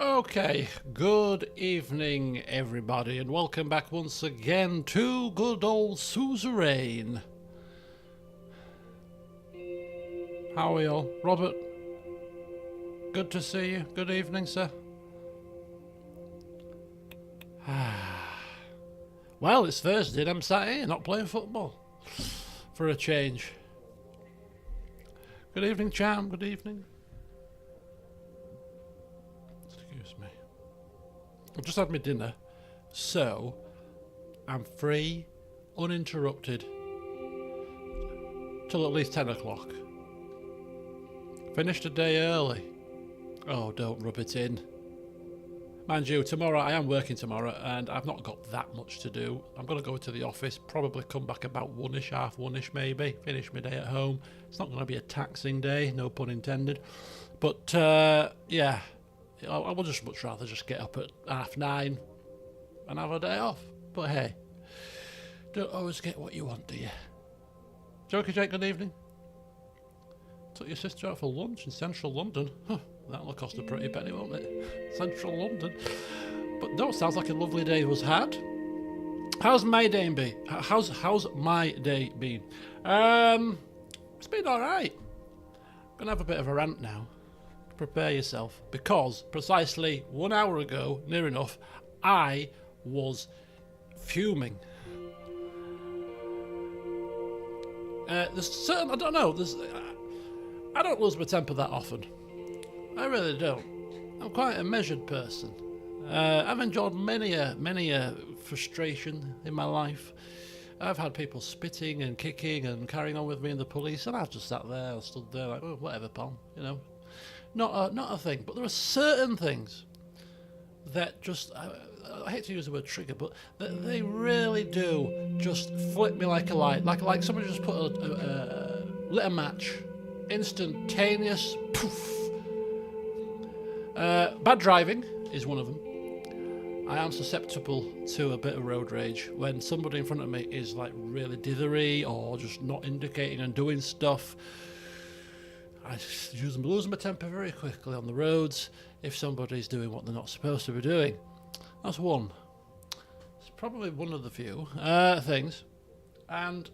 Okay, good evening everybody and welcome back once again to good old Suzerain. How are you all? Robert, good to see you. Good evening, sir. Well, it's Thursday and I'm sat here not playing football. For a change. Good evening, Charm. Good evening. Excuse me. I've just had my dinner, so I'm free, uninterrupted, till at least 10 o'clock. Finished a day early. Oh, don't rub it in. Mind you, tomorrow, I am working tomorrow, and I've not got that much to do. I'm going to go to the office, probably come back about one-ish, half one-ish maybe, finish my day at home. It's not going to be a taxing day, no pun intended. But, yeah, I would just much rather just get up at 9:30 and have a day off. But hey, don't always get what you want, do you? Jokey Jake, good evening. Took your sister out for lunch in central London. Huh, that'll cost a pretty penny, won't it? Central London. But no, sounds like a lovely day was had. How's my day been? How's my day been? It's been alright. Gonna have a bit of a rant now. Prepare yourself, because precisely 1 hour ago, near enough, I was fuming. There's certain, I don't know, I don't lose my temper that often. I really don't. I'm quite a measured person. I've enjoyed many a frustration in my life. I've had people spitting and kicking and carrying on with me in the police, and I've just sat there or stood there like, oh, whatever, pal, you know. Not a thing, but there are certain things that just, I hate to use the word trigger, but they really do just flip me like a light, like somebody just put lit a match, instantaneous poof. Bad driving is one of them. I am susceptible to a bit of road rage when somebody in front of me is like really dithery or just not indicating and doing stuff. I lose my temper very quickly on the roads if somebody's doing what they're not supposed to be doing. That's one. It's probably one of the few things. And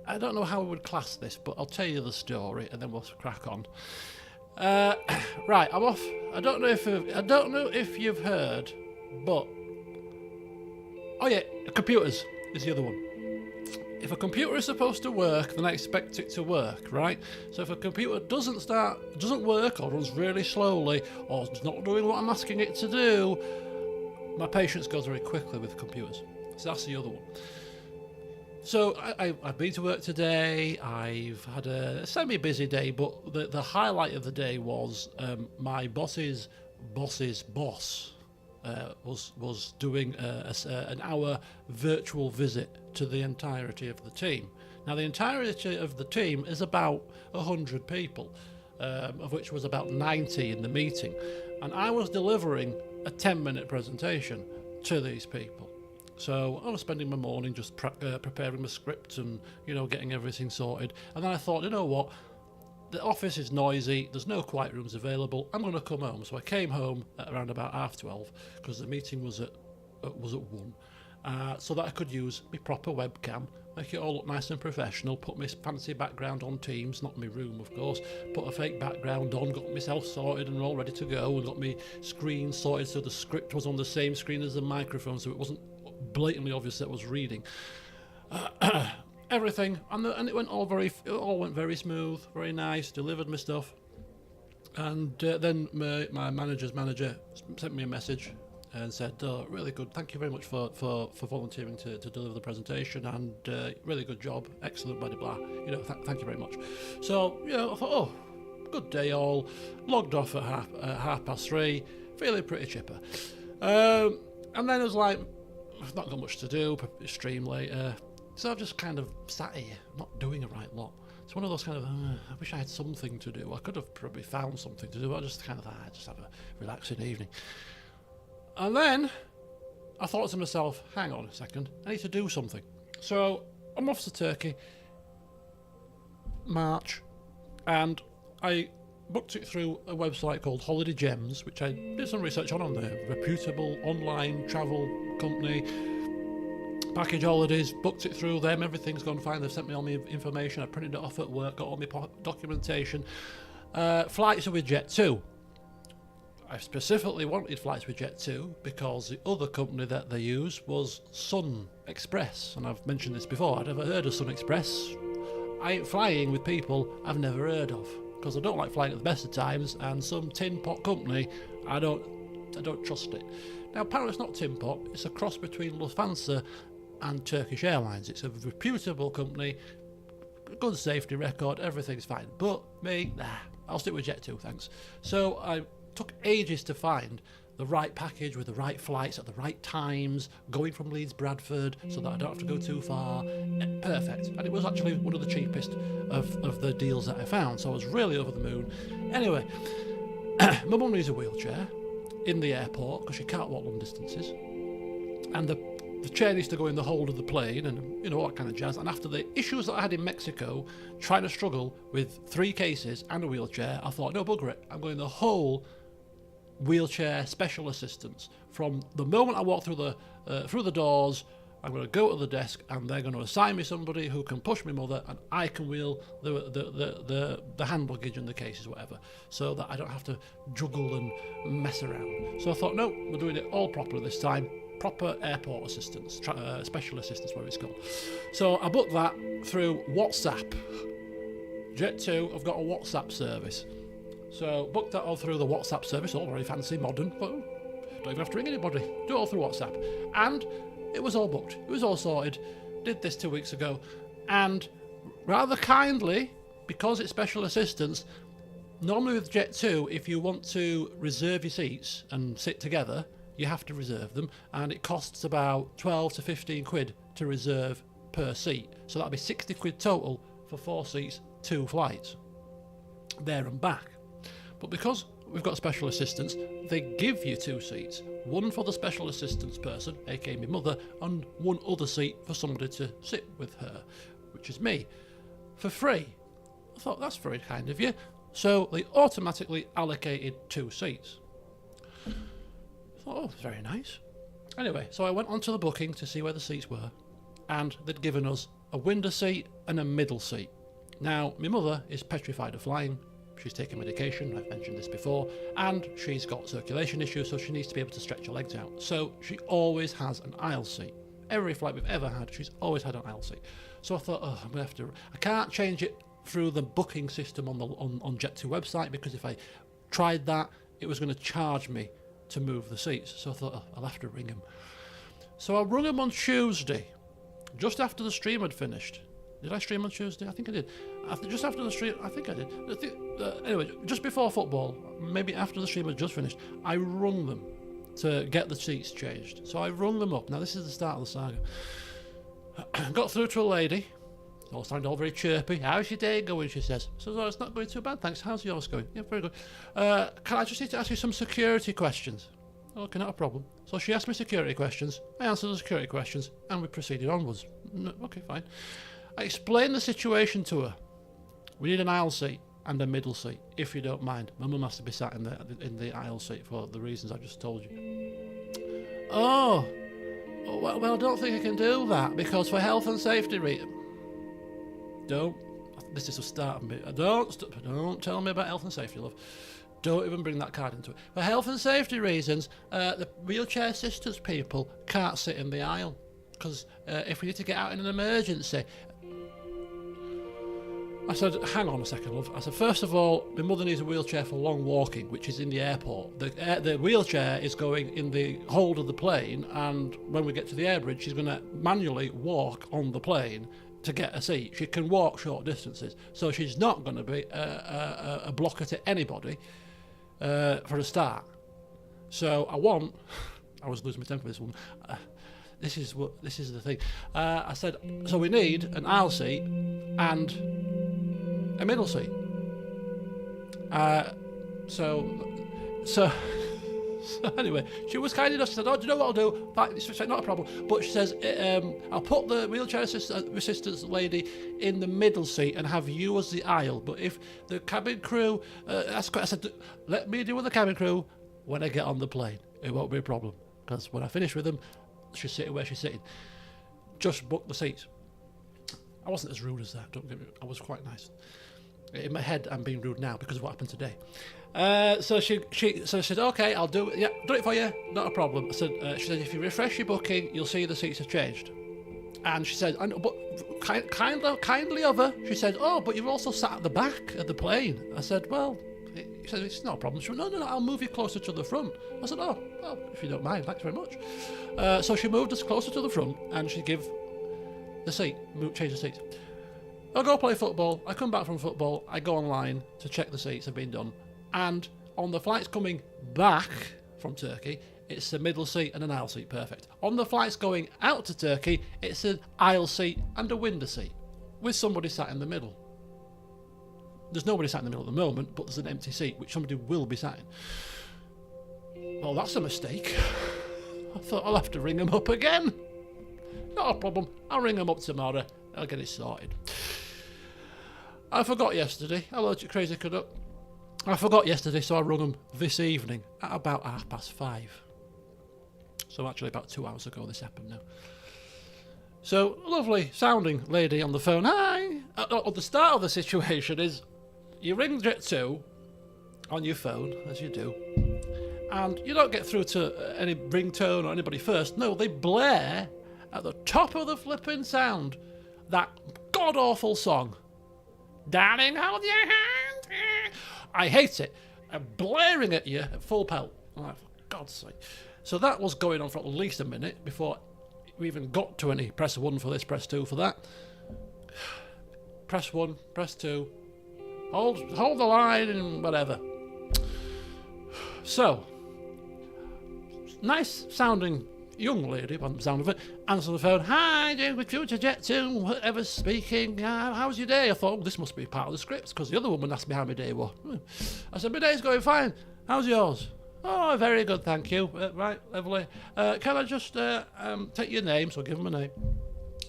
I don't know how I would class this, but I'll tell you the story and then we'll crack on. Right, I'm off. I don't know if you've heard, but oh yeah, computers is the other one. If a computer is supposed to work, then I expect it to work, right? So if a computer doesn't work, or runs really slowly, or is not doing what I'm asking it to do, my patience goes very quickly with computers. So that's the other one. So I've been to work today. I've had a semi-busy day, but the highlight of the day was my boss's boss was doing an hour virtual visit to the entirety of the team. Now, the entirety of the team is about 100 people, of which was about 90 in the meeting, and I was delivering a 10-minute presentation to these people. So I was spending my morning just preparing my script and, you know, getting everything sorted. And then I thought, you know what? The office is noisy. There's no quiet rooms available. I'm going to come home. So I came home at around about 12:30 because the meeting was at 1, so that I could use my proper webcam, make it all look nice and professional, put my fancy background on Teams, not my room, of course, put a fake background on, got myself sorted and all ready to go, and got my screen sorted so the script was on the same screen as the microphone, so it wasn't blatantly obvious that I was reading. Everything, and it went all went very smooth, very nice. Delivered my stuff, and then my manager's manager sent me a message and said, "Oh, really good. Thank you very much for volunteering to deliver the presentation, and really good job. Excellent, blah blah. You know, thank you very much." So, you know, I thought, oh, good day all. Logged off at 3:30, feeling pretty chipper. And then I was like, I've not got much to do. Stream later. So I've just kind of sat here, not doing a right lot. It's one of those kind of, I wish I had something to do. I could have probably found something to do, but I just kind of thought, just have a relaxing evening. And then I thought to myself, hang on a second, I need to do something. So I'm off to Turkey, March, and I booked it through a website called Holiday Gems, which I did some research on there. Reputable online travel company, package holidays, booked it through them, everything's gone fine. They've sent me all my information, I printed it off at work, got all my documentation. Flights are with Jet2. I specifically wanted flights with Jet2 because the other company that they use was Sun Express, and I've mentioned this before. I'd never heard of Sun Express. I ain't flying with people I've never heard of, because I don't like flying at the best of times, and some tin pot company, I don't trust it. Now apparently it's not tin pot, it's a cross between Lufthansa and Turkish Airlines. It's a reputable company, good safety record, everything's fine. But me, nah, I'll stick with Jet2, thanks. So I took ages to find the right package with the right flights at the right times, going from Leeds Bradford so that I don't have to go too far. Perfect. And it was actually one of the cheapest of the deals that I found, so I was really over the moon. Anyway, my mum needs a wheelchair in the airport because she can't walk long distances, and the chair needs to go in the hold of the plane, and you know, all that kind of jazz. And after the issues that I had in Mexico, trying to struggle with 3 cases and a wheelchair, I thought, no, bugger it, I'm going the whole wheelchair special assistance. From the moment I walk through the doors, I'm going to go to the desk and they're going to assign me somebody who can push my mother, and I can wheel the hand luggage and the cases, whatever, so that I don't have to juggle and mess around. So I thought, no, we're doing it all properly this time. Proper airport assistance, special assistance, whatever it's called. So I booked that through WhatsApp. Jet2 have got a WhatsApp service. So booked that all through the WhatsApp service, all very fancy, modern, but don't even have to ring anybody. Do it all through WhatsApp. And it was all booked. It was all sorted. Did this 2 weeks ago. And rather kindly, because it's special assistance, normally with Jet2, if you want to reserve your seats and sit together, you have to reserve them, and it costs about 12 to 15 quid to reserve per seat. So that'll be 60 quid total for 4 seats, 2 flights, there and back. But because we've got special assistance, they give you 2 seats, one for the special assistance person, aka my mother, and one other seat for somebody to sit with her, which is me, for free. I thought, that's very kind of you. So they automatically allocated 2 seats. I thought, oh, very nice. Anyway, so I went onto the booking to see where the seats were, and they'd given us a window seat and a middle seat. Now, my mother is petrified of flying. She's taking medication, I've mentioned this before, and she's got circulation issues, so she needs to be able to stretch her legs out. So she always has an aisle seat. Every flight we've ever had, she's always had an aisle seat. So I thought, oh, I'm going to have to... I can't change it through the booking system on Jet2 website, because if I tried that, it was going to charge me to move the seats. So I thought, oh, I'll have to ring him. So I rung him on Tuesday, just after the stream had finished. Did I stream on Tuesday? I think I did. Just after the stream, I think I did. Anyway, just before football, maybe after the stream had just finished, I rung them to get the seats changed. So I rung them up. Now this is the start of the saga. Got through to a lady. All sounded all very chirpy. How's your day going? She says. So oh, it's not going too bad, thanks. How's yours going? Yeah, very good. Can I just need to ask you some security questions? Okay, not a problem. So she asked me security questions. I answered the security questions, and we proceeded onwards. No, okay, fine. I explained the situation to her. We need an aisle seat and a middle seat, if you don't mind. My mum has to be sat in the aisle seat for the reasons I just told you. Oh, well, I don't think I can do that, because for health and safety reasons. This is the start of me. Don't tell me about health and safety, love. Don't even bring that card into it. For health and safety reasons, the wheelchair assistance people can't sit in the aisle, because if we need to get out in an emergency. I said, hang on a second, love. I said, first of all, my mother needs a wheelchair for long walking, which is in the airport. The wheelchair is going in the hold of the plane, and when we get to the air bridge, she's going to manually walk on the plane to get a seat. She can walk short distances, so she's not going to be a blocker to anybody for a start. So I was losing my temper with this one. This is the thing. I said, so we need an aisle seat and a middle seat. So So anyway, she was kind enough. She said, "Oh, do you know what I'll do? Fine, it's not a problem." But she says, "I'll put the wheelchair assistance lady in the middle seat and have you as the aisle. But if the cabin crew I said, let me deal with the cabin crew when I get on the plane. It won't be a problem because when I finish with them, she's sitting where she's sitting. Just book the seats." I wasn't as rude as that. Don't get me. I was quite nice. In my head, I'm being rude now because of what happened today. So she said, "Okay, I'll do it. Yeah, do it for you. Not a problem." I said, she said, "If you refresh your booking, you'll see the seats have changed." And she said, "I know, but kindly of her." She said, "Oh, but you've also sat at the back of the plane." I said, "Well," he said, "it's not a problem." She went, No, I'll move you closer to the front." I said, "Oh, if you don't mind, thanks very much." So she moved us closer to the front, and she gave the seat, change the seats. I go play football. I come back from football. I go online to check the seats have been done. And on the flights coming back from Turkey, it's a middle seat and an aisle seat. Perfect. On the flights going out to Turkey, it's an aisle seat and a window seat with somebody sat in the middle. There's nobody sat in the middle at the moment, but there's an empty seat which somebody will be sat in. Well, that's a mistake. I thought I'll have to ring them up again. Not a problem. I'll ring them up tomorrow. I'll get it sorted. I forgot yesterday. Hello, Crazy Canuck. I forgot yesterday, so I rung them this evening at about 5:30. So actually about 2 hours ago this happened now. So, a lovely sounding lady on the phone. Hi! At the start of the situation is, you ring Jet 2 on your phone, as you do, and you don't get through to any ringtone or anybody first. No, they blare at the top of the flipping sound that god-awful song. Darling, hold your hand. I hate it. I'm blaring at you at full pelt. I'm like, for God's sake. So that was going on for at least a minute before we even got to any press 1 for this, press 2 for that. Press 1, press 2. Hold the line and whatever. So, nice sounding young lady, by the sound of it, answered the phone. "Hi, Future Jet 2, whatever's speaking. How's your day?" I thought, this must be part of the script, because the other woman asked me how my day was. I said, "My day's going fine. How's yours?" "Oh, very good, thank you." "Right, lovely. Can I just take your name?" So I give him a name.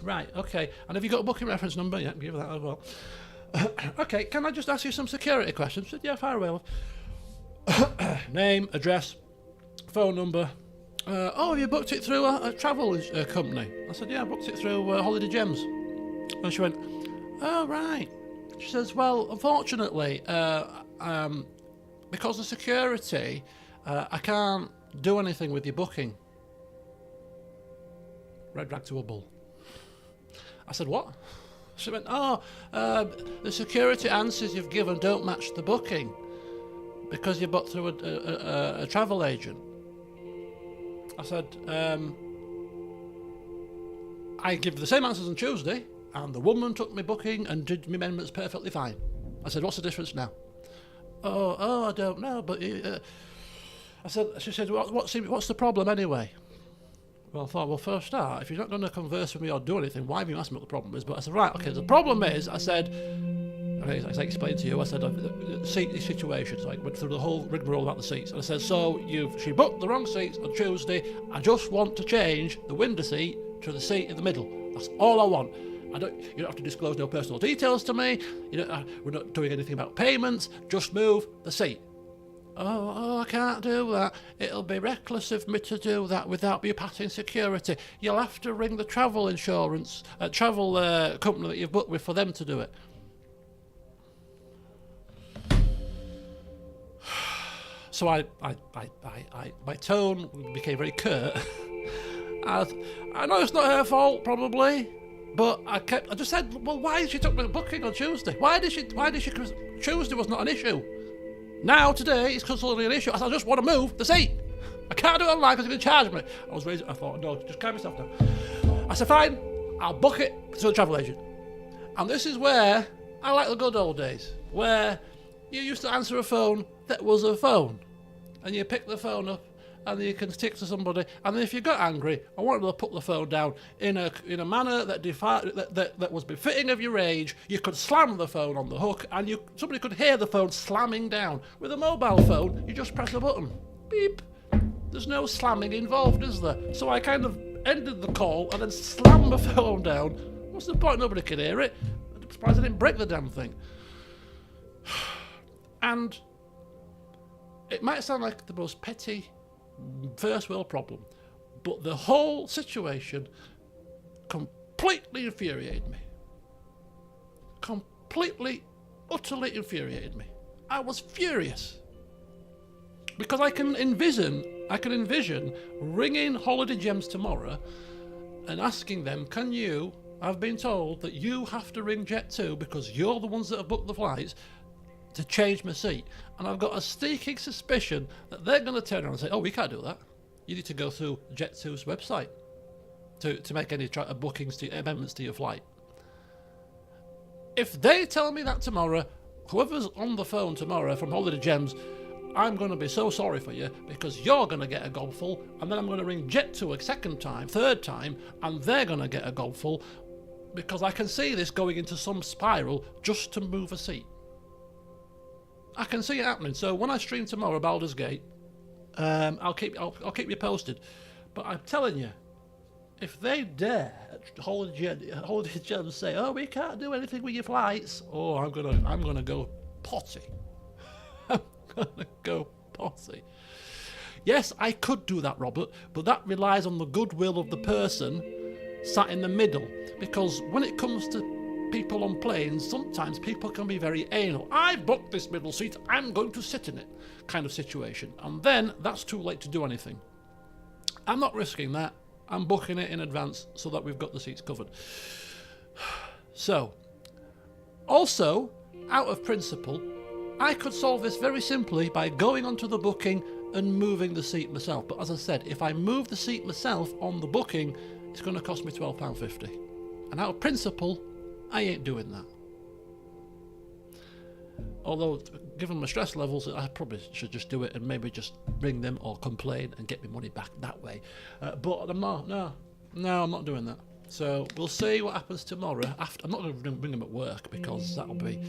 "Right, okay. And have you got a booking reference number?" "Yeah, give that as well." "Okay, can I just ask you some security questions?" I said, "Yeah, fire away." Name, address, phone number. "Oh, you booked it through a travel company?" I said, "Yeah, I booked it through Holiday Gems." And she went, "Oh, right." She says, "Well, unfortunately, because of security, I can't do anything with your booking." Red rag to a bull. I said, "What?" She went, "Oh, the security answers you've given don't match the booking because you booked through a travel agent." I said, "I give the same answers on Tuesday, and the woman took my booking and did my amendments perfectly fine." I said, "What's the difference now?" Oh, I don't know, but she said, what's the problem anyway?" Well, I thought, well, first start, if you're not going to converse with me or do anything, why have you asked me what the problem is? But I said, right, okay, the problem is, I said, as I explained to you, I said, seat situations, I went through the whole rigmarole about the seats, and I said, so she booked the wrong seats on Tuesday, I just want to change the window seat to the seat in the middle. That's all I want. You don't have to disclose no personal details to me, we're not doing anything about payments, just move the seat. Oh, I can't do that. It'll be reckless of me to do that without you passing security. You'll have to ring the travel insurance, travel company that you've booked with for them to do it. So my tone became very curt. I know it's not her fault, probably, but I just said, well, why did she took me booking on Tuesday? Why did she? Because Tuesday was not an issue. Now, today, it's considered an issue. I said, I just want to move the seat. I can't do it online because you're going to charge me. I thought, no, just calm yourself down. I said, fine, I'll book it to the travel agent. And this is where I like the good old days, where you used to answer a phone that was a phone. And you pick the phone up and you can stick to somebody. And then if you got angry, I wanted to put the phone down in a manner that was befitting of your age. You could slam the phone on the hook and somebody could hear the phone slamming down. With a mobile phone, you just press a button. Beep. There's no slamming involved, is there? So I kind of ended the call and then slammed the phone down. What's the point? Nobody can hear it. I'm surprised I didn't break the damn thing. And it might sound like the most petty first world problem, but the whole situation completely infuriated me. Completely, utterly infuriated me. I was furious. Because I can envision ringing Holiday Gems tomorrow and asking them, can you, I've been told that you have to ring Jet2 because you're the ones that have booked the flights to change my seat. And I've got a sneaking suspicion that they're going to turn around and say, oh, we can't do that. You need to go through Jet2's website to make any bookings, amendments to your flight. If they tell me that tomorrow, whoever's on the phone tomorrow from Holiday Gems, I'm going to be so sorry for you because you're going to get a gobful, and then I'm going to ring Jet2 a second time, third time, and they're going to get a gobful because I can see this going into some spiral just to move a seat. I can see it happening. So when I stream tomorrow, Baldur's Gate, I'll keep you posted. But I'm telling you, if they dare Holiday Gems say, "Oh, we can't do anything with your flights," oh, I'm gonna go potty. I'm gonna go potty. Yes, I could do that, Robert, but that relies on the goodwill of the person sat in the middle. Because when it comes to people on planes, sometimes people can be very anal. I booked this middle seat, I'm going to sit in it, kind of situation. And then that's too late to do anything. I'm not risking that. I'm booking it in advance so that we've got the seats covered. So, also, out of principle, I could solve this very simply by going onto the booking and moving the seat myself. But as I said, if I move the seat myself on the booking, it's going to cost me £12.50. And out of principle, I ain't doing that. Although, given my stress levels, I probably should just do it and maybe just ring them or complain and get my money back that way. But I'm not, no, I'm not doing that. So we'll see what happens tomorrow. I'm not going to ring them at work because that'll be,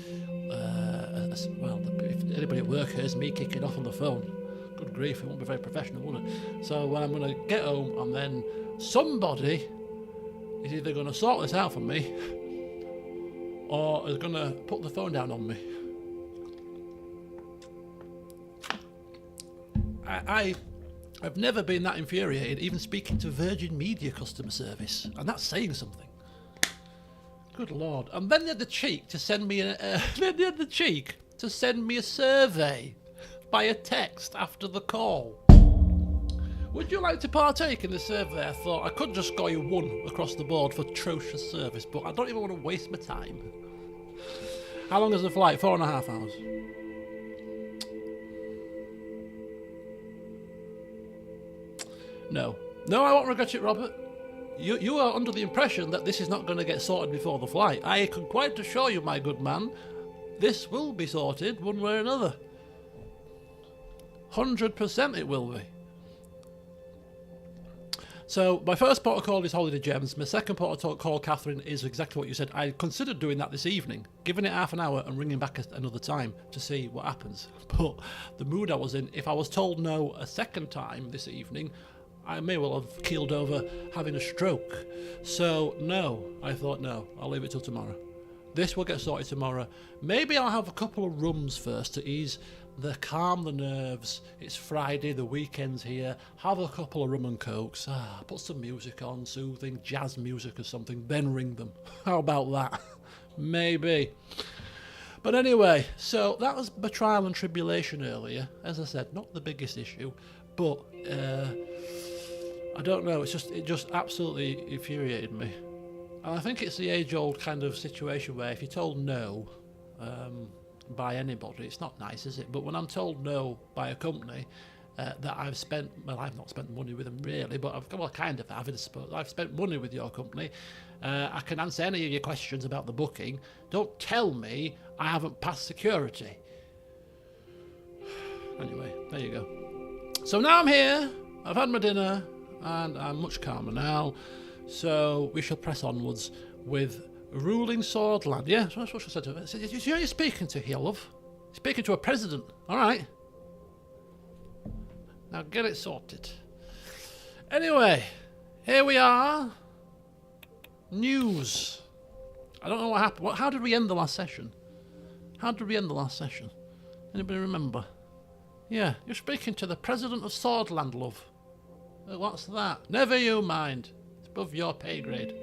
well, if anybody at work hears me kicking off on the phone, good grief, it won't be very professional, will it? So I'm going to get home and then somebody is either going to sort this out for me or is going to put the phone down on me. I've never been that infuriated, even speaking to Virgin Media customer service, and that's saying something. Good Lord! And then they had the cheek to send me a survey by a text after the call. Would you like to partake in the survey? I thought I could just score you 1 across the board for atrocious service, but I don't even want to waste my time. How long is the flight? 4.5 hours. No, I won't regret it, Robert. You are under the impression that this is not going to get sorted before the flight. I can quite assure you, my good man, this will be sorted one way or another. 100% it will be. So my first port of call is Holiday Gems. My second port of call, Catherine, is exactly what you said. I considered doing that this evening, giving it half an hour and ringing back another time to see what happens. But the mood I was in, if I was told no a second time this evening, I may well have keeled over having a stroke. So no, I thought no, I'll leave it till tomorrow. This will get sorted tomorrow. Maybe I'll have a couple of rums first to calm the nerves. It's Friday, the weekend's here. Have a couple of rum and cokes. Put some music on, soothing jazz music or something, then ring them. How about that? Maybe. But anyway, so that was my trial and tribulation earlier. As I said, not the biggest issue, but I don't know, it just absolutely infuriated me. And I think it's the age-old kind of situation where if you're told no by anybody, it's not nice, is it? But when I'm told no by a company that I've not spent money with them really, but I've kind of have, I suppose. I've spent money with your company. I can answer any of your questions about the booking. Don't tell me I haven't passed security. Anyway, there you go. So now I'm here, I've had my dinner, and I'm much calmer now, so we shall press onwards with ruling Swordland. Yeah, that's what she said to her. You know you're speaking to here, love? You're speaking to a president, alright? Now get it sorted. Anyway, here we are. News. I don't know what happened. How did we end the last session? Anybody remember? Yeah, you're speaking to the President of Swordland, love. What's that? Never you mind. It's above your pay grade.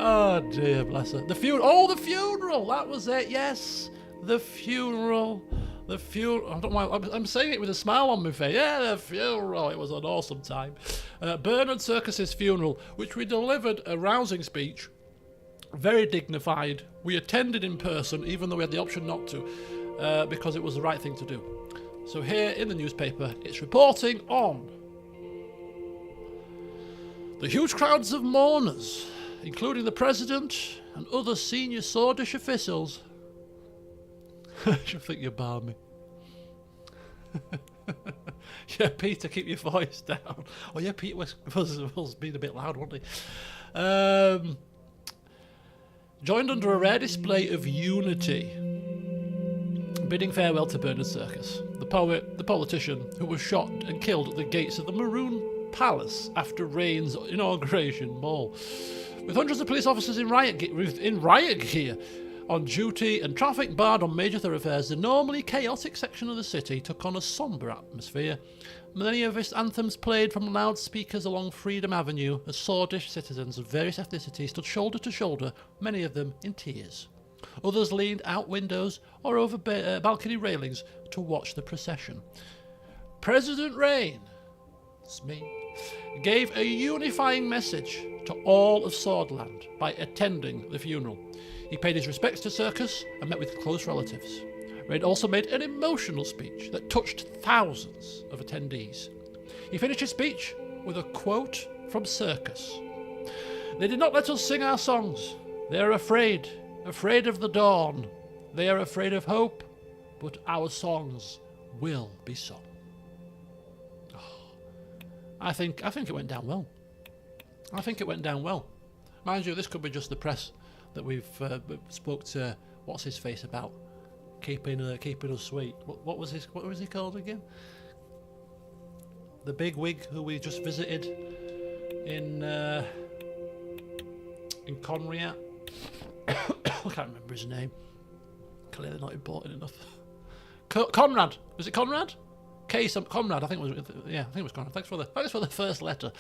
Oh dear, bless her. The funeral! That was it, yes. The funeral. I don't know why, I'm saying it with a smile on my face. Yeah, the funeral. It was an awesome time. Bernard Circus's funeral, which we delivered a rousing speech. Very dignified. We attended in person, even though we had the option not to, because it was the right thing to do. So here in the newspaper, it's reporting on the huge crowds of mourners, including the President and other senior Swordish officials. I should think you're balmy. Yeah, Peter, keep your voice down. Oh yeah, Peter was being a bit loud, wasn't he? Joined under a rare display of unity, bidding farewell to Bernard Circus, the poet, the politician who was shot and killed at the gates of the Maroon Palace after Rayne's inauguration ball, with hundreds of police officers in riot gear on duty and traffic barred on major thoroughfares. The normally chaotic section of the city took on a sombre atmosphere. Many of its anthems played from loudspeakers along Freedom Avenue as Swordish citizens of various ethnicities stood shoulder to shoulder, many of them in tears. Others leaned out windows or over balcony railings to watch the procession. President Rayne, that's me, gave a unifying message to all of Swordland by attending the funeral. He paid his respects to Circus and met with close relatives. Rayne also made an emotional speech that touched thousands of attendees. He finished his speech with a quote from Circus. "They did not let us sing our songs. They are afraid of the dawn. They are afraid of hope, but our songs will be sung." Oh, I think it went down well. Mind you, this could be just the press that we've spoke to what's his face about keeping us sweet. What was he called again? The big wig who we just visited in Conriat. I can't remember his name. Clearly not important enough. Conrad. Was it Conrad? Conrad. I think it was Conrad. Thanks for the first letter.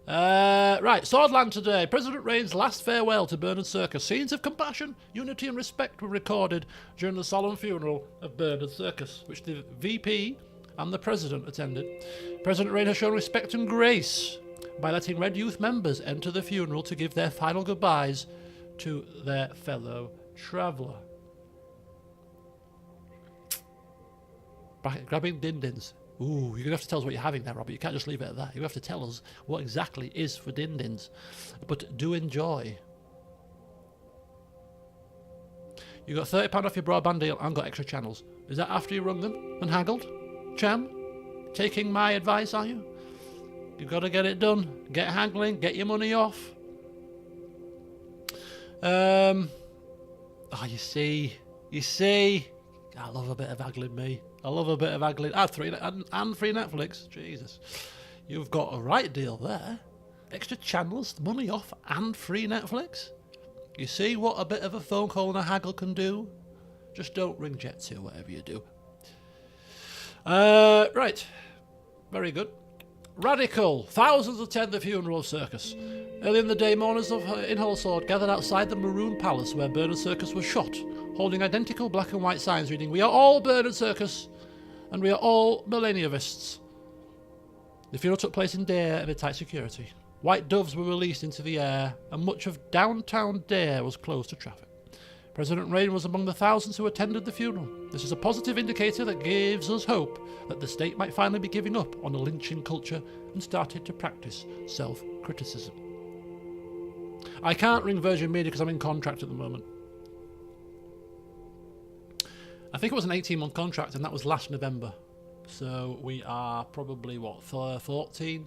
Right, Swordland today. President Rayne's last farewell to Bernard Circus. Scenes of compassion, unity and respect were recorded during the solemn funeral of Bernard Circus, which the VP and the President attended. President Rayne has shown respect and grace by letting Red Youth members enter the funeral to give their final goodbyes to their fellow traveller. Grabbing din-dins. Ooh, you're going to have to tell us what you're having there, Robert. You can't just leave it at that. You have to tell us what exactly is for din-dins. But do enjoy. You got £30 off your broadband deal and got extra channels. Is that after you rung them and haggled? Cham? Taking my advice, are you? You've got to get it done. Get haggling. Get your money off. You see. I love a bit of haggling, me. I love a bit of haggling. And free Netflix. Jesus. You've got a right deal there. Extra channels, money off, and free Netflix. You see what a bit of a phone call and a haggle can do? Just don't ring Jet 2, whatever you do. Right. Very good. Radical. Thousands attend the funeral of Circus. Early in the day, mourners in Holsword gathered outside the Maroon Palace where Bernard Circus was shot, holding identical black and white signs reading, "We are all Bernard Circus, and we are all millennialists." The funeral took place in Dare amid tight security. White doves were released into the air, and much of downtown Dare was closed to traffic. President Rayne was among the thousands who attended the funeral. This is a positive indicator that gives us hope that the state might finally be giving up on a lynching culture and started to practice self-criticism. I can't ring Virgin Media because I'm in contract at the moment. I think it was an 18-month contract, and that was last November. So we are probably, 14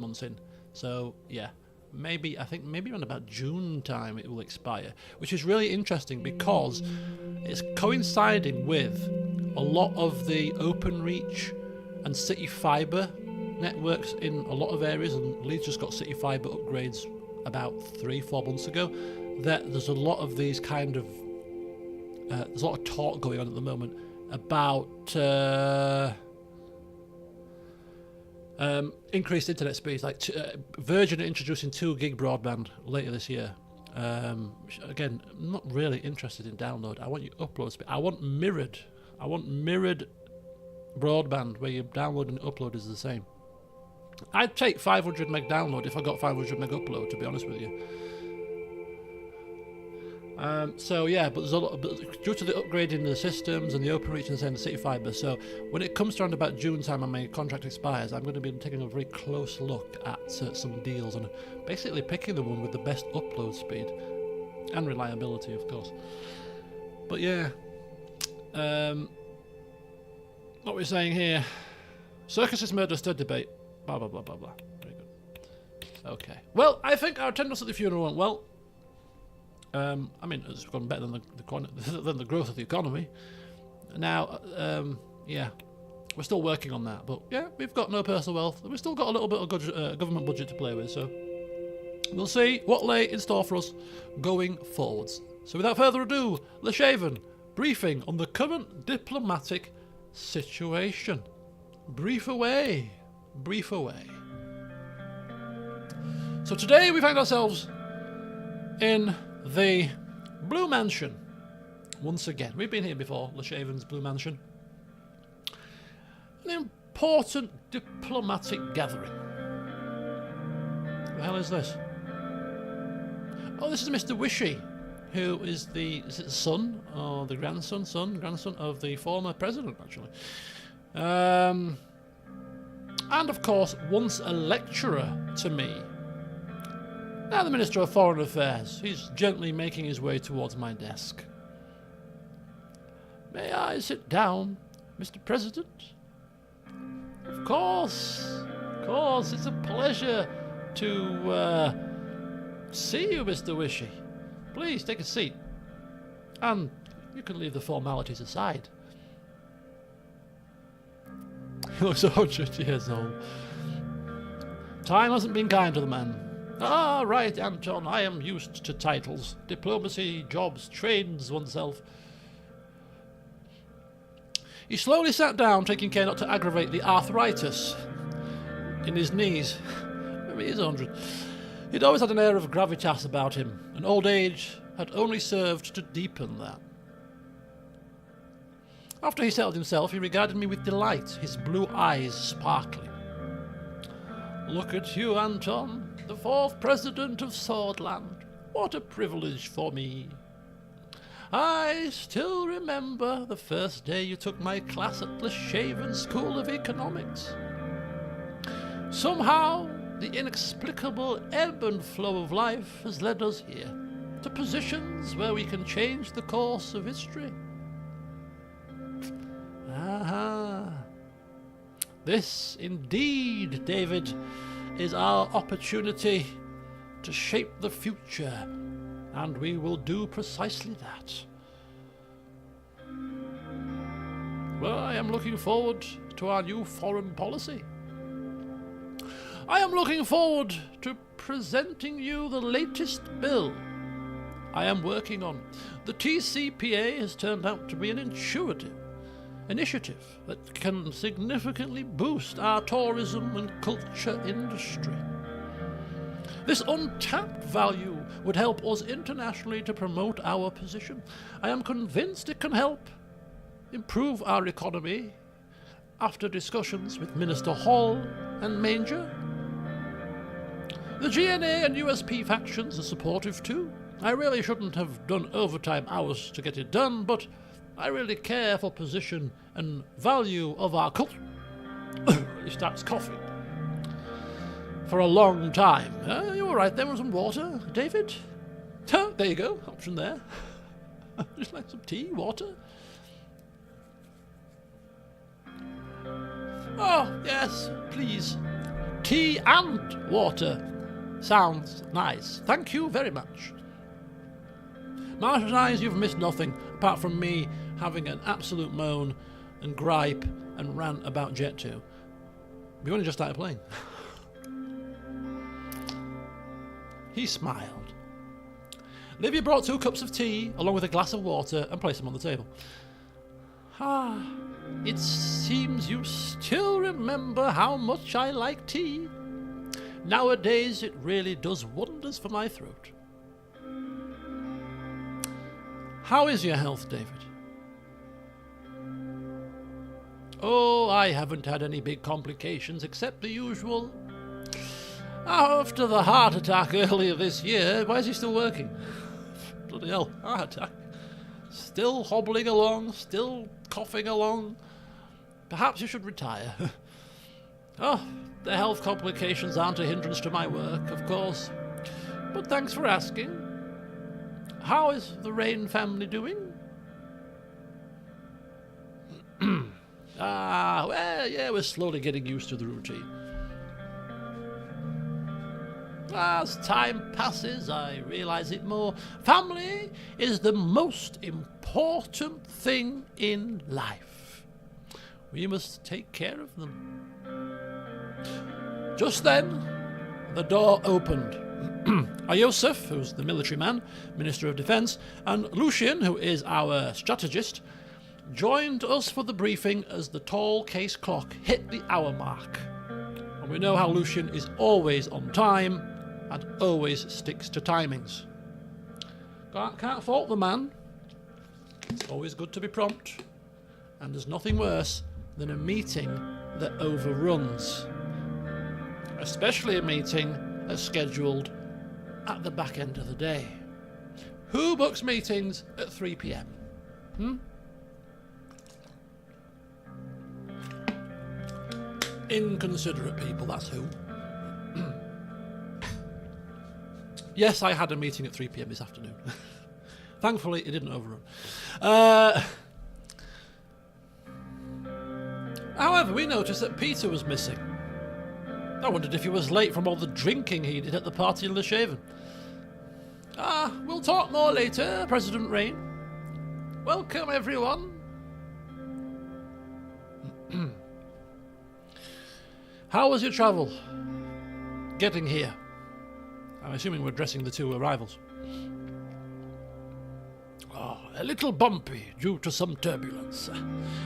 months in. So, yeah. Maybe around about June time it will expire, which is really interesting because it's coinciding with a lot of the OpenReach and City Fibre networks in a lot of areas, and Leeds just got City Fibre upgrades about 3-4 months ago. There's a lot of these kind of there's a lot of talk going on at the moment about increased internet speeds. Like Virgin are introducing 2 gig broadband later this year. Again, I'm not really interested in download. I want you upload speed. I want mirrored broadband where your download and upload is the same. I'd take 500 meg download if I got 500 meg upload, to be honest with you. So yeah, but there's a lot due to the upgrading of the systems and the OpenReach and the City Fibre. So when it comes to around about June time and my contract expires, I'm going to be taking a very close look at some deals and basically picking the one with the best upload speed and reliability, of course. But yeah, what we're saying here: circuses, murder, stir debate. Blah blah blah blah blah. Very good. Okay. Well, I think our attendance at the funeral went well. I mean, it's gone better than the growth of the economy. Now, yeah, we're still working on that, but yeah, we've got no personal wealth. We've still got a little bit of government budget to play with, so we'll see what lay in store for us going forwards. So without further ado, Leshaven, briefing on the current diplomatic situation. Brief away. Brief away. So today we find ourselves in the Blue Mansion. Once again, we've been here before, Leshaven's Blue Mansion. An important diplomatic gathering. What the hell is this? Oh, this is Mr. Wishy, who is is it the son or the grandson of the former president, actually. And of course, once a lecturer to me. Now the Minister of Foreign Affairs. He's gently making his way towards my desk. May I sit down, Mr. President? Of course. It's a pleasure to see you, Mr. Wishy. Please take a seat. And you can leave the formalities aside. He looks 100 years old. Time hasn't been kind to the man. Ah, right, Anton, I am used to titles. Diplomacy, jobs, trains oneself. He slowly sat down, taking care not to aggravate the arthritis in his knees. Maybe he is 100. He'd always had an air of gravitas about him, and old age had only served to deepen that. After he settled himself, he regarded me with delight, his blue eyes sparkling. Look at you, Anton. The 4th President of Swordland. What a privilege for me. I still remember the first day you took my class at Leshaven School of Economics. Somehow, the inexplicable ebb and flow of life has led us here, to positions where we can change the course of history. Aha. This, indeed, David, is our opportunity to shape the future, and we will do precisely that. Well, I am looking forward to our new foreign policy. I am looking forward to presenting you the latest bill I am working on. The TCPA has turned out to be an initiative that can significantly boost our tourism and culture industry. This untapped value would help us internationally to promote our position. I am convinced it can help improve our economy after discussions with Minister Hall and Manger. The GNA and USP factions are supportive too. I really shouldn't have done overtime hours to get it done, but I really care for position and value of our culture. He starts coughing. For a long time. You all right there with some water, David? Oh, there you go. Option there. Just like some tea, water. Oh, yes, please. Tea and water. Sounds nice. Thank you very much. Marshall's eyes, you've missed nothing, apart from me having an absolute moan and gripe and rant about Jet 2. We've only just started playing. He smiled. Livia brought 2 cups of tea along with a glass of water and placed them on the table. Ah, it seems you still remember how much I like tea. Nowadays it really does wonders for my throat. How is your health, David? Oh, I haven't had any big complications except the usual. After the heart attack earlier this year, why is he still working? Bloody hell, heart attack. Still hobbling along, still coughing along. Perhaps you should retire. Oh, the health complications aren't a hindrance to my work, of course. But thanks for asking. How is the Rayne family doing? Well, yeah, we're slowly getting used to the routine. As time passes, I realize it more. Family is the most important thing in life. We must take care of them. Just then, the door opened. Iosef, who's the military man, Minister of Defence, and Lucian, who is our strategist, joined us for the briefing as the tall case clock hit the hour mark. And we know how Lucian is always on time and always sticks to timings. Can't fault the man. It's always good to be prompt. And there's nothing worse than a meeting that overruns. Especially a meeting that's scheduled at the back end of the day. Who books meetings at 3 p.m? Inconsiderate people, that's who. Yes, I had a meeting at 3 p.m. this afternoon. Thankfully, it didn't overrun. However, we noticed that Peter was missing. I wondered if he was late from all the drinking he did at the party in Leshaven. We'll talk more later, President Rayne. Welcome, everyone. How was your travel? Getting here? I'm assuming we're addressing the 2 arrivals. A little bumpy due to some turbulence.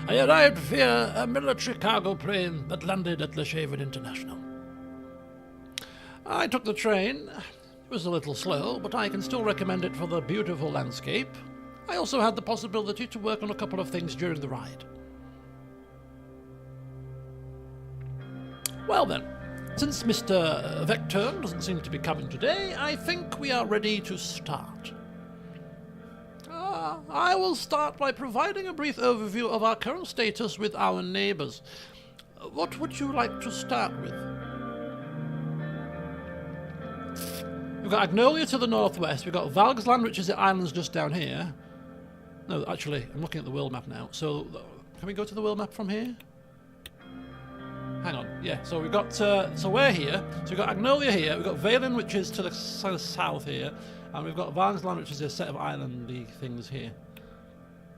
I arrived via a military cargo plane that landed at Leshaven International. I took the train. It was a little slow, but I can still recommend it for the beautiful landscape. I also had the possibility to work on a couple of things during the ride. Well then, since Mr. Vecturn doesn't seem to be coming today, I think we are ready to start. I will start by providing a brief overview of our current status with our neighbours. What would you like to start with? We've got Agnolia to the northwest, we've got Valgsland, which is the islands just down here. No, actually, I'm looking at the world map now. So, can we go to the world map from here? Hang on, yeah, so we've got, so we're here, so we've got Agnolia here, we've got Valen, which is to the south here, and we've got Valgsland, which is a set of islandy things here.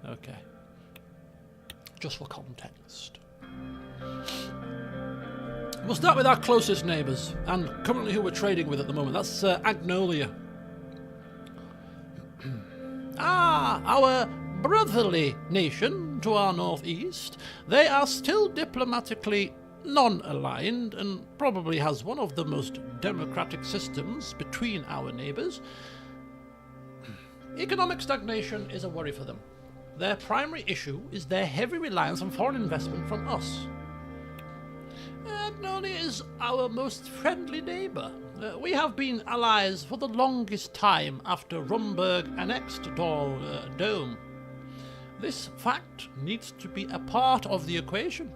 Okay. Just for context. We'll start with our closest neighbours, and currently who we're trading with at the moment. That's Agnolia. Our brotherly nation to our northeast. They are still diplomatically non-aligned and probably has one of the most democratic systems between our neighbours. Economic stagnation is a worry for them. Their primary issue is their heavy reliance on foreign investment from us. Agnolia is our most friendly neighbour. We have been allies for the longest time after Rumburg annexed Dome. This fact needs to be a part of the equation.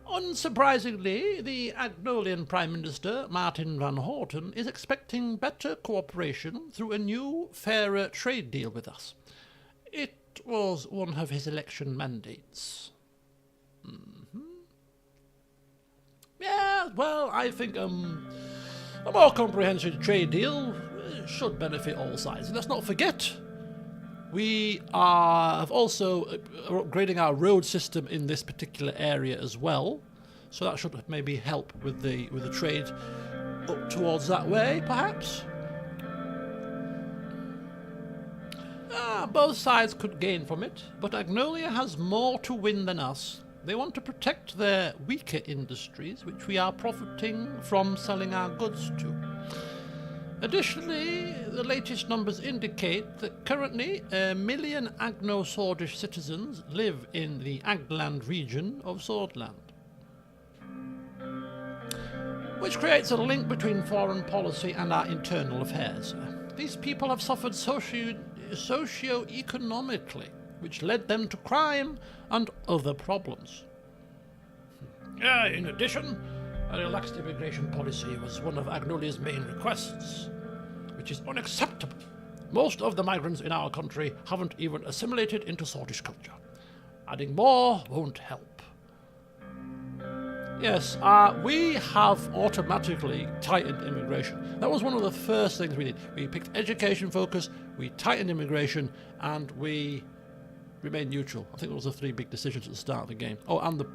Unsurprisingly, the Agnolian Prime Minister, Martin van Horten, is expecting better cooperation through a new, fairer trade deal with us. It was one of his election mandates. Yeah, well, I think a more comprehensive trade deal should benefit all sides. And let's not forget, We have also upgrading our road system in this particular area as well, so that should maybe help with the trade up towards that way, perhaps. Both sides could gain from it, but Agnolia has more to win than us. They want to protect their weaker industries, which we are profiting from selling our goods to. Additionally, the latest numbers indicate that currently 1 million Agno-Swordish citizens live in the Agland region of Swordland, which creates a link between foreign policy and our internal affairs. These people have suffered socio-economically, which led them to crime and other problems. In addition, a relaxed immigration policy was one of Agnolia's main requests, which is unacceptable. Most of the migrants in our country haven't even assimilated into Swordish culture. Adding more won't help. Yes, we have automatically tightened immigration. That was one of the first things we did. We picked education focus, we tightened immigration, and we remained neutral. I think those were the 3 big decisions at the start of the game. Oh, and the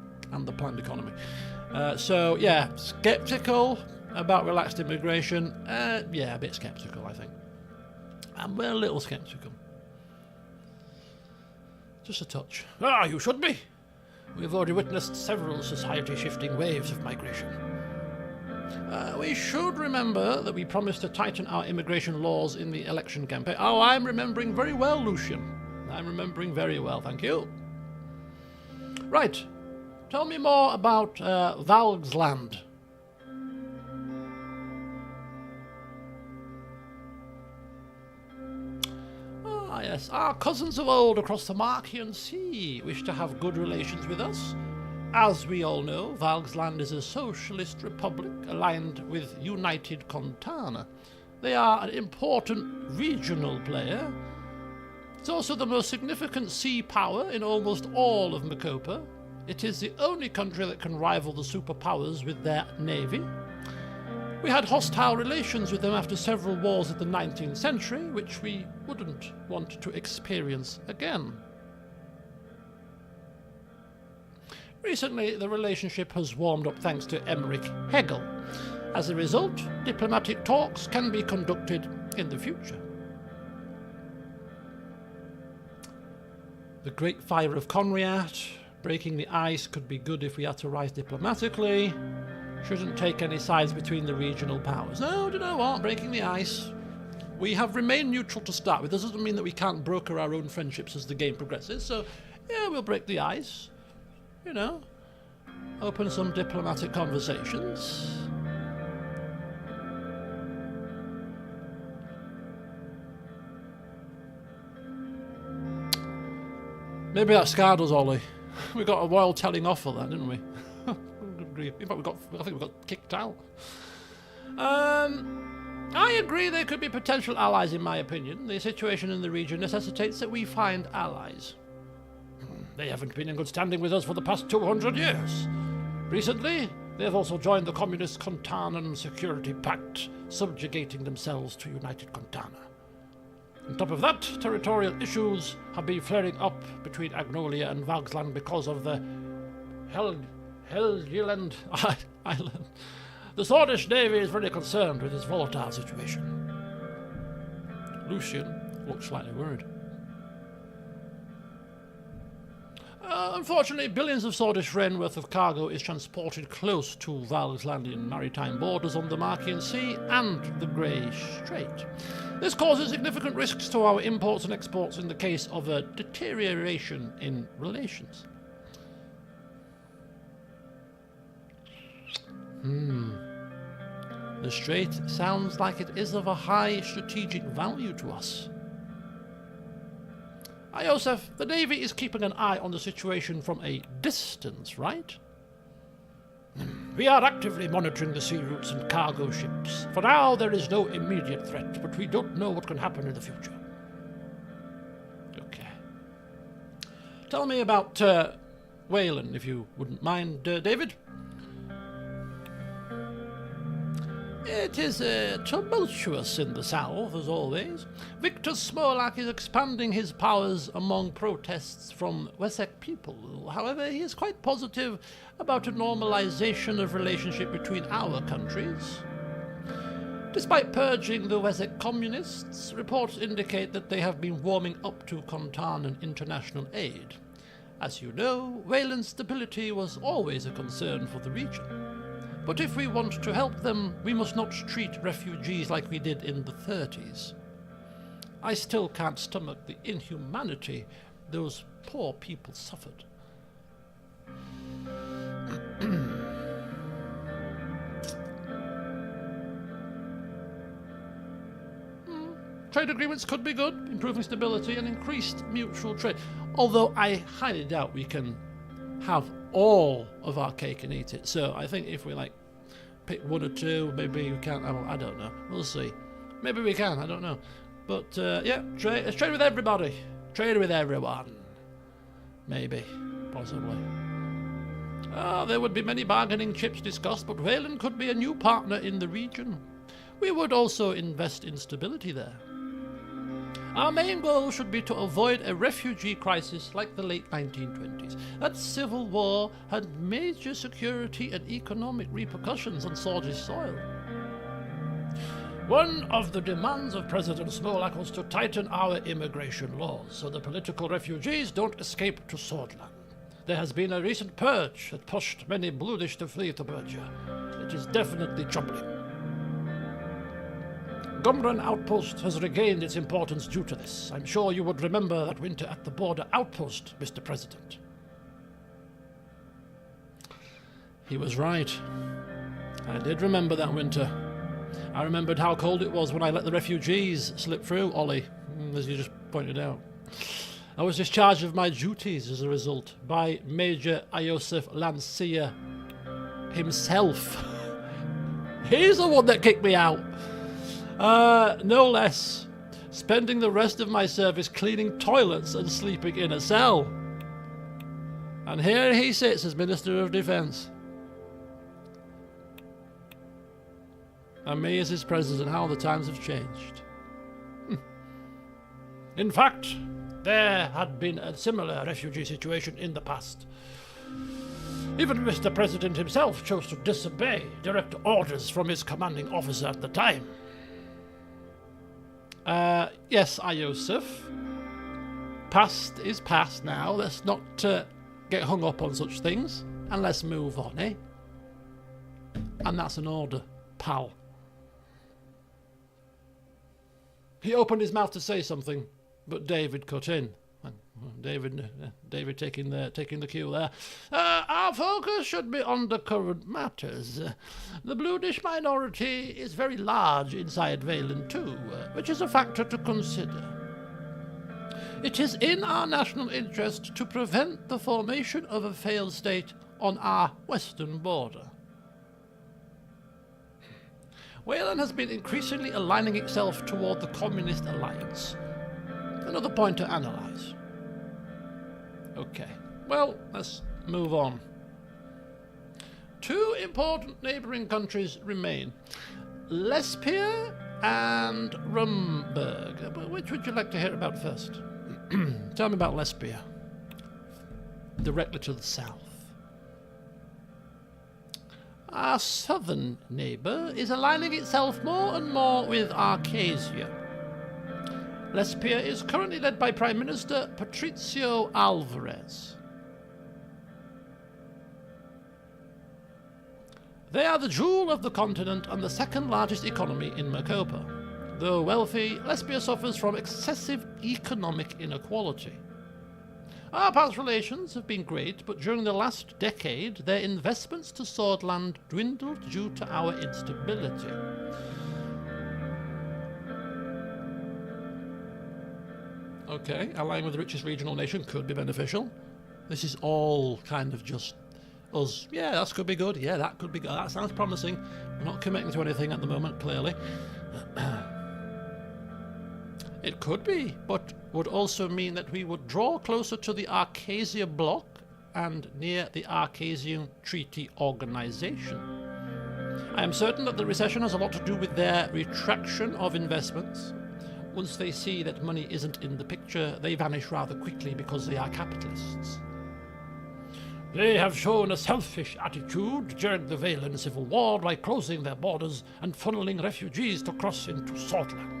planned economy. So yeah, skeptical about relaxed immigration. Yeah, a bit skeptical, I think. And we're a little skeptical. Just a touch. You should be. We've already witnessed several society-shifting waves of migration. We should remember that we promised to tighten our immigration laws in the election campaign. Oh, I'm remembering very well, Lucian. I'm remembering very well, thank you. Right. Tell me more about Valgsland. Yes, our cousins of old across the Marchian Sea wish to have good relations with us. As we all know, Valgsland is a socialist republic aligned with United Contana. They are an important regional player. It's also the most significant sea power in almost all of Macopa. It is the only country that can rival the superpowers with their navy. We had hostile relations with them after several wars of the 19th century, which we wouldn't want to experience again. Recently, the relationship has warmed up thanks to Emmerich Hegel. As a result, diplomatic talks can be conducted in the future. The Great Fire of Conriat, breaking the ice could be good if we had to rise diplomatically. Shouldn't take any sides between the regional powers. No, do you know what? Breaking the ice. We have remained neutral to start with. This doesn't mean that we can't broker our own friendships as the game progresses. So, yeah, we'll break the ice. You know, open some diplomatic conversations. Maybe that scarred us, Ollie. We got a royal telling off for that, didn't we? In fact, I think we got kicked out. I agree there could be potential allies, in my opinion. The situation in the region necessitates that we find allies. They haven't been in good standing with us for the past 200 years. Recently, they have also joined the Communist Contanan Security Pact, subjugating themselves to United Contana. On top of that, territorial issues have been flaring up between Agnolia and Valgsland because of the Helgeland Island. The Swordish Navy is very concerned with this volatile situation. Lucian looked slightly worried. Unfortunately, billions of Swordish Rayne worth of cargo is transported close to Valgslandian maritime borders on the Marchian Sea and the Grey Strait. This causes significant risks to our imports and exports in the case of a deterioration in relations. The strait sounds like it is of a high strategic value to us. Iosef, the Navy is keeping an eye on the situation from a distance, right? We are actively monitoring the sea routes and cargo ships. For now, there is no immediate threat, but we don't know what can happen in the future. Okay. Tell me about Wayland, if you wouldn't mind, David. It is tumultuous in the south, as always. Victor Smolak is expanding his powers among protests from Wessex people. However, he is quite positive about a normalization of relationship between our countries. Despite purging the Wessex communists, reports indicate that they have been warming up to Contarnan international aid. As you know, Wayland's stability was always a concern for the region. But if we want to help them, we must not treat refugees like we did in the 30s. I still can't stomach the inhumanity those poor people suffered. Trade agreements could be good, improving stability and increased mutual trade. Although I highly doubt we can have all of our cake and eat it. So I think if we pick one or two, maybe we can't. I don't know. We'll see. Maybe we can. I don't know. But yeah, let's trade with everybody. Trade with everyone. Maybe, possibly. There would be many bargaining chips discussed, but Wayland could be a new partner in the region. We would also invest in stability there. Our main goal should be to avoid a refugee crisis like the late 1920s. That civil war had major security and economic repercussions on Swedish soil. One of the demands of President Smolak was to tighten our immigration laws so the political refugees don't escape to Swordland. There has been a recent purge that pushed many Bludish to flee to Bergia. It is definitely troubling. Gumran Outpost has regained its importance due to this. I'm sure you would remember that winter at the border outpost, Mr. President. He was right. I did remember that winter. I remembered how cold it was when I let the refugees slip through, Ollie, as you just pointed out. I was discharged of my duties as a result by Major Iosef Lancia himself. He's the one that kicked me out. No less, spending the rest of my service cleaning toilets and sleeping in a cell. And here he sits as Minister of Defence. And me as his president. How the times have changed. In fact, there had been a similar refugee situation in the past. Even Mr. President himself chose to disobey direct orders from his commanding officer at the time. Yes, Iosef. Past is past now. Let's not get hung up on such things. And let's move on, eh? And that's an order, pal. He opened his mouth to say something, but David cut in. David taking the cue there. Our focus should be on the current matters. The Bludish minority is very large inside Wayland too, which is a factor to consider. It is in our national interest to prevent the formation of a failed state on our western border. Wayland has been increasingly aligning itself toward the Communist Alliance. Another point to analyse. Okay, well, let's move on. Two important neighbouring countries remain. Lesbia and Rumburg. Which would you like to hear about first? Tell me about Lesbia. Directly to the south. Our southern neighbour is aligning itself more and more with Arcasia. Lesbia is currently led by Prime Minister Patricio Alvarez. They are the jewel of the continent and the second largest economy in Macopa. Though wealthy, Lesbia suffers from excessive economic inequality. Our past relations have been great, but during the last decade, their investments to Swordland dwindled due to our instability. Okay, allying with the richest regional nation could be beneficial. This is all kind of just us. Yeah, that could be good. Yeah, that could be good. That sounds promising. We're not committing to anything at the moment, clearly. It could be, but would also mean that we would draw closer to the Arcasia bloc and near the Arcasian Treaty Organization. I am certain that the recession has a lot to do with their retraction of investments. Once they see that money isn't in the picture, they vanish rather quickly because they are capitalists. They have shown a selfish attitude during the Valen Civil War by closing their borders and funneling refugees to cross into Swordsland.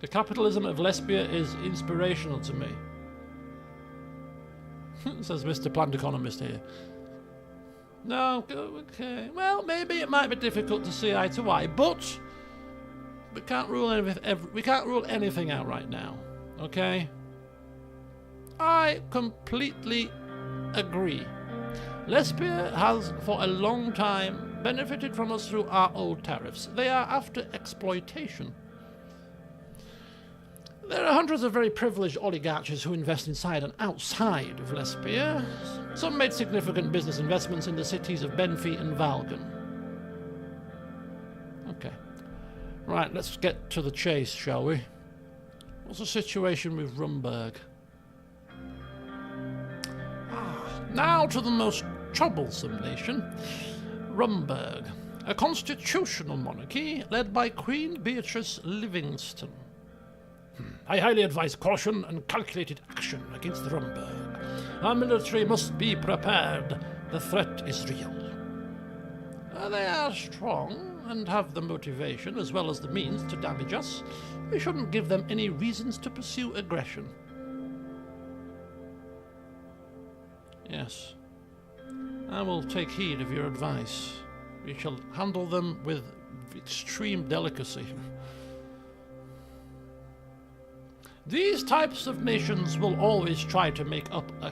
The capitalism of Lesbia is inspirational to me, says Mr. Planned Economist here. No, okay. Well, maybe it might be difficult to see eye to eye, but we can't rule anything out right now. Okay? I completely agree. Lesbia has for a long time benefited from us through our old tariffs. They are after exploitation. There are hundreds of very privileged oligarchs who invest inside and outside of Lesbia. Some made significant business investments in the cities of Benfey and Valgan. Okay. Right, let's get to the chase, shall we? What's the situation with Rumburg? Now to the most troublesome nation, Rumburg, a constitutional monarchy led by Queen Beatrice Livingston. I highly advise caution and calculated action against Rumburg. Our military must be prepared. The threat is real. They are strong and have the motivation as well as the means to damage us. We shouldn't give them any reasons to pursue aggression. Yes, I will take heed of your advice. We shall handle them with extreme delicacy. These types of nations will always try to make up a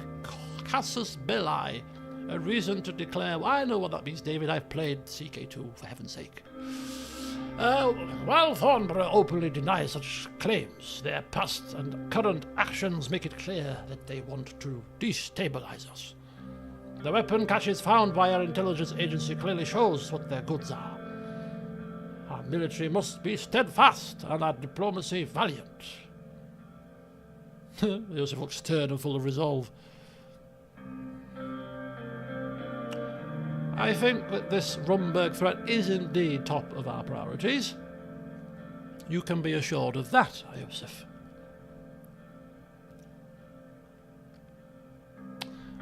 casus belli, a reason to declare. I know what that means, David. I've played CK2, for heaven's sake. While Thornborough openly denies such claims, their past and current actions make it clear that they want to destabilize us. The weapon caches found by our intelligence agency clearly shows what their goods are. Our military must be steadfast and our diplomacy valiant. Joseph looks stern and full of resolve. I think that this Rumburg threat is indeed top of our priorities. You can be assured of that, Joseph.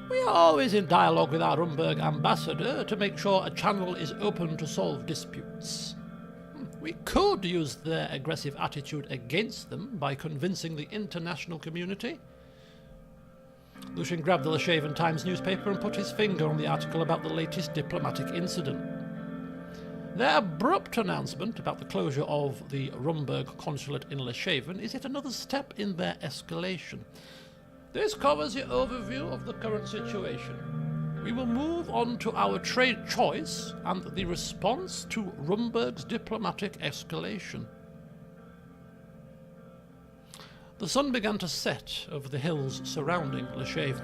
We are always in dialogue with our Rumburg ambassador to make sure a channel is open to solve disputes. We could use their aggressive attitude against them by convincing the international community. Lucian grabbed the Lashaven Times newspaper and put his finger on the article about the latest diplomatic incident. Their abrupt announcement about the closure of the Rumburg consulate in Lashaven is yet another step in their escalation. This covers the overview of the current situation. We will move on to our trade choice and the response to Rumburg's diplomatic escalation. The sun began to set over the hills surrounding Lashaven.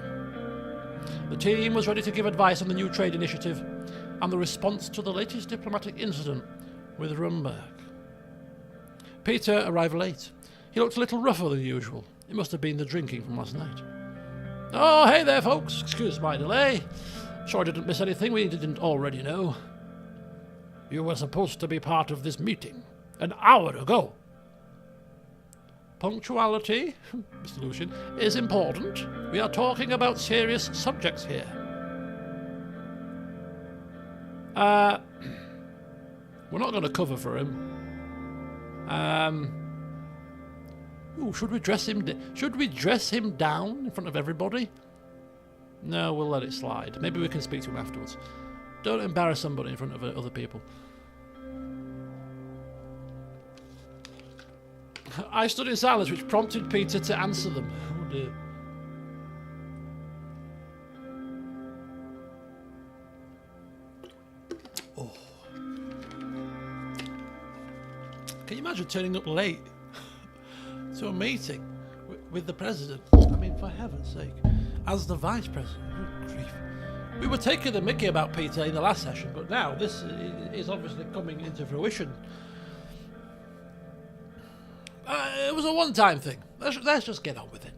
The team was ready to give advice on the new trade initiative and the response to the latest diplomatic incident with Rumburg. Peter arrived late. He looked a little rougher than usual. It must have been the drinking from last night. Oh, hey there, folks. Excuse my delay. Sure I didn't miss anything we didn't already know. You were supposed to be part of this meeting an hour ago. Punctuality, Mr. Lucian, is important. We are talking about serious subjects here. We're not going to cover for him. Should we dress him down in front of everybody? No, we'll let it slide. Maybe we can speak to him afterwards. Don't embarrass somebody in front of other people. I stood in silence, which prompted Peter to answer them. Oh dear. Oh. Can you imagine turning up late to a meeting with the president? I mean, for heaven's sake. As the vice president. Good grief. We were taking the mickey about Peter in the last session, but now this is obviously coming into fruition. It was a one-time thing. Let's just get on with it.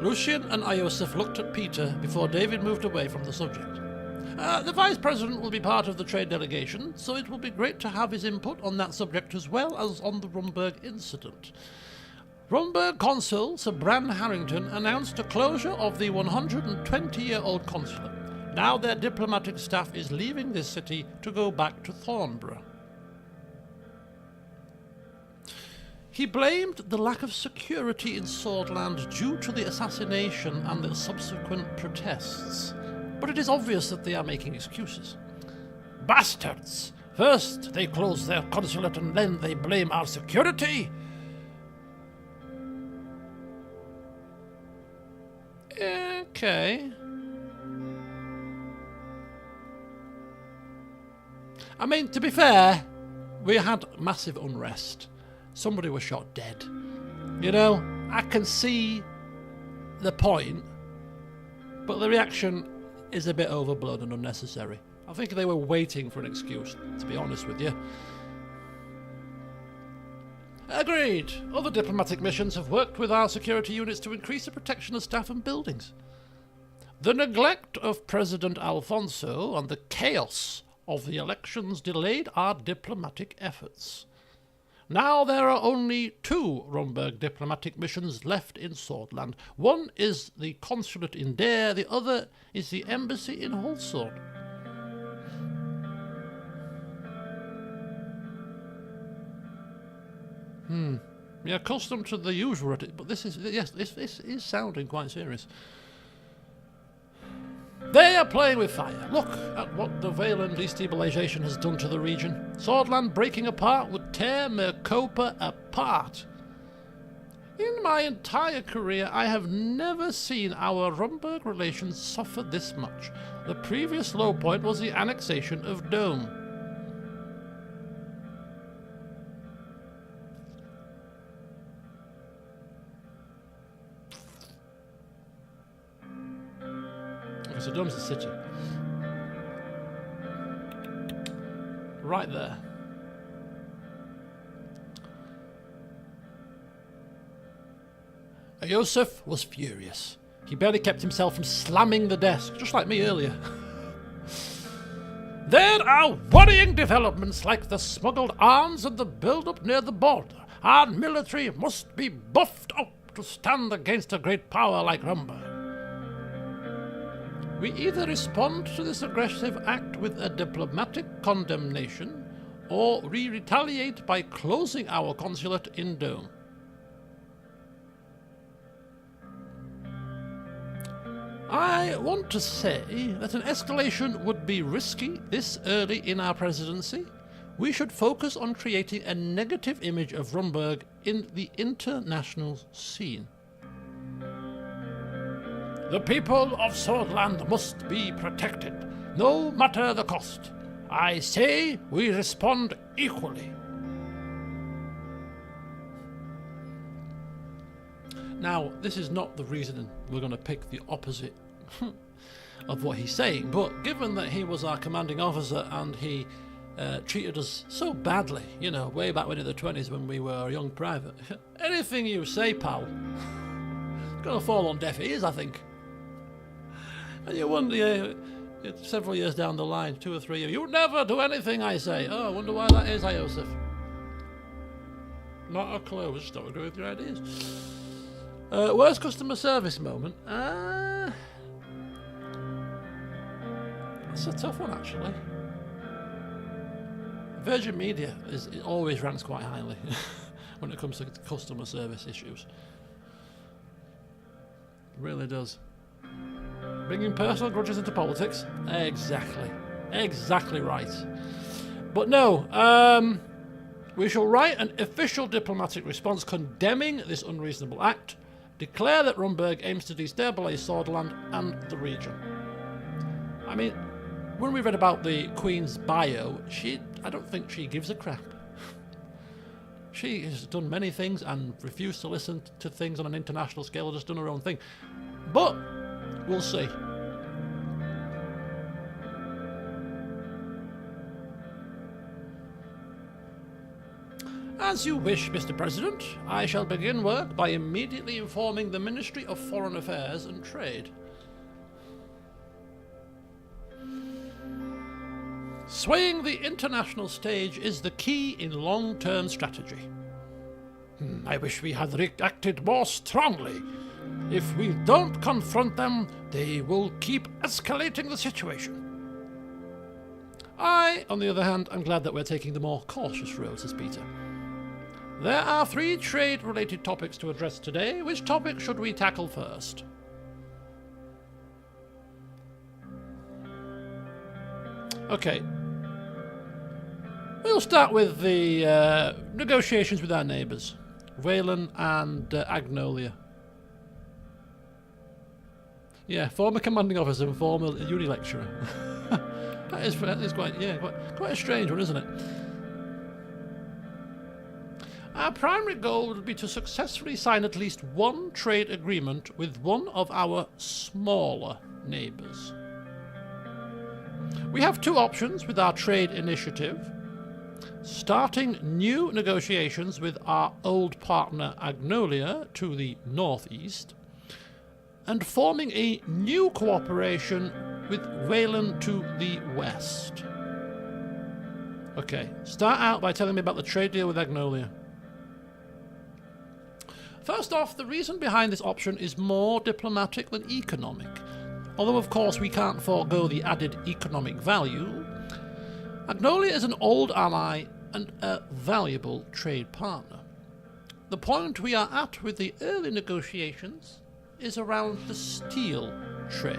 Lucian and Iosif looked at Peter before David moved away from the subject. The Vice President will be part of the trade delegation, so it will be great to have his input on that subject as well as on the Rumberg incident. Rumberg Consul Sir Bran Harrington announced a closure of the 120-year-old consulate. Now their diplomatic staff is leaving this city to go back to Thornborough. He blamed the lack of security in Swordland due to the assassination and the subsequent protests. But it is obvious that they are making excuses. Bastards! First they close their consulate and then they blame our security? Okay. I mean, to be fair, we had massive unrest. Somebody was shot dead. You know, I can see the point, but the reaction is a bit overblown and unnecessary. I think they were waiting for an excuse, to be honest with you. Agreed. Other diplomatic missions have worked with our security units to increase the protection of staff and buildings. The neglect of President Alfonso and the chaos of the elections delayed our diplomatic efforts. Now there are only 2 Rumberg diplomatic missions left in Swordland. One is the consulate in Dare, the other is the embassy in Holsword. You're accustomed to the usual, but this is sounding quite serious. They are playing with fire. Look at what the Valen destabilization has done to the region. Swordland breaking apart would tear Mercopa apart. In my entire career, I have never seen our Rumberg relations suffer this much. The previous low point was the annexation of Dome. So Dome's the city. Right there. Iosif was furious. He barely kept himself from slamming the desk, just like me earlier. There are worrying developments like the smuggled arms and the build-up near the border. Our military must be buffed up to stand against a great power like Rumberg. We either respond to this aggressive act with a diplomatic condemnation, or we retaliate by closing our consulate in Dome. I want to say that an escalation would be risky this early in our presidency. We should focus on creating a negative image of Rumberg in the international scene. The people of Swordland must be protected, no matter the cost. I say we respond equally. Now, this is not the reason we're going to pick the opposite of what he's saying, but given that he was our commanding officer and he treated us so badly, you know, way back when in the 20s when we were a young private, anything you say, pal, it's going to fall on deaf ears, I think. And you wonder, several years down the line, 2 or 3 years, you never do anything I say. Oh, I wonder why that is, Iosif. Not a clue, just don't agree with your ideas. Worst customer service moment? That's a tough one, actually. Virgin Media it always ranks quite highly when it comes to customer service issues. It really does. Bringing personal grudges into politics? Exactly. Exactly right. But no, we shall write an official diplomatic response condemning this unreasonable act, declare that Rumberg aims to destabilise Swordland and the region. I mean, when we read about the Queen's bio, I don't think she gives a crap. She has done many things and refused to listen to things on an international scale, or just done her own thing. But we'll see. As you wish, Mr. President. I shall begin work by immediately informing the Ministry of Foreign Affairs and Trade. Swaying the international stage is the key in long-term strategy. I wish we had reacted more strongly. If we don't confront them, they will keep escalating the situation. I, on the other hand, am glad that we're taking the more cautious road, says Peter. There are 3 trade-related topics to address today. Which topic should we tackle first? Okay. We'll start with the negotiations with our neighbours, Wayland and Agnolia. Yeah, former commanding officer and former uni lecturer. that is quite a strange one, isn't it? Our primary goal would be to successfully sign at least one trade agreement with one of our smaller neighbours. We have 2 options with our trade initiative: starting new negotiations with our old partner Agnolia to the northeast, and forming a new cooperation with Wayland to the west. Okay, start out by telling me about the trade deal with Agnolia. First off, the reason behind this option is more diplomatic than economic. Although of course we can't forego the added economic value, Agnolia is an old ally and a valuable trade partner. The point we are at with the early negotiations is around the steel trade.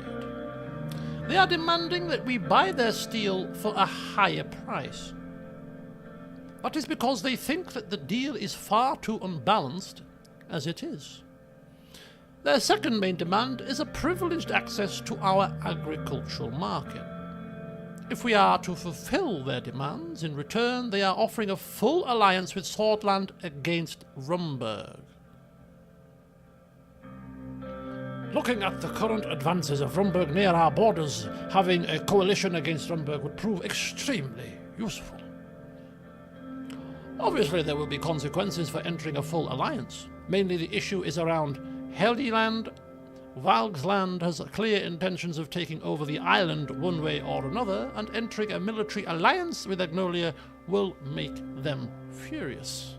They are demanding that we buy their steel for a higher price. That is because they think that the deal is far too unbalanced as it is. Their second main demand is a privileged access to our agricultural market. If we are to fulfill their demands, in return they are offering a full alliance with Swordland against Rumburg. Looking at the current advances of Rumburg near our borders, having a coalition against Rumburg would prove extremely useful. Obviously there will be consequences for entering a full alliance. Mainly the issue is around Helgeland. Valgsland has clear intentions of taking over the island one way or another, and entering a military alliance with Agnolia will make them furious.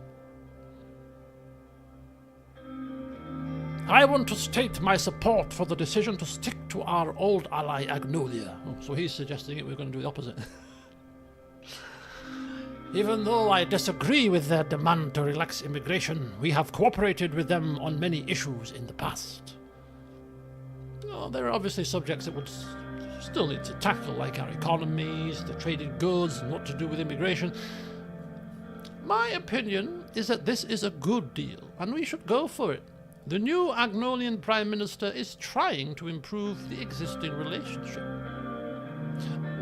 I want to state my support for the decision to stick to our old ally Agnolia. Oh, so he's suggesting it, we're going to do the opposite. Even though I disagree with their demand to relax immigration, we have cooperated with them on many issues in the past. Oh, there are obviously subjects that would still need to tackle, like our economies, the traded goods, and what to do with immigration. My opinion is that this is a good deal, and we should go for it. The new Agnolian Prime Minister is trying to improve the existing relationship.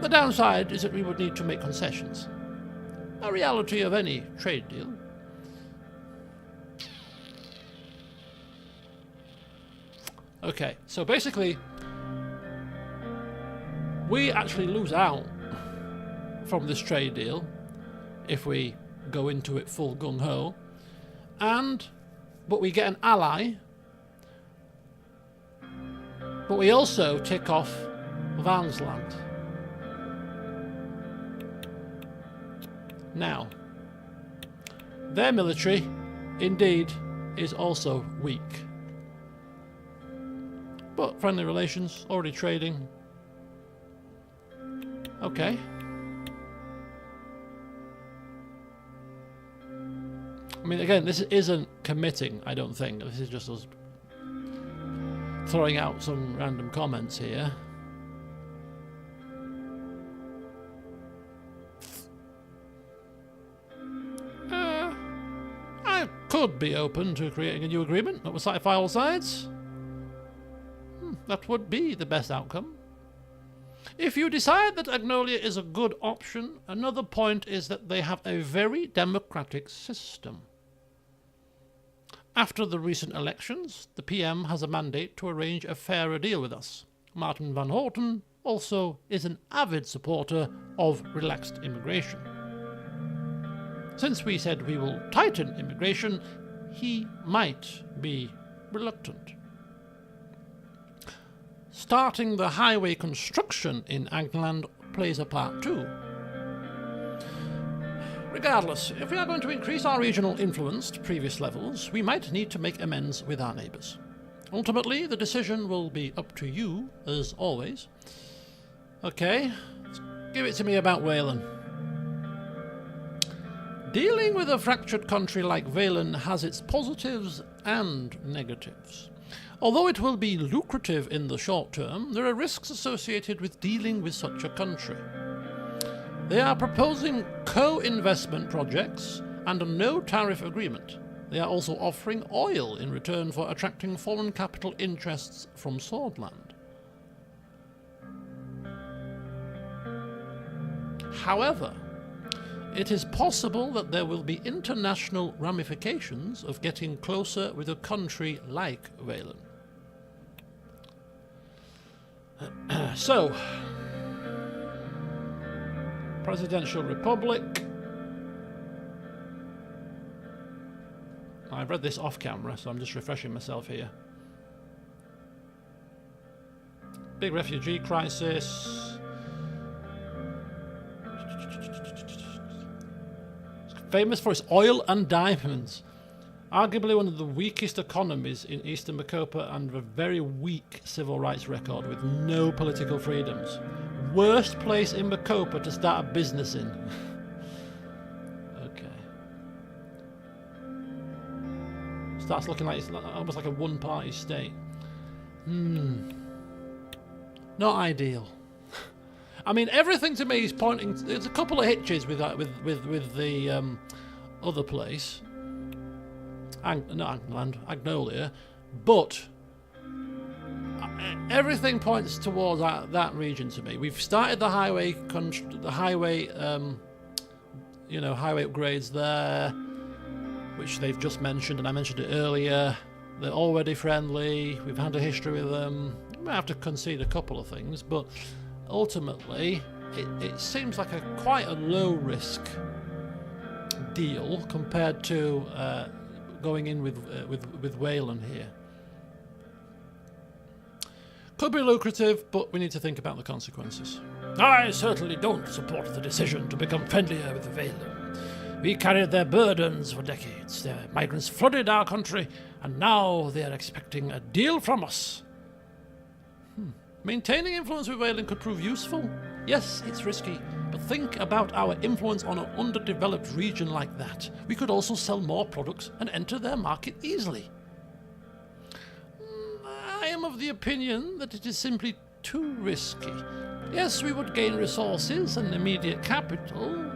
The downside is that we would need to make concessions. A reality of any trade deal. Okay, so basically, we actually lose out from this trade deal if we go into it full gung-ho, but we get an ally, but we also tick off Vansland. Now, their military, indeed, is also weak. But friendly relations, already trading. Okay. I mean, again, this isn't committing, I don't think. This is just us throwing out some random comments here. I could be open to creating a new agreement that would satisfy all sides. That would be the best outcome. If you decide that Agnolia is a good option, another point is that they have a very democratic system. After the recent elections, the PM has a mandate to arrange a fairer deal with us. Martin van Horten also is an avid supporter of relaxed immigration. Since we said we will tighten immigration, he might be reluctant. Starting the highway construction in Agland plays a part too. Regardless, if we are going to increase our regional influence to previous levels, we might need to make amends with our neighbours. Ultimately, the decision will be up to you, as always. Okay, give it to me about Wayland. Dealing with a fractured country like Valen has its positives and negatives. Although it will be lucrative in the short term, there are risks associated with dealing with such a country. They are proposing co-investment projects and a no-tariff agreement. They are also offering oil in return for attracting foreign capital interests from Swordland. However, it is possible that there will be international ramifications of getting closer with a country like Valen. So, Presidential Republic. I've read this off camera, so I'm just refreshing myself here. Big refugee crisis. It's famous for its oil and diamonds. Arguably one of the weakest economies in Eastern Macopa and a very weak civil rights record with no political freedoms. Worst place in Macopa to start a business in. Okay. Starts looking like it's almost like a one-party state. Not ideal. I mean, everything to me is pointing. There's a couple of hitches with that, with the other not Angland, Agnolia, but everything points towards that region to me. We've started the highway upgrades there, which they've just mentioned, and I mentioned it earlier. They're already friendly. We've had a history with them. We might have to concede a couple of things, but ultimately, it seems like quite a low-risk deal compared to going in with Wayland here. Could be lucrative, but we need to think about the consequences. I certainly don't support the decision to become friendlier with Valen. We carried their burdens for decades. Their migrants flooded our country, and now they are expecting a deal from us. Maintaining influence with Valen could prove useful. Yes, it's risky, but think about our influence on an underdeveloped region like that. We could also sell more products and enter their market easily. I am of the opinion that it is simply too risky. Yes, we would gain resources and immediate capital,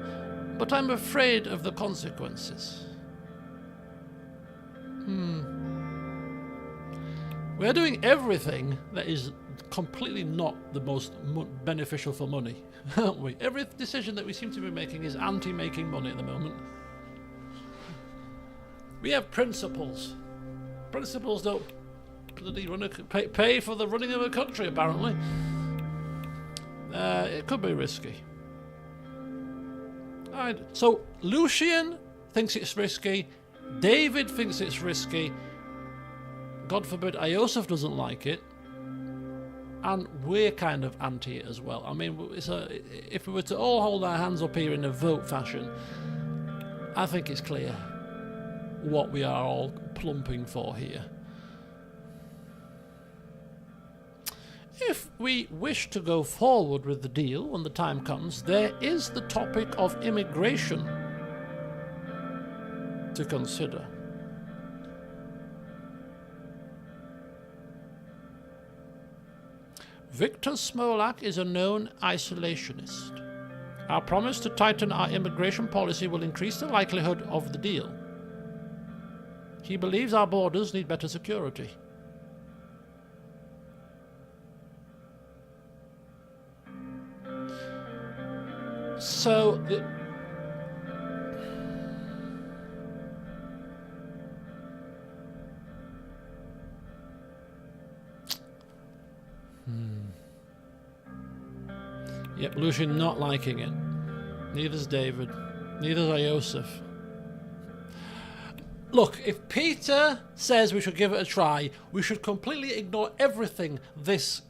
but I'm afraid of the consequences. We're doing everything that is completely not the most beneficial for money, aren't we? Every decision that we seem to be making is anti-making money at the moment. We have principles. Principles don't pay for the running of a country, apparently. It could be risky. Alright, so Lucian thinks it's risky. David thinks it's risky. God forbid Iosef doesn't like it. And we're kind of anti it as well. I mean, if we were to all hold our hands up here in a vote fashion, I think it's clear what we are all plumping for here. If we wish to go forward with the deal when the time comes, there is the topic of immigration to consider. Victor Smolak is a known isolationist. Our promise to tighten our immigration policy will increase the likelihood of the deal. He believes our borders need better security. So, Yep, Lucian not liking it. Neither's David. Neither's Iosef. Look, if Peter says we should give it a try, we should completely ignore everything this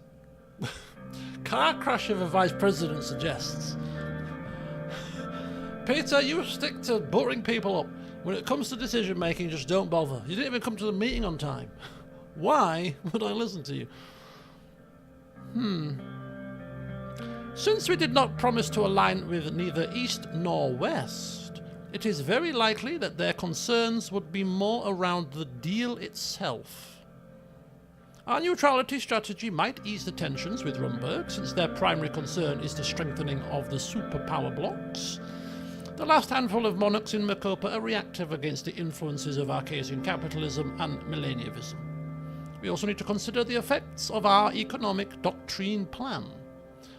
car crash of a vice president suggests. Peter, you stick to buttering people up. When it comes to decision making, just don't bother. You didn't even come to the meeting on time. Why would I listen to you? Since we did not promise to align with neither East nor West, it is very likely that their concerns would be more around the deal itself. Our neutrality strategy might ease the tensions with Rumburg, since their primary concern is the strengthening of the superpower blocks. The last handful of monarchs in Macopa are reactive against the influences of Arcasian capitalism and millennialism. We also need to consider the effects of our economic doctrine plan.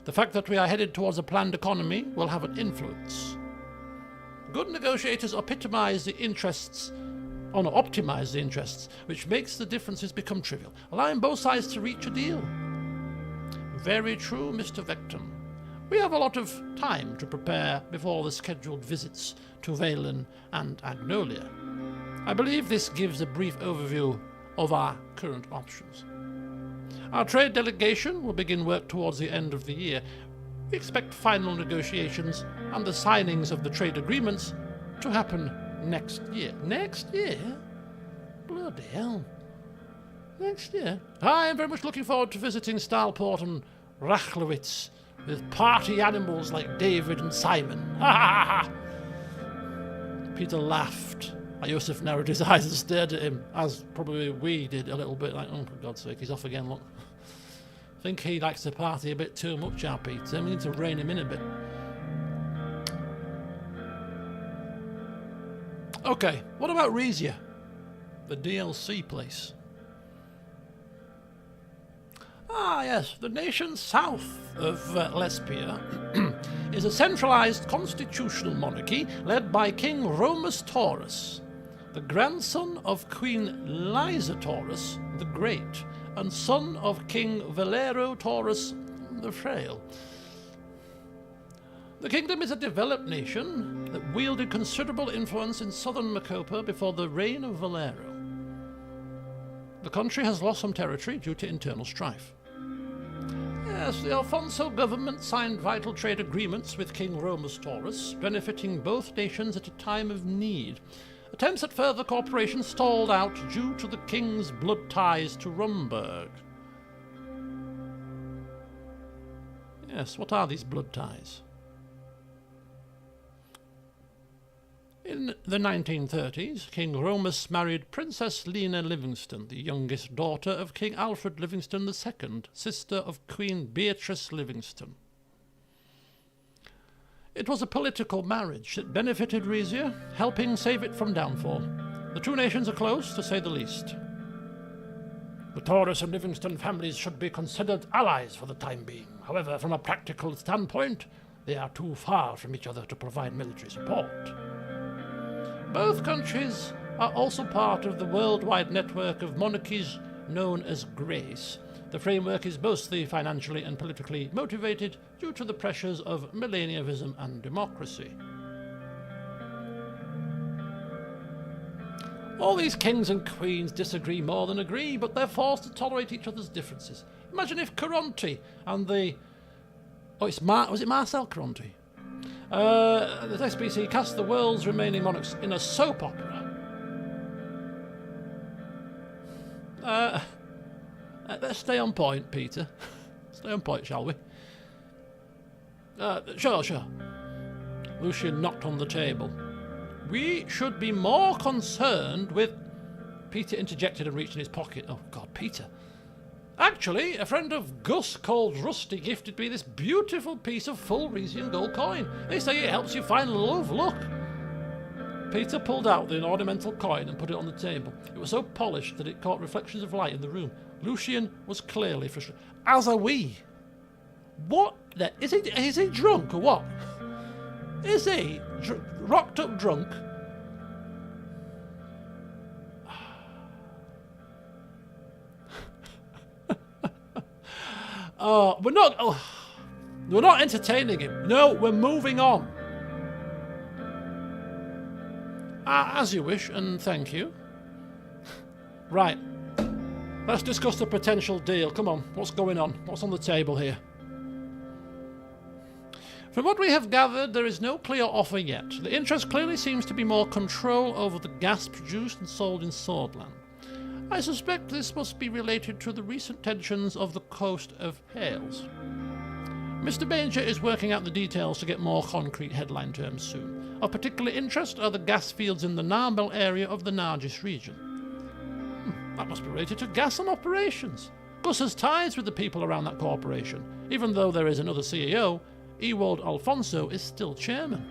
The fact that we are headed towards a planned economy will have an influence. Good negotiators optimize the interests, which makes the differences become trivial, allowing both sides to reach a deal. Very true, Mr. Vecton. We have a lot of time to prepare before the scheduled visits to Valen and Agnolia. I believe this gives a brief overview of our current options. Our trade delegation will begin work towards the end of the year. We expect final negotiations and the signings of the trade agreements to happen next year. Next year? Bloody hell. Next year? I am very much looking forward to visiting Stahlport and Rachlowitz with party animals like David and Simon. Ha ha ha! Peter laughed. Yosef narrowed his eyes and stared at him, as probably we did a little bit, like, oh, for God's sake, he's off again, look. I think he likes to party a bit too much, our Peter. We need to rein him in a bit. Okay, what about Resia? The DLC place. Ah, yes, the nation south of Lesbia is a centralized constitutional monarchy led by King Romus Taurus, the grandson of Queen Liza Taurus the Great, and son of King Valero Taurus the Frail. The kingdom is a developed nation that wielded considerable influence in southern Macopa before the reign of Valero. The country has lost some territory due to internal strife. Yes, the Alfonso government signed vital trade agreements with King Romus Taurus, benefiting both nations at a time of need. Attempts at further cooperation stalled out due to the king's blood ties to Rumburg. Yes, what are these blood ties? In the 1930s, King Romus married Princess Lena Livingston, the youngest daughter of King Alfred Livingston II, sister of Queen Beatrice Livingston. It was a political marriage that benefited Resia, helping save it from downfall. The two nations are close, to say the least. The Taurus and Livingston families should be considered allies for the time being. However, from a practical standpoint, they are too far from each other to provide military support. Both countries are also part of the worldwide network of monarchies known as Grace. The framework is mostly financially and politically motivated due to the pressures of millennialism and democracy. All these kings and queens disagree more than agree, but they're forced to tolerate each other's differences. Imagine if Caronte and the... was it Marcel Caronte? The SBC cast the world's remaining monarchs in a soap opera. Let's stay on point, Peter. Stay on point, shall we? Sure. Lucian knocked on the table. We should be more concerned with... Peter interjected and reached in his pocket. Oh, God, Peter. Actually, a friend of Gus called Rusty gifted me this beautiful piece of full Resian gold coin. They say it helps you find love. Look. Peter pulled out the ornamental coin and put it on the table. It was so polished that it caught reflections of light in the room. Lucian was clearly frustrated. As are we. What? Is he drunk or what? Is he rocked up drunk? We're not entertaining him. No, we're moving on. As you wish, and thank you. Right. Let's discuss the potential deal. Come on, what's going on? What's on the table here? From what we have gathered, there is no clear offer yet. The interest clearly seems to be more control over the gas produced and sold in Swordland. I suspect this must be related to the recent tensions of the coast of Hales. Mr. Banger is working out the details to get more concrete headline terms soon. Of particular interest are the gas fields in the Narbel area of the Nargis region. That must be related to Gasson operations. Gus has ties with the people around that corporation. Even though there is another CEO, Ewald Alfonso is still chairman.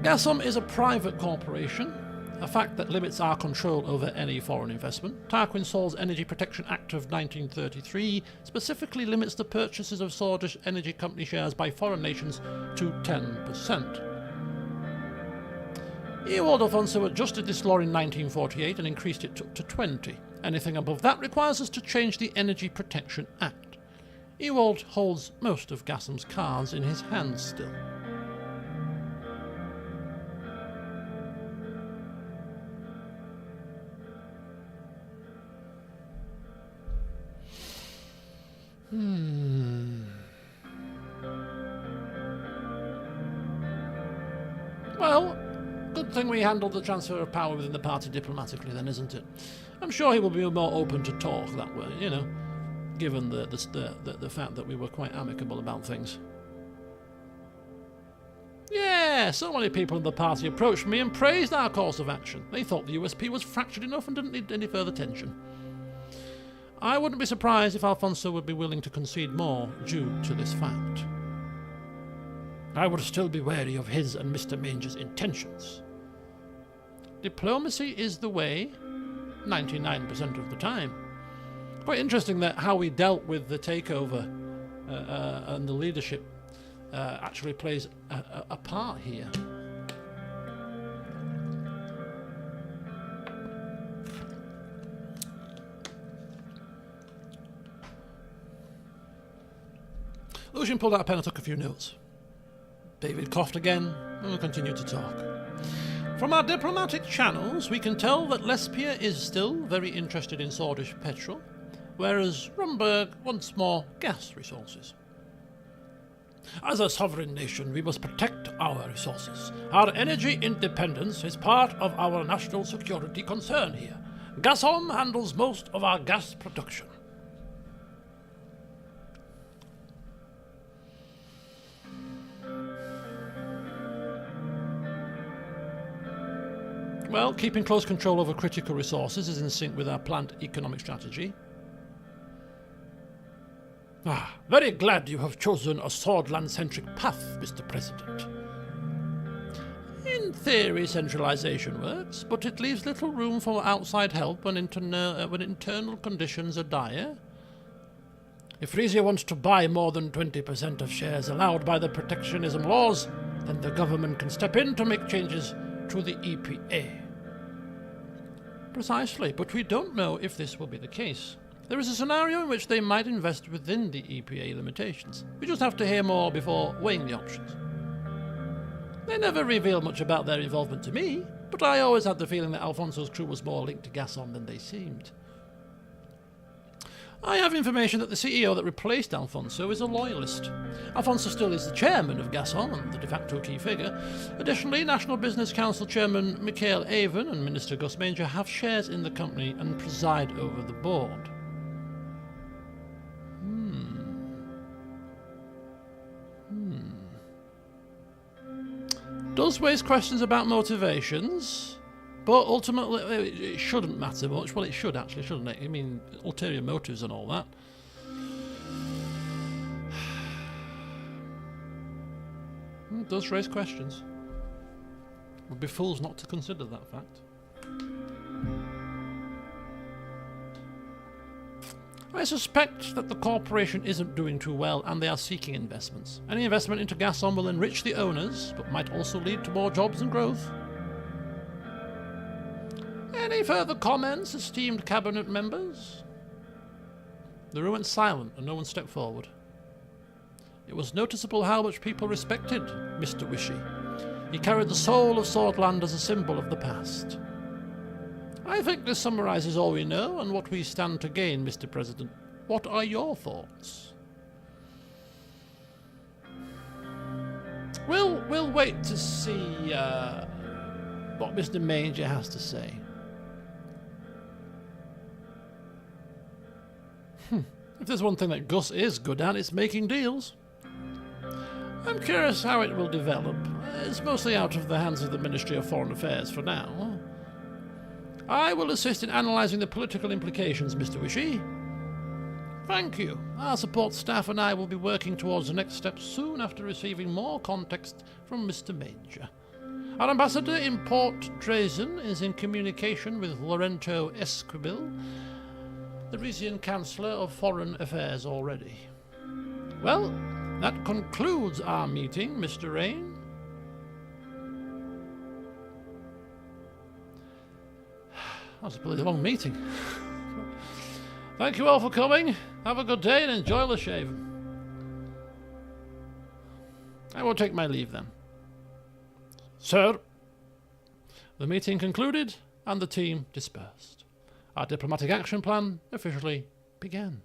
Gasson is a private corporation, a fact that limits our control over any foreign investment. Tarquin Sol's Energy Protection Act of 1933 specifically limits the purchases of Swordish Energy Company shares by foreign nations to 10%. Ewald Alfonso adjusted this law in 1948 and increased it to 20. Anything above that requires us to change the Energy Protection Act. Ewald holds most of Gasson's cards in his hands still. Well, good thing we handled the transfer of power within the party diplomatically then, isn't it? I'm sure he will be more open to talk that way, you know, given the fact that we were quite amicable about things. Yeah, so many people in the party approached me and praised our course of action. They thought the USP was fractured enough and didn't need any further tension. I wouldn't be surprised if Alfonso would be willing to concede more due to this fact. I would still be wary of his and Mr. Manger's intentions. Diplomacy is the way, 99% of the time. Quite interesting that how we dealt with the takeover and the leadership actually plays a part here. Lucian pulled out a pen and took a few notes. David coughed again and continued to talk. From our diplomatic channels, we can tell that Lespia is still very interested in Swordish petrol, whereas Rumberg wants more gas resources. As a sovereign nation, we must protect our resources. Our energy independence is part of our national security concern here. Gasson handles most of our gas production. Well, keeping close control over critical resources is in sync with our planned economic strategy. Very glad you have chosen a Swordland-centric path, Mr. President. In theory, centralization works, but it leaves little room for outside help when internal conditions are dire. If Frisia wants to buy more than 20% of shares allowed by the protectionism laws, then the government can step in to make changes to the EPA. Precisely, but we don't know if this will be the case. There is a scenario in which they might invest within the EPA limitations. We just have to hear more before weighing the options. They never revealed much about their involvement to me, but I always had the feeling that Alfonso's crew was more linked to Gasson than they seemed. I have information that the CEO that replaced Alfonso is a loyalist. Alfonso still is the chairman of Gasson and the de facto key figure. Additionally, National Business Council Chairman Michael Avon and Minister Gus Manger have shares in the company and preside over the board. Does raise questions about motivations, but ultimately it shouldn't matter much. Well, it should actually, shouldn't it? I mean, ulterior motives and all that. It does raise questions. We'd be fools not to consider that fact. I suspect that the corporation isn't doing too well and they are seeking investments. Any investment into Gasson will enrich the owners, but might also lead to more jobs and growth. Any further comments, esteemed cabinet members? The room went silent and no one stepped forward. It was noticeable how much people respected Mr. Wishy. He carried the soul of Swordland as a symbol of the past. I think this summarises all we know and what we stand to gain, Mr. President. What are your thoughts? We'll wait to see what Mr. Major has to say. If there's one thing that Gus is good at, it's making deals. I'm curious how it will develop. It's mostly out of the hands of the Ministry of Foreign Affairs for now. I will assist in analysing the political implications, Mr. Wishy. Thank you. Our support staff and I will be working towards the next step soon after receiving more context from Mr. Major. Our ambassador in Port Drazen is in communication with Lorenzo Esquivel, the Parisian Chancellor of Foreign Affairs already. Well, that concludes our meeting, Mr. Rayne. That was a bloody long meeting. Thank you all for coming. Have a good day and enjoy the shave. I will take my leave then. Sir, the meeting concluded and the team dispersed. Our diplomatic action plan officially began.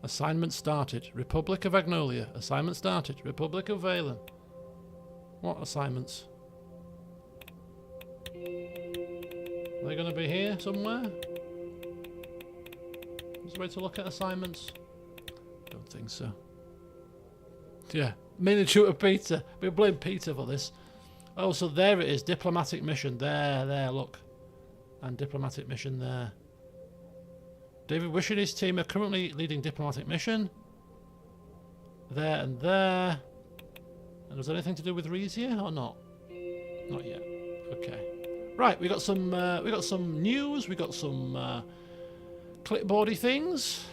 Assignment started. Republic of Agnolia. Assignment started. Republic of Valen. What assignments? Are they going to be here somewhere? Is there a way to look at assignments? Don't think so. Yeah, miniature Peter. We blame Peter for this. Oh, so there it is. Diplomatic mission. There, look. And diplomatic mission there. David Wish and his team are currently leading diplomatic mission. There and there. And was there anything to do with Reesia or not? Not yet. Okay. Right, we got some news. We got some clipboardy things.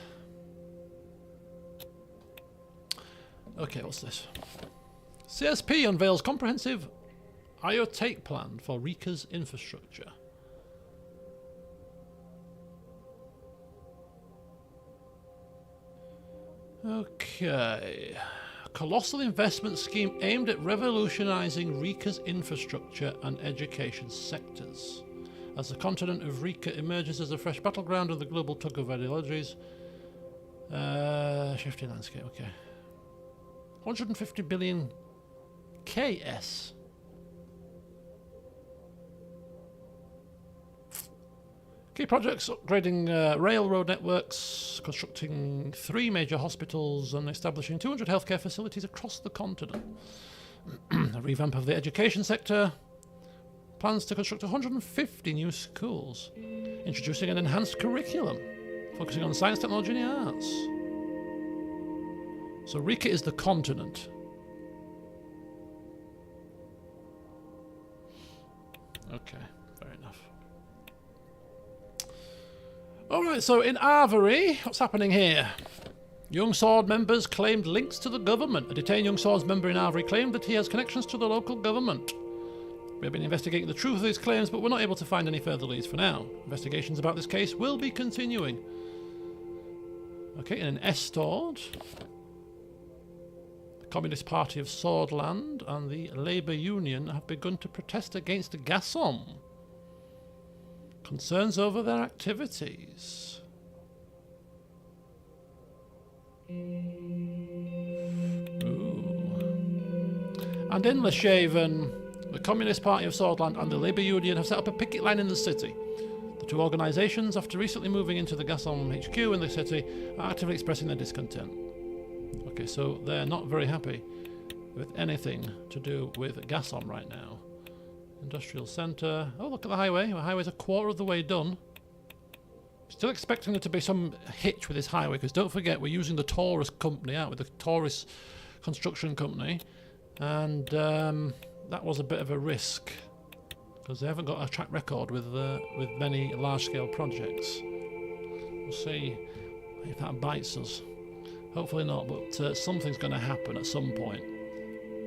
Okay, what's this? CSP unveils comprehensive IoT plan for Rika's infrastructure. Okay. A colossal investment scheme aimed at revolutionizing Rika's infrastructure and education sectors. As the continent of Rika emerges as a fresh battleground of the global tug of ideologies. Shifting landscape, okay. 150 billion KS. Key projects: upgrading railroad networks, constructing 3 major hospitals and establishing 200 healthcare facilities across the continent. A revamp of the education sector. Plans to construct 150 new schools. Introducing an enhanced curriculum, focusing on science, technology and the arts. So Rika is the continent. Okay, fair enough. Alright, so in Arvery, what's happening here? Young Sword members claimed links to the government. A detained Young Swords member in Arvery claimed that he has connections to the local government. We have been investigating the truth of these claims, but we're not able to find any further leads for now. Investigations about this case will be continuing. Okay, and in Estord, the Communist Party of Swordland and the Labour Union have begun to protest against Gassom. Concerns over their activities. Ooh. And in Leshaven, the Communist Party of Swordland and the Labour Union have set up a picket line in the city. The two organisations, after recently moving into the Gassom HQ in the city, are actively expressing their discontent. Okay, so they're not very happy with anything to do with Gassom right now. Industrial centre. Oh, look at the highway. The highway's a quarter of the way done. Still expecting there to be some hitch with this highway, because don't forget we're using the Taurus company out with the Taurus construction company, and that was a bit of a risk because they haven't got a track record with many large-scale projects. We'll see if that bites us. Hopefully not, but something's going to happen at some point.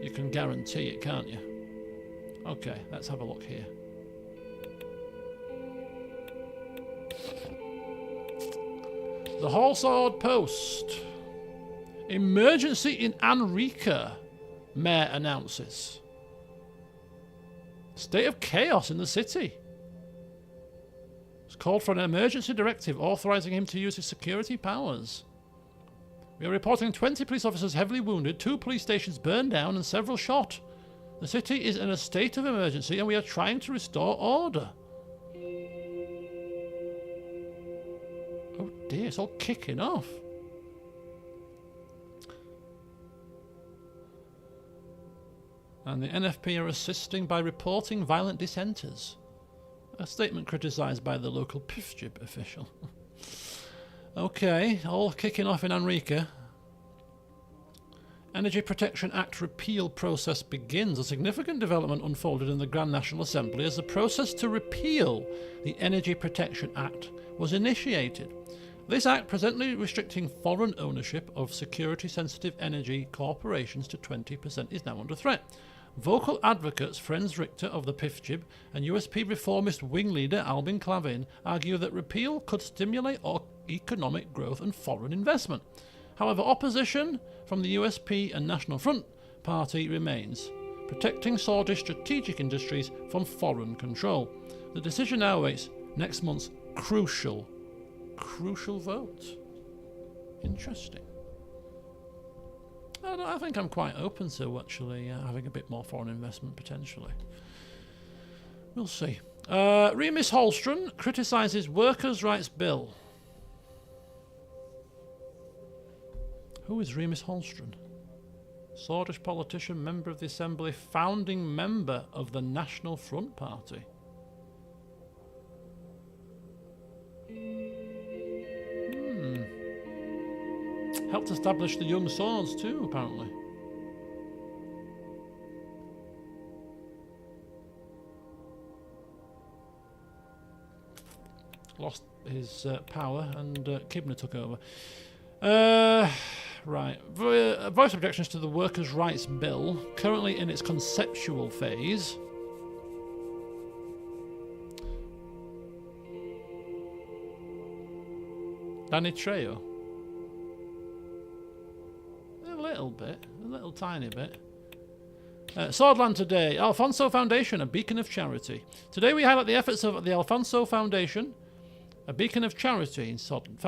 You can guarantee it, can't you? Okay, let's have a look here. The Hallsword Post. Emergency in Anrika, Mayor announces. State of chaos in the city. It's called for an emergency directive authorising him to use his security powers. We are reporting 20 police officers heavily wounded, 2 police stations burned down and several shot. The city is in a state of emergency and we are trying to restore order. Oh dear, it's all kicking off. And the NFP are assisting by reporting violent dissenters. A statement criticised by the local PIFJIB official. Okay, all kicking off in Anrica. Energy Protection Act repeal process begins. A significant development unfolded in the Grand National Assembly as the process to repeal the Energy Protection Act was initiated. This act, presently restricting foreign ownership of security-sensitive energy corporations to 20%, is now under threat. Vocal advocates Franz Richter of the PIFJIB and USP reformist wing leader Albin Clavin argue that repeal could stimulate economic growth and foreign investment. However, opposition from the USP and National Front Party remains, protecting Saudi strategic industries from foreign control. The decision now awaits next month's crucial vote. Interesting. I think I'm quite open to actually having a bit more foreign investment potentially. We'll see. Remus Holström criticises workers' rights bill. Who is Remus Holström? Swedish politician, member of the Assembly, founding member of the National Front Party. Helped establish the Young Swords too, apparently. Lost his power and Kibner took over. Right. Voice objections to the Workers' Rights Bill, currently in its conceptual phase. Danny Trejo. A little tiny bit. Swordland today. Alfonso Foundation, a beacon of charity. Today we highlight the efforts of the Alfonso Foundation, a beacon of charity in Swordland.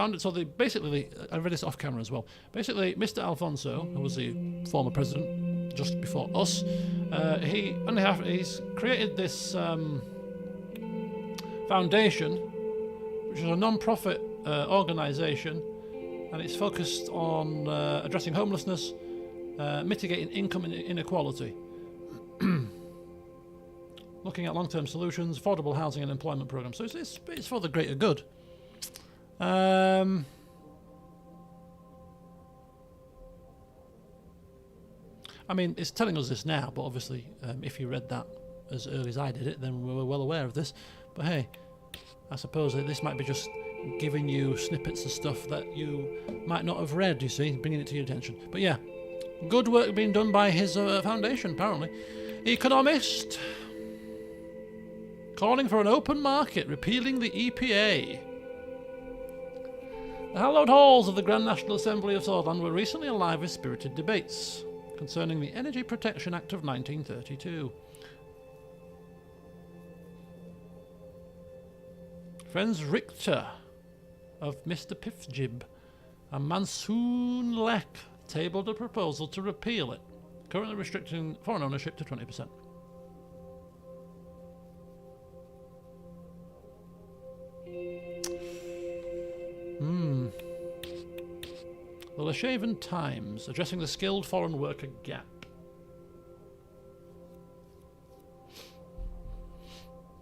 I read this off camera as well. Basically, Mr. Alfonso, who was the former president just before us, he's created this foundation, which is a non-profit organisation. And it's focused on addressing homelessness, mitigating income inequality, looking at long-term solutions, affordable housing and employment programs. So it's for the greater good. I mean, it's telling us this now, but obviously if you read that as early as I did it, then we were well aware of this. But hey, I suppose that this might be just giving you snippets of stuff that you might not have read, you see, bringing it to your attention. But yeah, good work being done by his foundation, apparently. Economist calling for an open market, repealing the EPA. The hallowed halls of the Grand National Assembly of Swordland were recently alive with spirited debates concerning the Energy Protection Act of 1932. Franz Richter of Mr. PIFJIB and Mansoon Lek tabled a proposal to repeal it, currently restricting foreign ownership to 20%. The Lashaven Times, addressing the skilled foreign worker gap.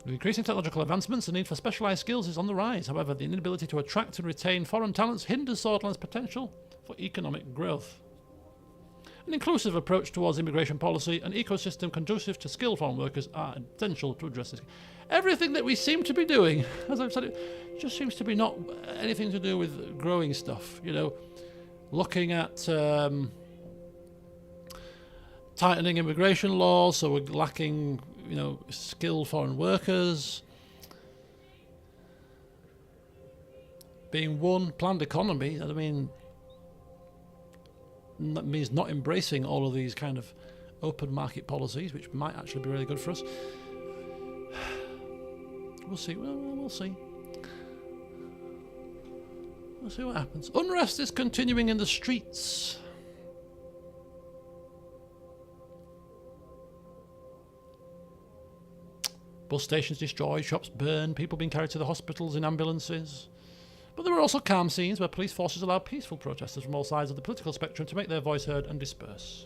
With increasing technological advancements, the need for specialised skills is on the rise. However, the inability to attract and retain foreign talents hinders Swordland's potential for economic growth. An inclusive approach towards immigration policy, an ecosystem conducive to skilled foreign workers are essential to address this. Everything that we seem to be doing, as I've said, it just seems to be not anything to do with growing stuff. You know, looking at tightening immigration laws, so we're lacking, you know, skilled foreign workers. Being one, planned economy, I mean, that means not embracing all of these kind of open market policies, which might actually be really good for us. We'll see. We'll see. We'll see what happens. Unrest is continuing in the streets. Bus stations destroyed, shops burned, people being carried to the hospitals in ambulances. But there were also calm scenes where police forces allowed peaceful protesters from all sides of the political spectrum to make their voice heard and disperse.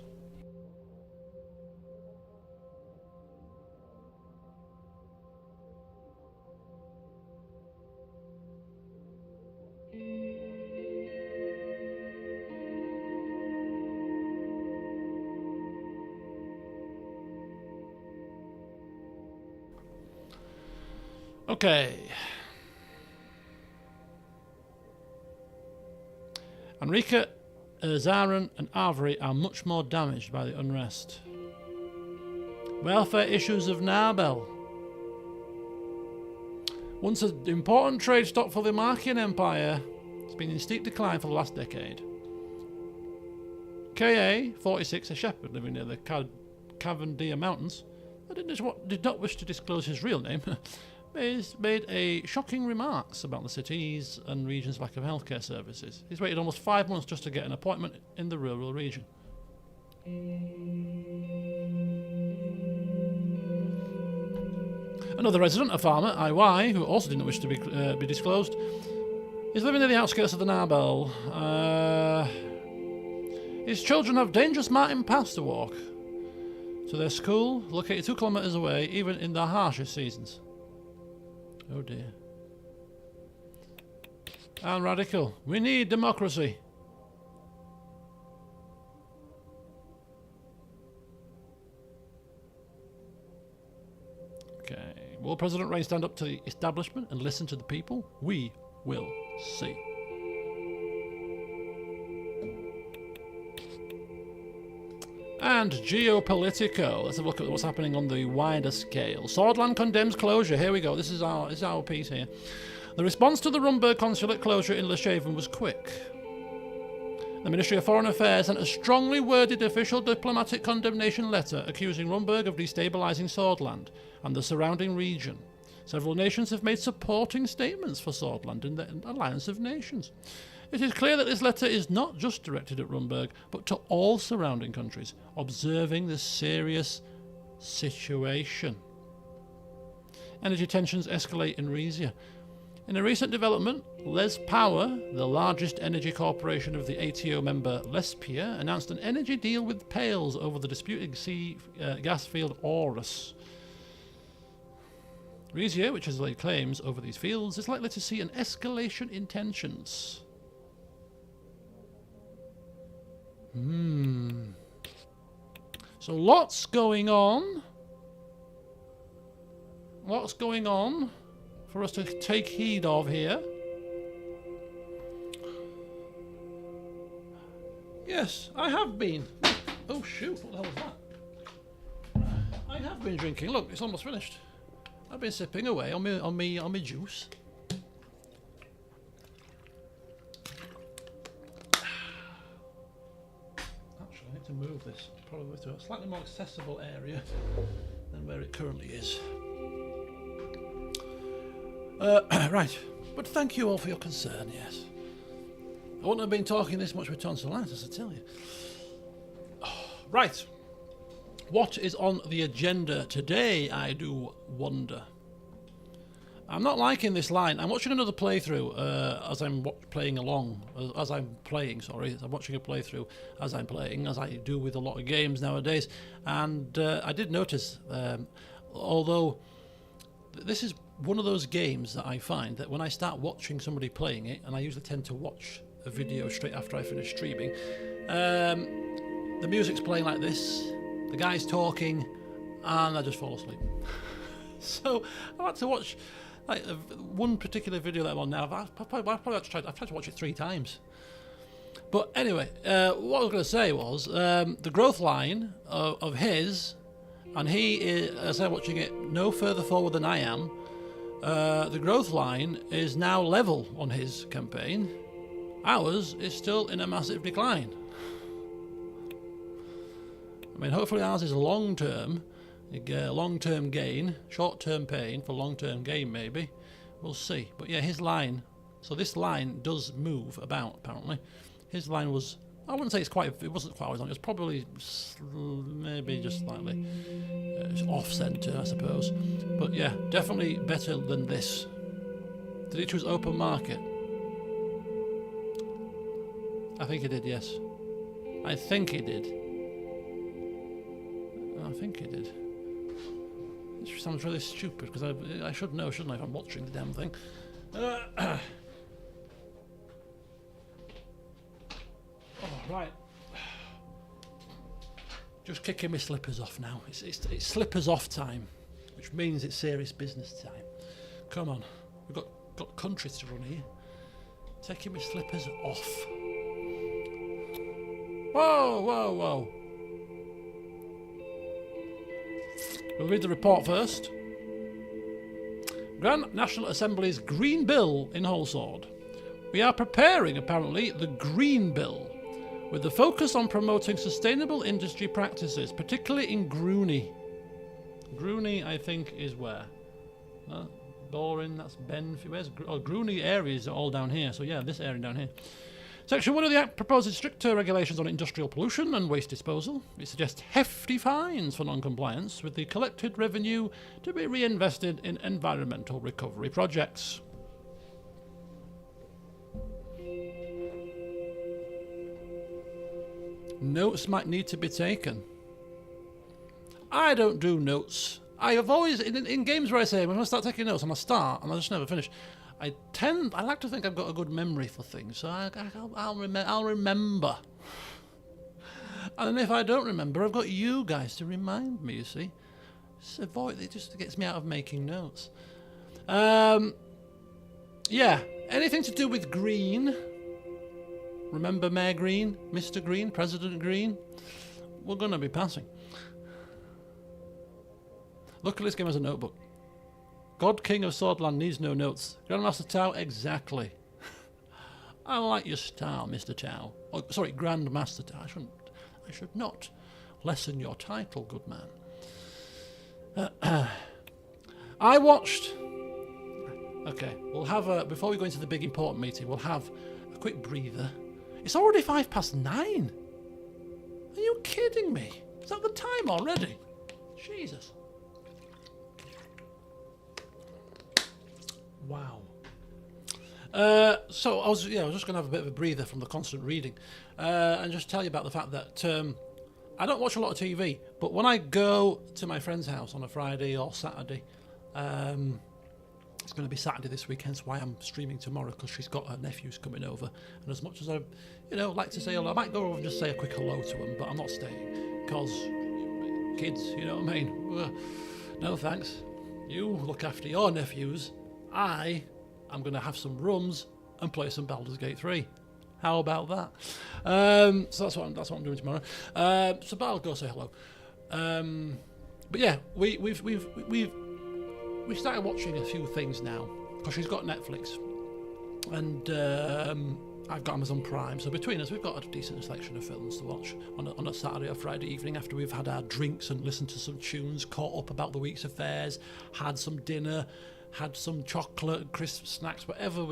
Okay. Enrica, Suzerain and Avery are much more damaged by the unrest. Welfare issues of Narbel. Once an important trade stop for the Markian Empire, has been in steep decline for the last decade. KA 46, a shepherd living near the Cavendish Mountains, did not wish to disclose his real name, made a shocking remarks about the cities and region's lack of healthcare services. He's waited almost 5 months just to get an appointment in the rural region. Another resident, a farmer, IY, who also didn't wish to be disclosed, is living near the outskirts of the Narbel. His children have dangerous mountain paths to walk to their school, located 2 kilometres away, even in the harshest seasons. Oh dear. And radical. We need democracy. Okay. Will President Rayne stand up to the establishment and listen to the people? We will see. And Geopolitico. Let's have a look at what's happening on the wider scale. Swordland condemns closure. Here we go. This is our piece here. The response to the Rumberg consulate closure in Leshaven was quick. The Ministry of Foreign Affairs sent a strongly worded official diplomatic condemnation letter accusing Rumberg of destabilising Swordland and the surrounding region. Several nations have made supporting statements for Swordland in the Alliance of Nations. It is clear that this letter is not just directed at Rumberg, but to all surrounding countries, observing the serious situation. Energy tensions escalate in Rhesia. In a recent development, Les Power, the largest energy corporation of the ATO member Lespia, announced an energy deal with Pales over the disputed gas field Aurus. Rhesia, which has laid claims over these fields, is likely to see an escalation in tensions. So lots going on. Lots going on for us to take heed of here. Yes, I have been. Oh shoot, what the hell was that? I have been drinking. Look, it's almost finished. I've been sipping away on me juice. Actually, I need to move this probably to a slightly more accessible area than where it currently is. Right, but thank you all for your concern, yes. I wouldn't have been talking this much with tonsillitis, I tell you. Right, what is on the agenda today, I do wonder. I'm not liking this line. I'm watching another playthrough as I'm playing along. I'm watching a playthrough as I'm playing, as I do with a lot of games nowadays. And I did notice, although this is one of those games that I find that when I start watching somebody playing it, and I usually tend to watch a video straight after I finish streaming, the music's playing like this, the guy's talking, and I just fall asleep. So I had to watch like one particular video that I'm on now. I've tried to watch it 3 times. But anyway, what I was going to say was the growth line of his, and he is, as I'm watching it, no further forward than I am. The growth line is now level on his campaign. Ours is still in a massive decline. I mean, hopefully ours is long term, You get long-term gain, short-term pain for long-term gain, maybe. We'll see. But yeah, his line. So this line does move about, apparently. His line was, I wouldn't say it wasn't quite always on. It was probably maybe just slightly off-centre, I suppose. But yeah, definitely better than this. Did he choose open market? I think he did, yes. I think he did. It sounds really stupid, because I should know, shouldn't I, if I'm watching the damn thing. Oh, right. Just kicking my slippers off now. It's slippers off time, which means it's serious business time. Come on, we've got countries to run here. Taking my slippers off. Whoa, whoa, whoa. We'll read the report first. Grand National Assembly's Green Bill in Holsord. We are preparing, apparently, the Green Bill, with the focus on promoting sustainable industry practices, particularly in Grooney. Grooney, I think, is where? Boring, that's Benfield. Where's Grooney areas are all down here. So yeah, this area down here. Section 1 of the Act proposes stricter regulations on industrial pollution and waste disposal. It suggests hefty fines for non-compliance, with the collected revenue to be reinvested in environmental recovery projects. Notes might need to be taken. I don't do notes. I have always, in games where I say, I'm going to start taking notes, and I start, and I just never finish. I like to think I've got a good memory for things, so I'll remember. And if I don't remember, I've got you guys to remind me, you see. It just gets me out of making notes. Yeah, anything to do with green. Remember Mayor Green, Mr. Green, President Green? We're going to be passing. Luckily, this game has a notebook. God King of Swordland needs no notes. Grandmaster Tau, exactly. I like your style, Mr. Tau. Oh, sorry, Grandmaster Tau. I should not lessen your title, good man. I watched... Okay, we'll have before we go into the big important meeting, we'll have a quick breather. It's already 9:05. Are you kidding me? Is that the time already? Jesus. Wow. So I was just going to have a bit of a breather from the constant reading, and just tell you about the fact that I don't watch a lot of TV, but when I go to my friend's house on a Friday or Saturday, it's going to be Saturday this week, hence why I'm streaming tomorrow, because she's got her nephews coming over, and as much as I, like to say hello, I might go over and just say a quick hello to them, but I'm not staying, because kids, you know what I mean? No thanks. You look after your nephews. I am going to have some rums and play some Baldur's Gate 3. How about that? So that's what I'm doing tomorrow. So I'll go say hello. But yeah, we started watching a few things now because she's got Netflix and I've got Amazon Prime. So between us, we've got a decent selection of films to watch on a Saturday or Friday evening after we've had our drinks and listened to some tunes, caught up about the week's affairs, had some dinner, had some chocolate, crisp snacks, whatever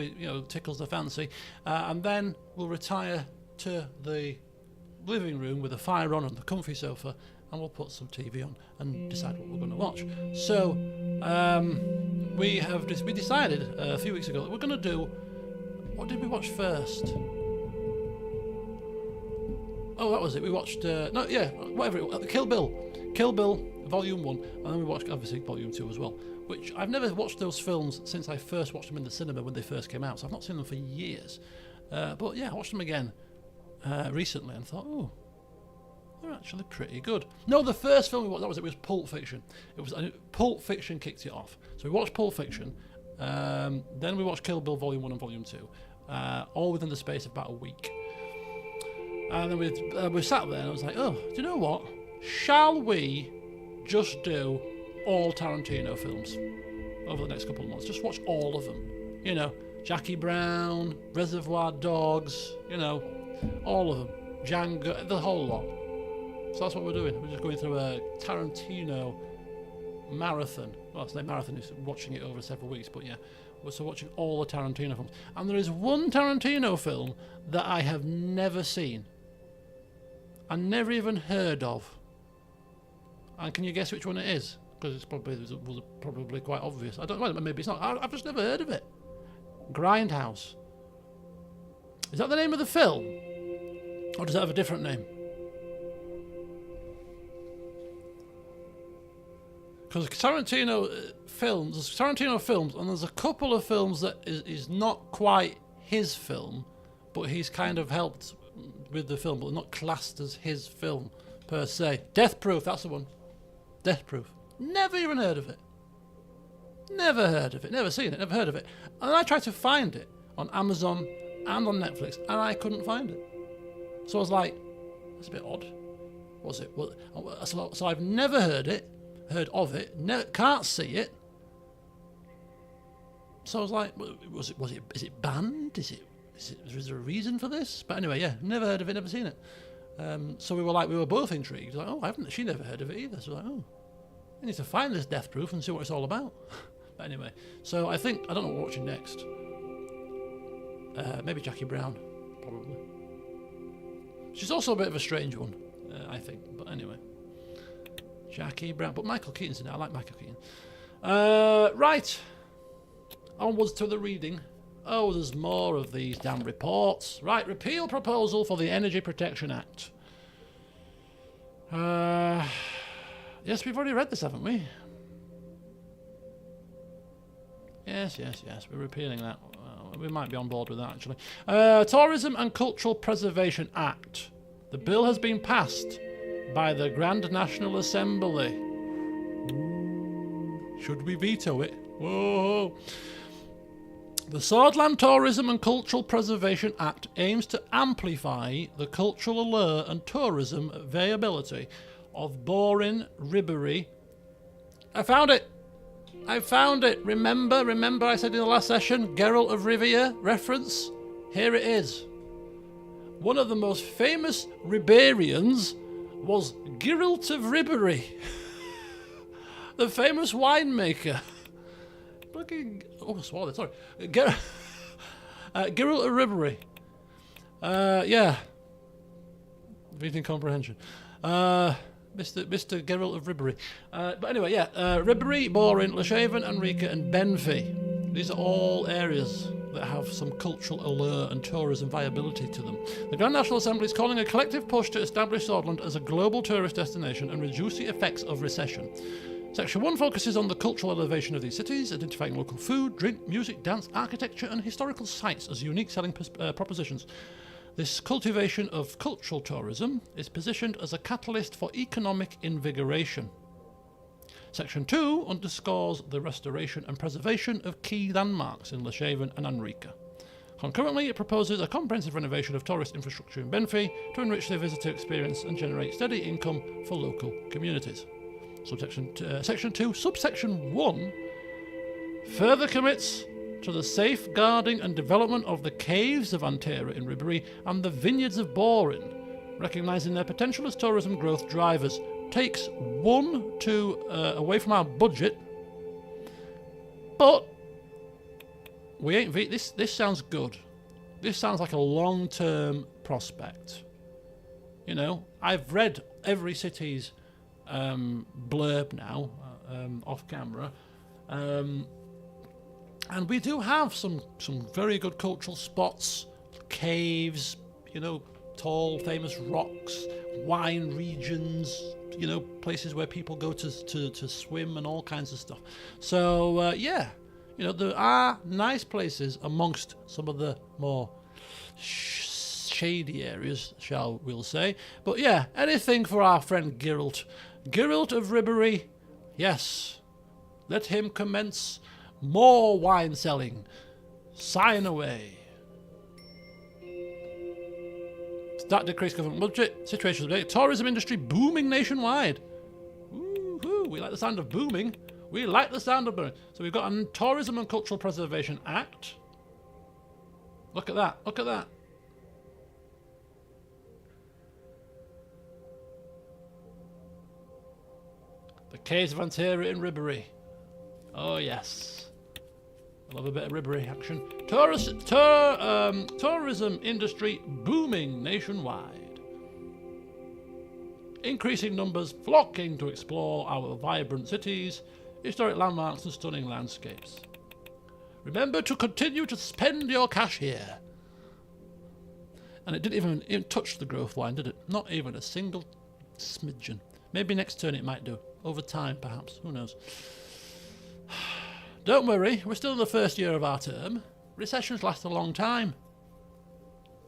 tickles the fancy, and then we'll retire to the living room with a fire on and the comfy sofa, and we'll put some TV on and decide what we're going to watch. So we decided a few weeks ago that we're going to do. What did we watch first? Oh, that was it. We watched Kill Bill Volume 1, and then we watched obviously Volume 2 as well, which I've never watched those films since I first watched them in the cinema when they first came out, so I've not seen them for years. But yeah, I watched them again recently and thought, oh, they're actually pretty good. No, the first film we watched, it was Pulp Fiction. Pulp Fiction kicked it off. So we watched Pulp Fiction, then we watched Kill Bill Volume 1 and Volume 2, all within the space of about a week. And then we sat there and I was like, oh, do you know what? Shall we just do all Tarantino films over the next couple of months? Just watch all of them. Jackie Brown, Reservoir Dogs, all of them. Django, the whole lot. So that's what we're doing. We're just going through a Tarantino marathon. Well, it's not marathon, it's watching it over several weeks, but yeah. So watching all the Tarantino films. And there is one Tarantino film that I have never seen. I never even heard of. And can you guess which one it is? Because it's probably quite obvious. I don't know, maybe it's not. I've just never heard of it. Grindhouse. Is that the name of the film? Or does it have a different name? Because Tarantino films, and there's a couple of films that is not quite his film, but he's kind of helped with the film, but not classed as his film per se. Death Proof, that's the one. Death Proof. Never even heard of it. Never heard of it. Never seen it. Never heard of it. And I tried to find it on Amazon and on Netflix, and I couldn't find it. So I was like, that's a bit odd. Was it? So I've never heard of it, can't see it. So I was like, is it banned? Is there a reason for this? But anyway, yeah, never heard of it, never seen it. So we were both intrigued. Like, oh, she never heard of it either. So like, oh, I need to find this Death Proof and see what it's all about. But anyway, so I don't know what we're watching next. Maybe Jackie Brown, probably. She's also a bit of a strange one, I think. But anyway, Jackie Brown. But Michael Keaton's in it. I like Michael Keaton. Right. Onwards to the reading. Oh, there's more of these damn reports. Right, repeal proposal for the Energy Protection Act. Yes, we've already read this, haven't we? Yes, we're repealing that. We might be on board with that, actually. Tourism and Cultural Preservation Act. The bill has been passed by the Grand National Assembly. Should we veto it? Whoa! The Swordland Tourism and Cultural Preservation Act aims to amplify the cultural allure and tourism viability of Borin Ribbery. I found it! Remember I said in the last session, Geralt of Rivia reference? Here it is. One of the most famous Riberians was Geralt of Ribbery, the famous winemaker. I swallowed it, sorry. Geralt of Ribbery. Yeah. Reading comprehension. Mr. Geralt of Ribbery. But anyway, yeah. Ribbery, Borin, Lochhaven, Anrica, and Benfey. These are all areas that have some cultural allure and tourism viability to them. The Grand National Assembly is calling a collective push to establish Swordland as a global tourist destination and reduce the effects of recession. Section 1 focuses on the cultural elevation of these cities, identifying local food, drink, music, dance, architecture and historical sites as unique selling propositions. This cultivation of cultural tourism is positioned as a catalyst for economic invigoration. Section 2 underscores the restoration and preservation of key landmarks in Lochhaven and Anrica. Concurrently, it proposes a comprehensive renovation of tourist infrastructure in Benfey to enrich the visitor experience and generate steady income for local communities. Section 2, subsection 1, further commits to the safeguarding and development of the caves of Antera in Ribbery and the vineyards of Borin, recognising their potential as tourism growth drivers. Takes 2 away from our budget, but we ain't. This sounds good. This sounds like a long-term prospect. You know, I've read every city's blurb now off camera, and we do have some very good cultural spots, caves, you know, tall famous rocks, wine regions, you know, places where people go to swim and all kinds of stuff. So yeah, you know, there are nice places amongst some of the more shady areas, we'll say. But yeah, anything for our friend Geralt of Ribbery. Yes, let him commence more wine selling. Sign away. Start decrease government budget. Situation today. Tourism industry booming nationwide. Woo-hoo. We like the sound of booming. We like the sound of booming. So we've got a Tourism and Cultural Preservation Act. Look at that. Look at that. The Case of Ontario Ribbery. Oh yes. I love a bit of ribbery action. Tourism industry booming nationwide. Increasing numbers flocking to explore our vibrant cities, historic landmarks and stunning landscapes. Remember to continue to spend your cash here. And it didn't even touch the growth line, did it? Not even a single smidgen. Maybe next turn it might do. Over time, perhaps. Who knows? Don't worry, we're still in the first year of our term. Recessions last a long time.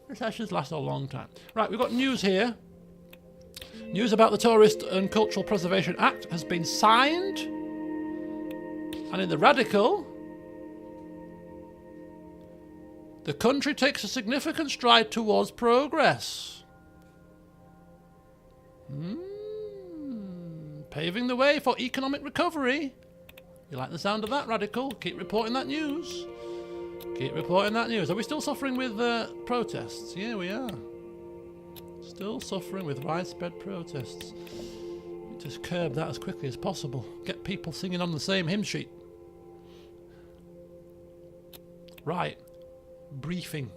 Recessions last a long time. Right, we've got news here. News about the Tourist and Cultural Preservation Act has been signed. And in the Radical, the country takes a significant stride towards progress. Paving the way for economic recovery. You like the sound of that, Radical? Keep reporting that news. Keep reporting that news. Are we still suffering with protests? Yeah, we are. Still suffering with widespread protests. Just curb that as quickly as possible. Get people singing on the same hymn sheet. Right. Briefing.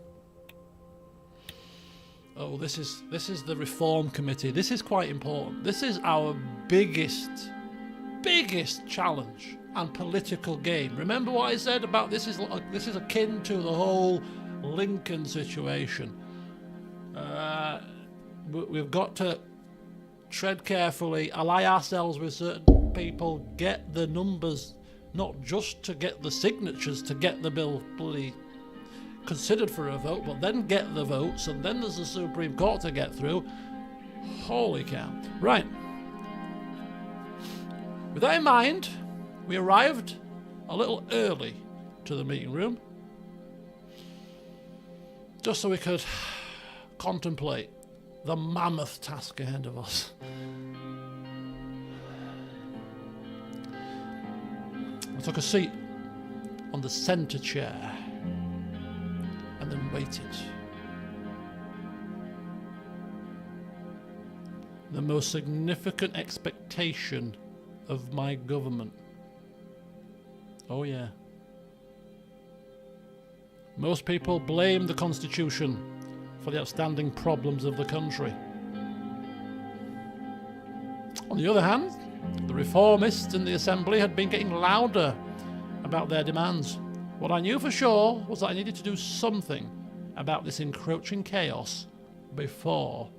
Oh, this is the Reform Committee. This is quite important. This is our biggest challenge and political game. Remember what I said about this is akin to the whole Lincoln situation. We've got to tread carefully, ally ourselves with certain people, get the numbers, not just to get the signatures to get the bill bloody considered for a vote, but then get the votes, and then there's the Supreme Court to get through. Holy cow. Right. With that in mind, we arrived a little early to the meeting room, just so we could contemplate the mammoth task ahead of us. I took a seat on the centre chair and then waited. The most significant expectation of my government. Oh yeah. Most people blame the Constitution for the outstanding problems of the country. On the other hand, the reformists in the Assembly had been getting louder about their demands. What I knew for sure was that I needed to do something about this encroaching chaos before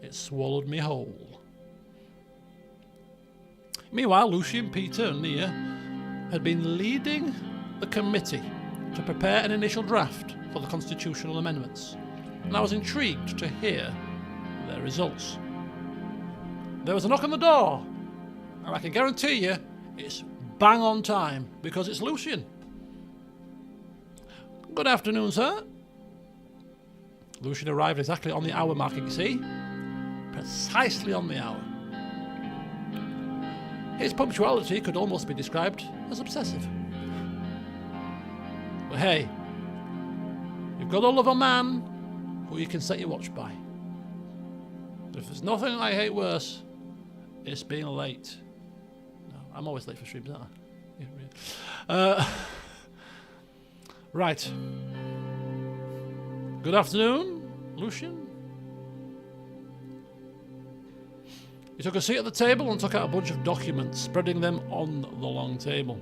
it swallowed me whole. Meanwhile, Lucian, Peter and Nia had been leading the committee to prepare an initial draft for the constitutional amendments, and I was intrigued to hear their results. There was a knock on the door, and I can guarantee you it's bang on time, because it's Lucian. Good afternoon, sir. Lucian arrived exactly on the hour mark, you see. Precisely on the hour. His punctuality could almost be described as obsessive. But hey, you've got to love a man who you can set your watch by. But if there's nothing I hate worse, it's being late. No, I'm always late for streams, aren't I? Yeah, really. Right. Good afternoon, Lucian. He took a seat at the table and took out a bunch of documents, spreading them on the long table.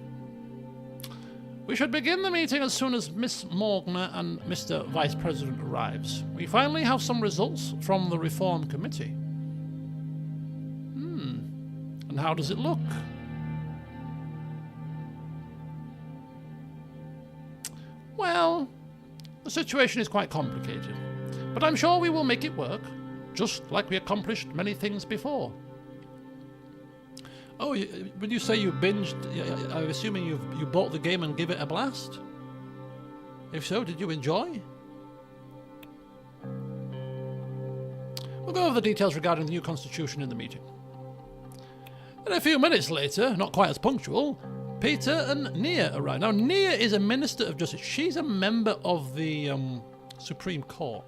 We should begin the meeting as soon as Miss Morgner and Mr. Vice President arrives. We finally have some results from the Reform Committee. And how does it look? Well, the situation is quite complicated, but I'm sure we will make it work, just like we accomplished many things before. Oh, when you say you binged, I'm assuming you bought the game and give it a blast? If so, did you enjoy? We'll go over the details regarding the new constitution in the meeting. And a few minutes later, not quite as punctual, Peter and Nia arrive. Now, Nia is a Minister of Justice. She's a member of the Supreme Court.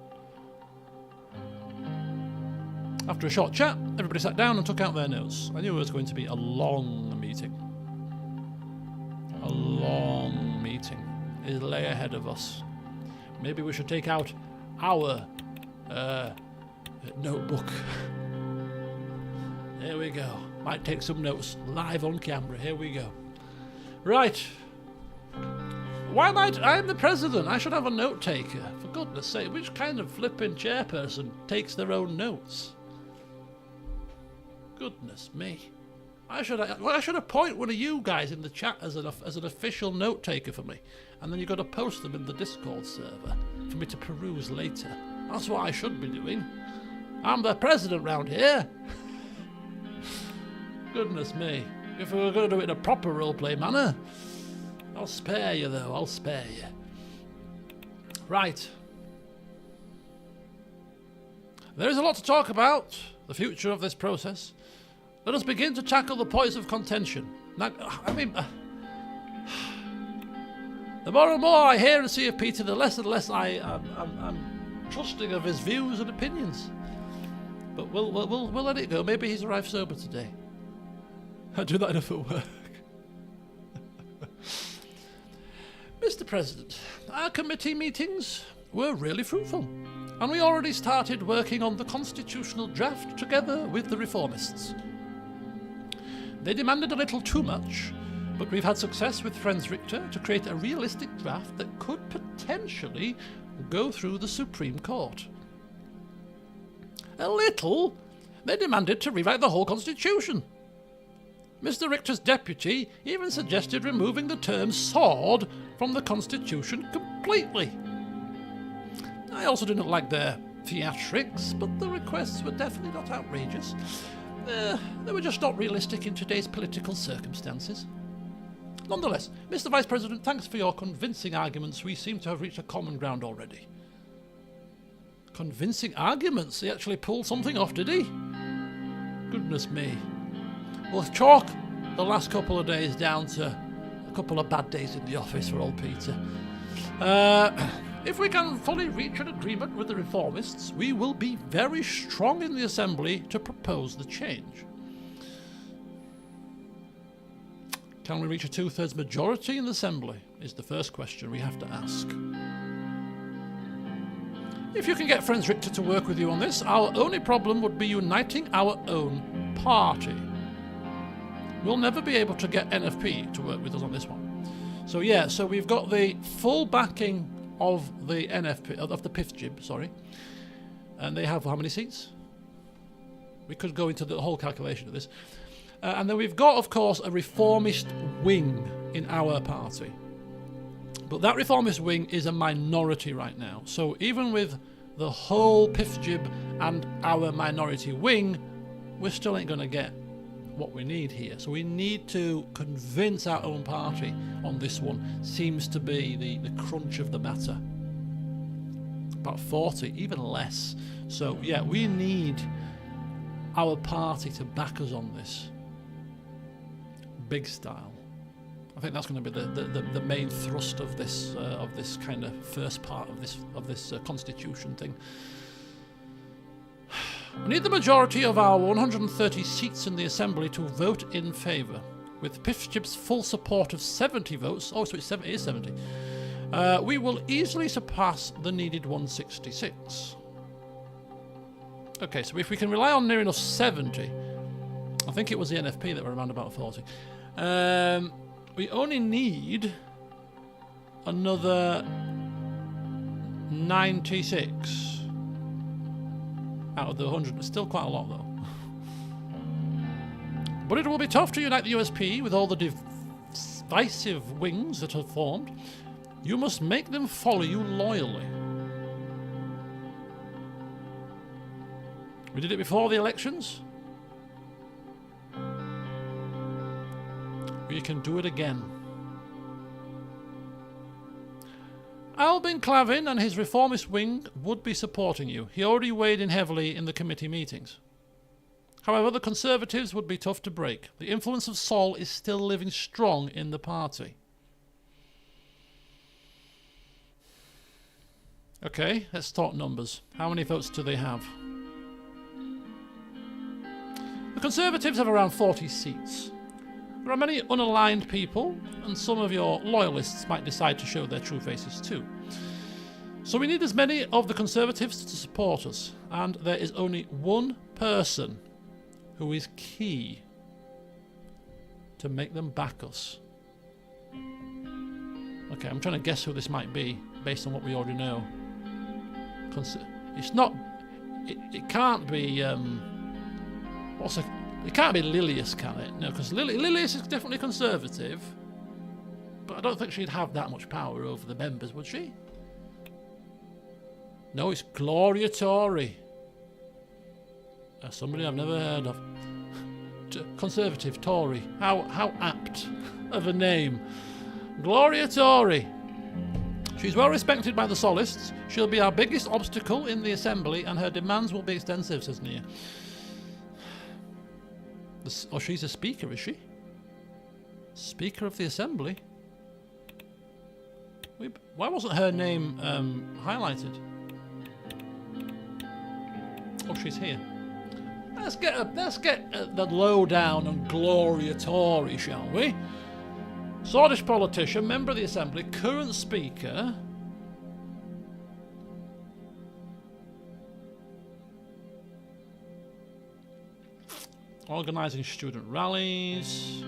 After a short chat, everybody sat down and took out their notes. I knew it was going to be a long meeting. A long meeting is lay ahead of us. Maybe we should take out our notebook. Here we go. Might take some notes live on camera. Here we go. Right. Why might I'm the president? I should have a note taker. For goodness sake, which kind of flipping chairperson takes their own notes? Goodness me. I should appoint one of you guys in the chat as an official note taker for me, and then you've got to post them in the Discord server for me to peruse later. That's what I should be doing. I'm the president round here. Goodness me. If we were going to do it in a proper roleplay manner, I'll spare you though, I'll spare you. Right. There is a lot to talk about, the future of this process. Let us begin to tackle the points of contention. Now, I mean, the more and more I hear and see of Peter, the less and less I'm trusting of his views and opinions. But we'll let it go. Maybe he's arrived sober today. I do that enough at work. Mr. President, our committee meetings were really fruitful, and we already started working on the constitutional draft together with the reformists. They demanded a little too much, but we've had success with Friends Richter to create a realistic draft that could potentially go through the Supreme Court. A little? They demanded to rewrite the whole Constitution. Mr. Richter's deputy even suggested removing the term sword from the Constitution completely. I also didn't like their theatrics, but the requests were definitely not outrageous. They were just not realistic in today's political circumstances. Nonetheless, Mr. Vice President, thanks for your convincing arguments. We seem to have reached a common ground already. Convincing arguments? He actually pulled something off, did he? Goodness me. We'll chalk the last couple of days down to a couple of bad days in the office for old Peter. If we can fully reach an agreement with the reformists, we will be very strong in the Assembly to propose the change. Can we reach a 2/3 majority in the Assembly, is the first question we have to ask. If you can get Friends Richter to work with you on this, our only problem would be uniting our own party. We'll never be able to get NFP to work with us on this one. So yeah, so we've got the full backing of the NFP, of the PIFJIB, sorry. And they have how many seats? We could go into the whole calculation of this. And then we've got, of course, a reformist wing in our party. But that reformist wing is a minority right now. So even with the whole PIFJIB and our minority wing, we still ain't going to get what we need here. So we need to convince our own party on this one. Seems to be the crunch of the matter. About 40, even less. So yeah, we need our party to back us on this. Big style. I think that's going to be the main thrust of this kind of first part of this constitution thing. We need the majority of our 130 seats in the Assembly to vote in favour. With PIFJIB's full support of 70 votes, oh, so it is 70, we will easily surpass the needed 166. Okay, so if we can rely on near enough 70, I think it was the NFP that were around about 40, we only need another 96 out of the 100. It's still quite a lot, though. But it will be tough to unite the USP with all the divisive wings that have formed. You must make them follow you loyally. We did it before the elections. We can do it again. Albin Clavin and his reformist wing would be supporting you. He already weighed in heavily in the committee meetings. However, the Conservatives would be tough to break. The influence of Sol is still living strong in the party. Okay, let's talk numbers. How many votes do they have? The Conservatives have around 40 seats. There are many unaligned people, and some of your loyalists might decide to show their true faces too. So we need as many of the Conservatives to support us, and there is only one person who is key to make them back us. Okay, I'm trying to guess who this might be based on what we already know. It's not. It can't be. It can't be Lilius, can it? No, because Lilius is definitely Conservative, but I don't think she'd have that much power over the members, would she? No, it's Gloria Tory. Somebody I've never heard of. Conservative Tory. How apt of a name. Gloria Tory. She's well respected by the Solists. She'll be our biggest obstacle in the Assembly, and her demands will be extensive, says Nia. Oh, she's a speaker, is she? Speaker of the Assembly? Why wasn't her name highlighted? Oh, she's here. Let's get the lowdown on Gloria Tory, shall we? Swordish politician, member of the Assembly, current speaker. Organising student rallies.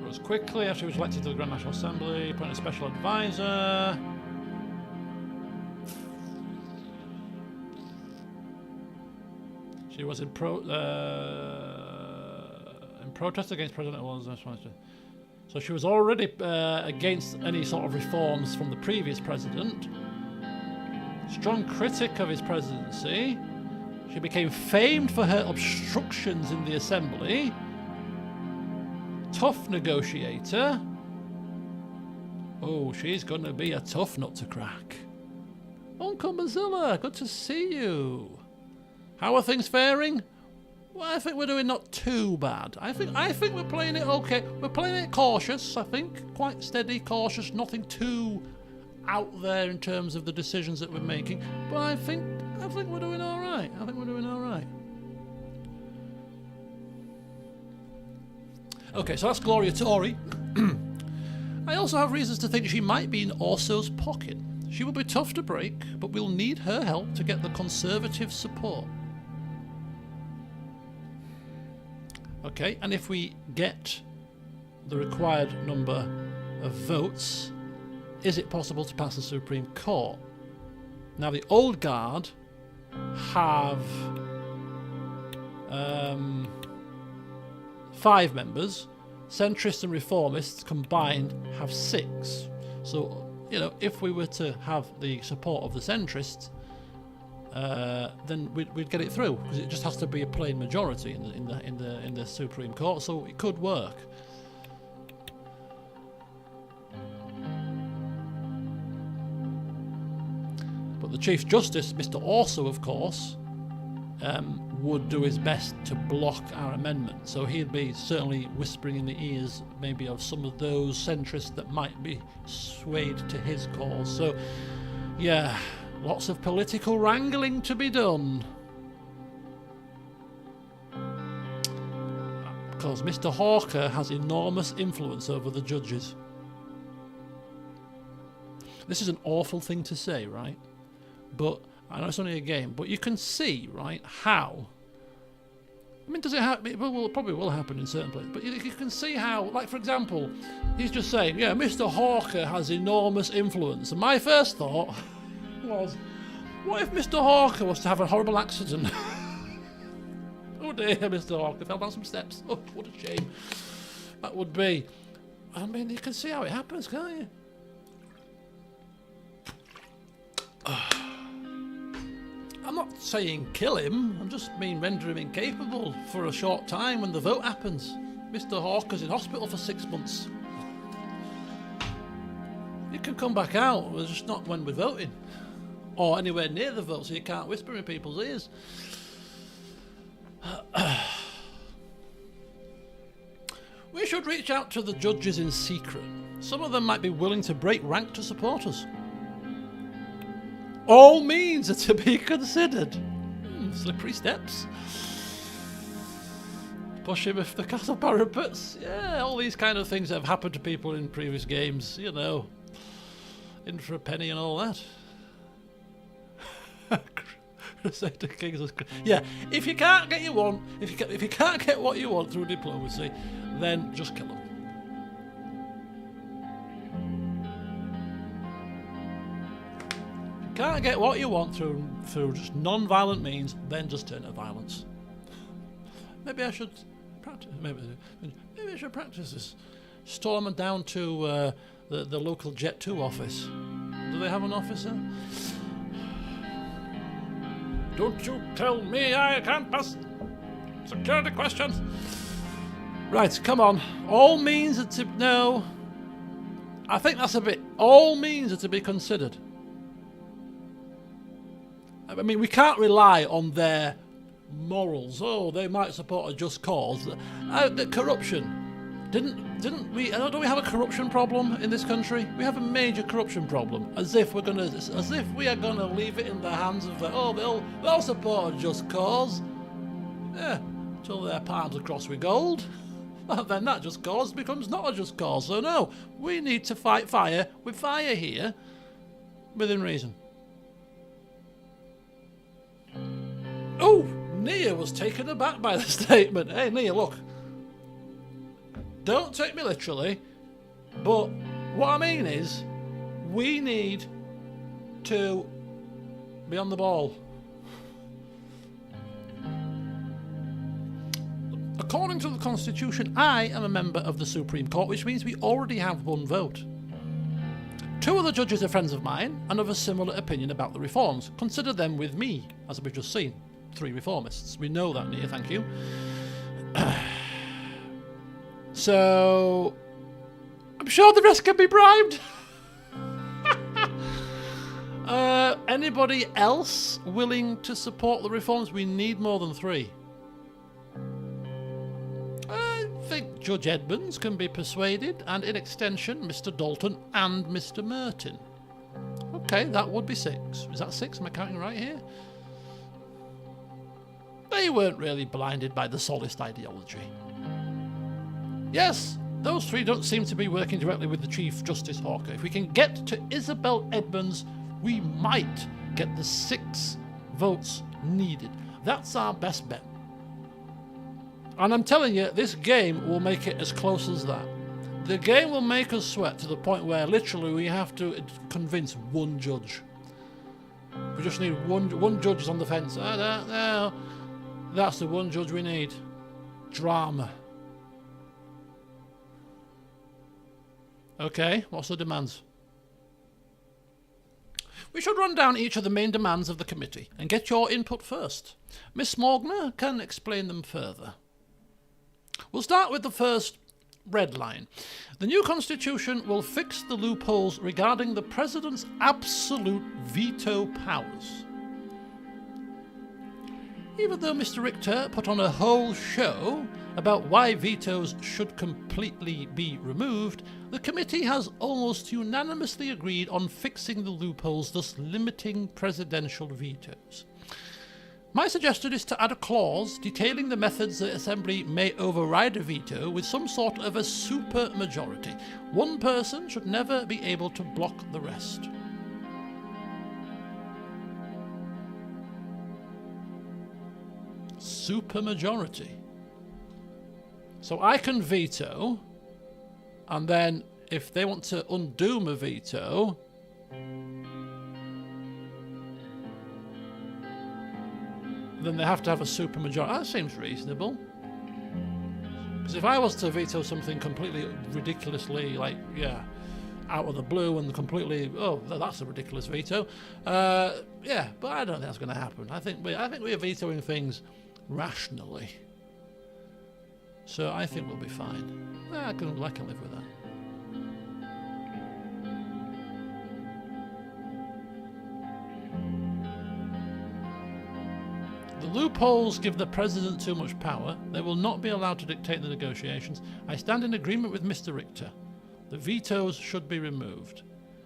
Rose quickly after he was elected to the Grand National Assembly, appointed a special advisor. She was in protest against President Rayne. So she was already against any sort of reforms from the previous president. Strong critic of his presidency. She became famed for her obstructions in the Assembly. Tough negotiator. Oh, she's going to be a tough nut to crack. Uncle Mozilla, good to see you. How are things faring? Well, I think we're doing not too bad. I think we're playing it okay. We're playing it cautious, I think. Quite steady, cautious, nothing too out there in terms of the decisions that we're making. But I think we're doing all right. I think we're doing all right. Okay, so that's Gloria Tory. I also have reasons to think she might be in Orso's pocket. She will be tough to break, but we'll need her help to get the Conservative support. Okay, and if we get the required number of votes, is it possible to pass the Supreme Court? Now, the old guard have 5 members. Centrists and reformists combined have 6. So, you know, if we were to have the support of the centrists, then we'd get it through, because it just has to be a plain majority in the Supreme Court. So it could work. But the Chief Justice, Mr. Orso, of course, would do his best to block our amendment. So he'd be certainly whispering in the ears maybe of some of those centrists that might be swayed to his cause. So, yeah, lots of political wrangling to be done. Because Mr. Hawker has enormous influence over the judges. This is an awful thing to say, right? But I know it's only a game, but you can see, right, how. I mean, does it happen? It probably will happen in certain places, but you can see how, like, for example, he's just saying, yeah, Mr. Hawker has enormous influence. And my first thought was, what if Mr. Hawker was to have a horrible accident? Oh dear, Mr. Hawker fell down some steps. Oh, what a shame that would be. I mean, you can see how it happens, can't you? I'm not saying kill him, I'm just mean render him incapable for a short time when the vote happens. Mr. Hawker's in hospital for 6 months. You can come back out, but just not when we're voting. Or anywhere near the vote, so you can't whisper in people's ears. We should reach out to the judges in secret. Some of them might be willing to break rank to support us. All means are to be considered. Slippery steps. Push him off the castle parapets. Yeah, all these kind of things that have happened to people in previous games, you know. In for a penny and all that. Crusader Kings. Yeah, if you can't get if you can't get what you want through diplomacy, then just kill them. If you can't get what you want through just non-violent means, then just turn to violence. Maybe I should practice. Maybe I should practice this. Storm them down to the local Jet 2 office. Do they have an office there? Don't you tell me I can't pass security questions. Right, come on. All means are to... No. I think that's a bit... All means are to be considered. I mean, we can't rely on their morals. Oh, they might support a just cause. The corruption. Don't we have a corruption problem in this country? We have a major corruption problem. As if we are gonna leave it in the hands of they'll support a just cause. Yeah, till their palms are crossed with gold. And then that just cause becomes not a just cause. So no, we need to fight fire with fire here, within reason. Oh, Nia was taken aback by the statement. Hey, Nia, look. Don't take me literally, but what I mean is, we need to be on the ball. According to the Constitution, I am a member of the Supreme Court, which means we already have one vote. 2 of the judges are friends of mine and of a similar opinion about the reforms. Consider them with me, as we've just seen. 3 reformists. We know that, Nia, thank you. So, I'm sure the rest can be bribed. Anybody else willing to support the reforms? We need more than 3. I think Judge Edmonds can be persuaded, and in extension, Mr. Dalton and Mr. Merton. Okay, that would be 6. Is that 6? Am I counting right here? They weren't really blinded by the Solist ideology. Yes, those 3 don't seem to be working directly with the Chief Justice Hawker. If we can get to Isabel Edmonds, we might get the 6 votes needed. That's our best bet. And I'm telling you, this game will make it as close as that. The game will make us sweat to the point where literally we have to convince 1 judge. We just need one judge is on the fence. No. That's the 1 judge we need. Drama. Okay, what's the demands? We should run down each of the main demands of the committee and get your input first. Miss Morgner can explain them further. We'll start with the first red line. The new constitution will fix the loopholes regarding the president's absolute veto powers. Even though Mr. Richter put on a whole show about why vetoes should completely be removed, the committee has almost unanimously agreed on fixing the loopholes, thus limiting presidential vetoes. My suggestion is to add a clause detailing the methods the Assembly may override a veto with some sort of a super majority. 1 person should never be able to block the rest. Supermajority. So I can veto, and then if they want to undo my veto, then they have to have a supermajority. That seems reasonable. Because if I was to veto something completely ridiculously, out of the blue and completely, that's a ridiculous veto. Yeah, but I don't think that's going to happen. I think we're vetoing things rationally. So I think we'll be fine. I can live with that. The loopholes give the president too much power. They will not be allowed to dictate the negotiations. I stand in agreement with Mr. Richter. The vetoes should be removed.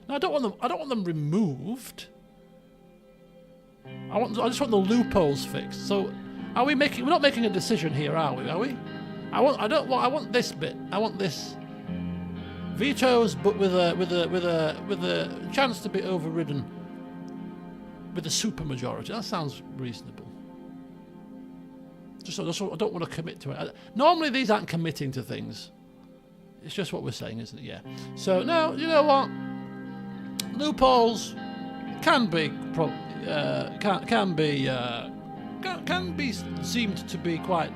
Now I don't want them removed. I just want the loopholes fixed. So, are we making? We're not making a decision here, are we? Are we? I want this bit. I want this. Vetoes, but with a chance to be overridden with a supermajority. That sounds reasonable. Just I don't want to commit to it. Normally these aren't committing to things. It's just what we're saying, isn't it? Yeah. So no, you know what? Loopholes can be seemed to be quite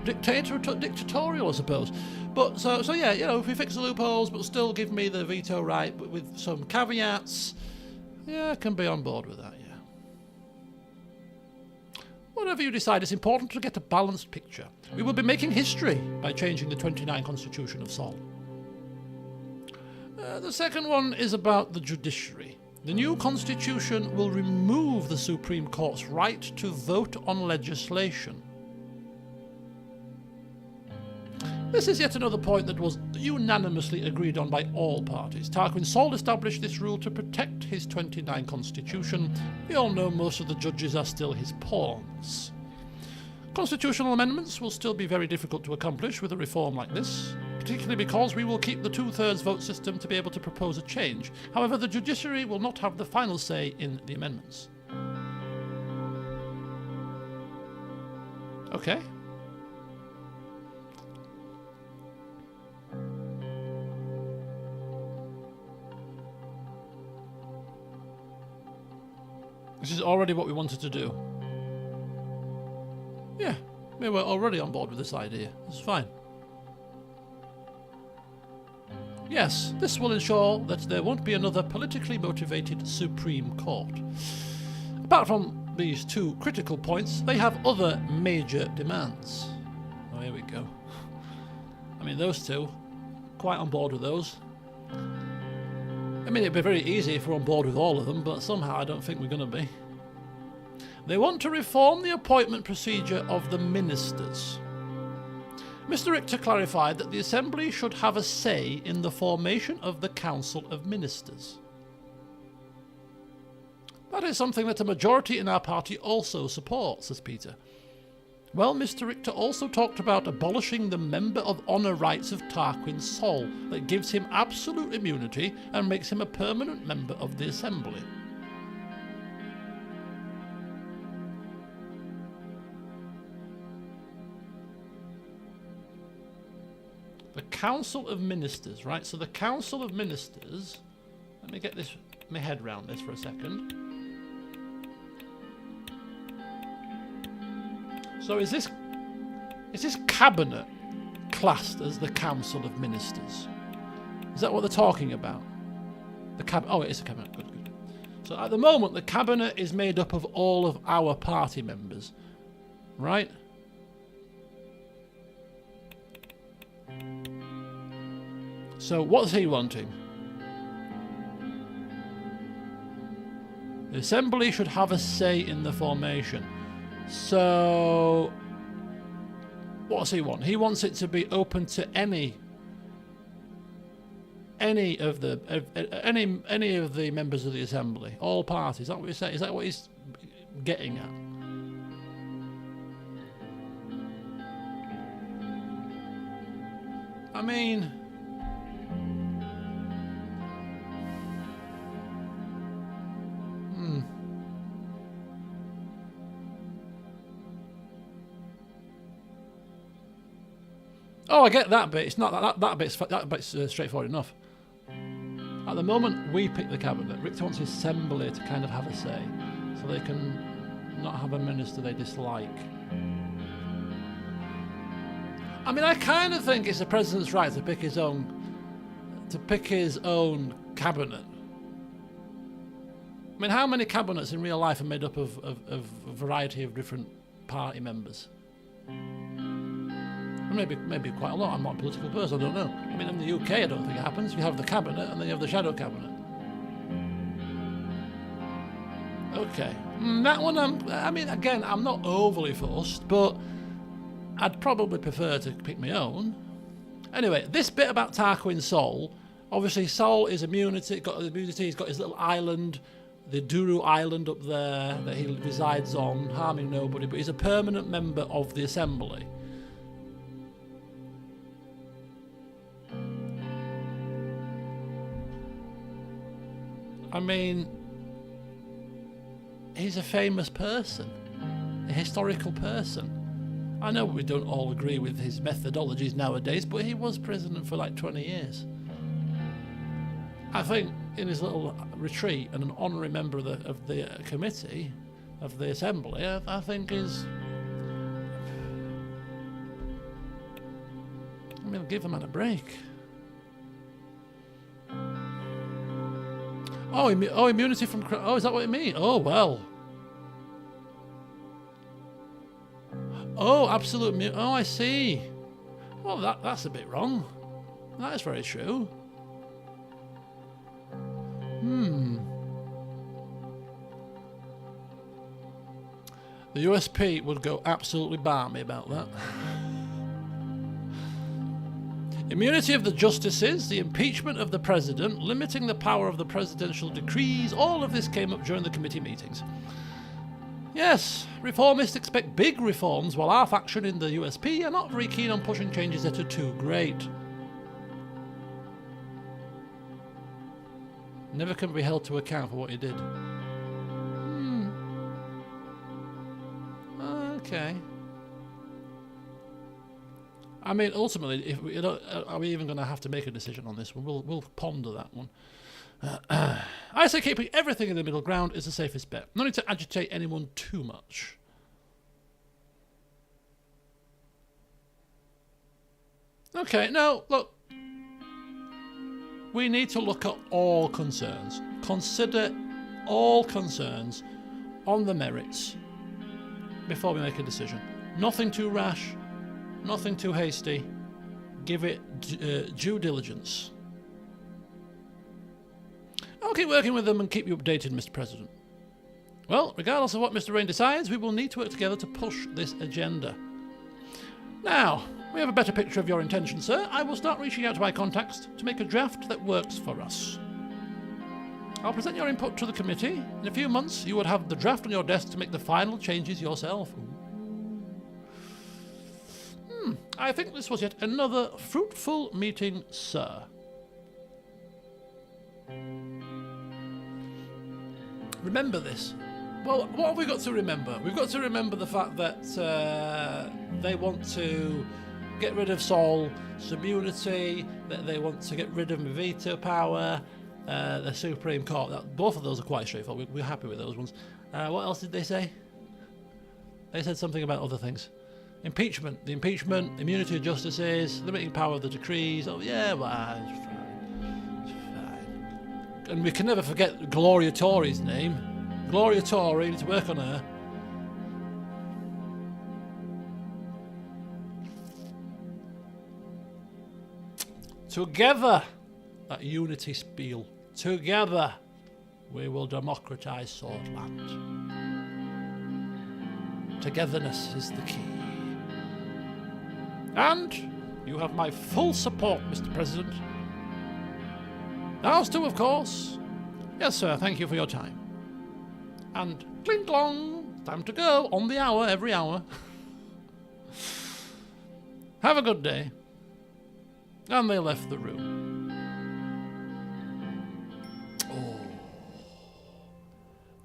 dictatorial, I suppose. But so yeah, you know, if we fix the loopholes, but still give me the veto right, but with some caveats, yeah, I can be on board with that. Yeah. Whatever you decide, it's important to get a balanced picture. We will be making history by changing the 29 Constitution of Sol. The second one is about the judiciary. The new constitution will remove the Supreme Court's right to vote on legislation. This is yet another point that was unanimously agreed on by all parties. Tarquin Sol established this rule to protect his 29 constitution. We all know most of the judges are still his pawns. Constitutional amendments will still be very difficult to accomplish with a reform like this, particularly because we will keep the 2/3 vote system to be able to propose a change. However, the judiciary will not have the final say in the amendments. Okay. This is already what we wanted to do. Yeah, we were already on board with this idea. It's fine. Yes, this will ensure that there won't be another politically motivated Supreme Court. Apart from these two critical points, they have other major demands. Oh, here we go. I mean, those two, quite on board with those. I mean, it'd be very easy if we're on board with all of them, but somehow I don't think we're going to be. They want to reform the appointment procedure of the ministers. Mr. Richter clarified that the Assembly should have a say in the formation of the Council of Ministers. That is something that a majority in our party also supports, says Peter. Well, Mr. Richter also talked about abolishing the Member of Honour rights of Tarquin Sol that gives him absolute immunity and makes him a permanent member of the Assembly. The Council of Ministers, right? So the Council of Ministers, let me get this, my head round this for a second. So is this cabinet classed as the Council of Ministers? Is that what they're talking about? Oh, it is a cabinet. Good, good. So at the moment, the cabinet is made up of all of our party members, right? So what's he wanting? The Assembly should have a say in the formation. So what's he want? He wants it to be open to any of the members of the Assembly, all parties. Is that what you're saying? Is that what he's getting at? I mean, oh, I get that bit. It's not that bit's straightforward enough. At the moment, we pick the cabinet. Richter wants the Assembly to kind of have a say, so they can not have a minister they dislike. I mean, I kind of think it's the president's right to pick his own cabinet. I mean, how many cabinets in real life are made up of a variety of different party members? Maybe quite a lot. I'm not a political person, I don't know. I mean, in the UK, I don't think it happens. You have the cabinet and then you have the shadow cabinet. Okay. That one, I mean, again, I'm not overly fussed, but I'd probably prefer to pick my own. Anyway, this bit about Tarquin Sol, obviously Sol is immunity, he's got his little island, the Duru Island up there that he resides on, harming nobody, but he's a permanent member of the Assembly. I mean, he's a famous person, a historical person. I know we don't all agree with his methodologies nowadays, but he was president for like 20 years. I think in his little retreat and an honorary member of the committee, of the assembly, I think is... I mean, give him a break. Oh, immunity from... Oh, is that what you mean? Oh, well. Oh, absolute immunity. Oh, I see. Well, that's a bit wrong. That is very true. The USP would go absolutely balmy about that. Immunity of the justices, the impeachment of the president, limiting the power of the presidential decrees, all of this came up during the committee meetings. Yes, reformists expect big reforms, while our faction in the USP are not very keen on pushing changes that are too great. Never can be held to account for what he did. Okay. I mean, ultimately, if we, are we even going to have to make a decision on this one? We'll ponder that one. I say keeping everything in the middle ground is the safest bet. No need to agitate anyone too much. Okay, now, look. We need to look at all concerns. Consider all concerns on the merits before we make a decision. Nothing too rash, nothing too hasty. Give it due diligence. I'll keep working with them and keep you updated, Mr. President. Well, regardless of what Mr. Rayne decides, we will need to work together to push this agenda. Now, we have a better picture of your intentions, sir. I will start reaching out to my contacts to make a draft that works for us. I'll present your input to the committee. In a few months, you would have the draft on your desk to make the final changes yourself. I think this was yet another fruitful meeting, sir. Remember this. Well, what have we got to remember? We've got to remember the fact that they want to get rid of Saul's immunity, that they want to get rid of veto power, the Supreme Court. Both of those are quite straightforward. We're happy with those ones. What else did they say? They said something about other things. Impeachment. The impeachment, immunity of justices, limiting power of the decrees. Oh, yeah, well, it's fine. It's fine. And we can never forget Gloria Tory's name. Gloria Tory, need to work on her. Together, that unity spiel. Together, we will democratise Swordland. Togetherness is the key. And you have my full support, Mr. President. Ours too, of course. Yes, sir, thank you for your time. And cling clong, time to go, on the hour, every hour. Have a good day. And they left the room. Oh,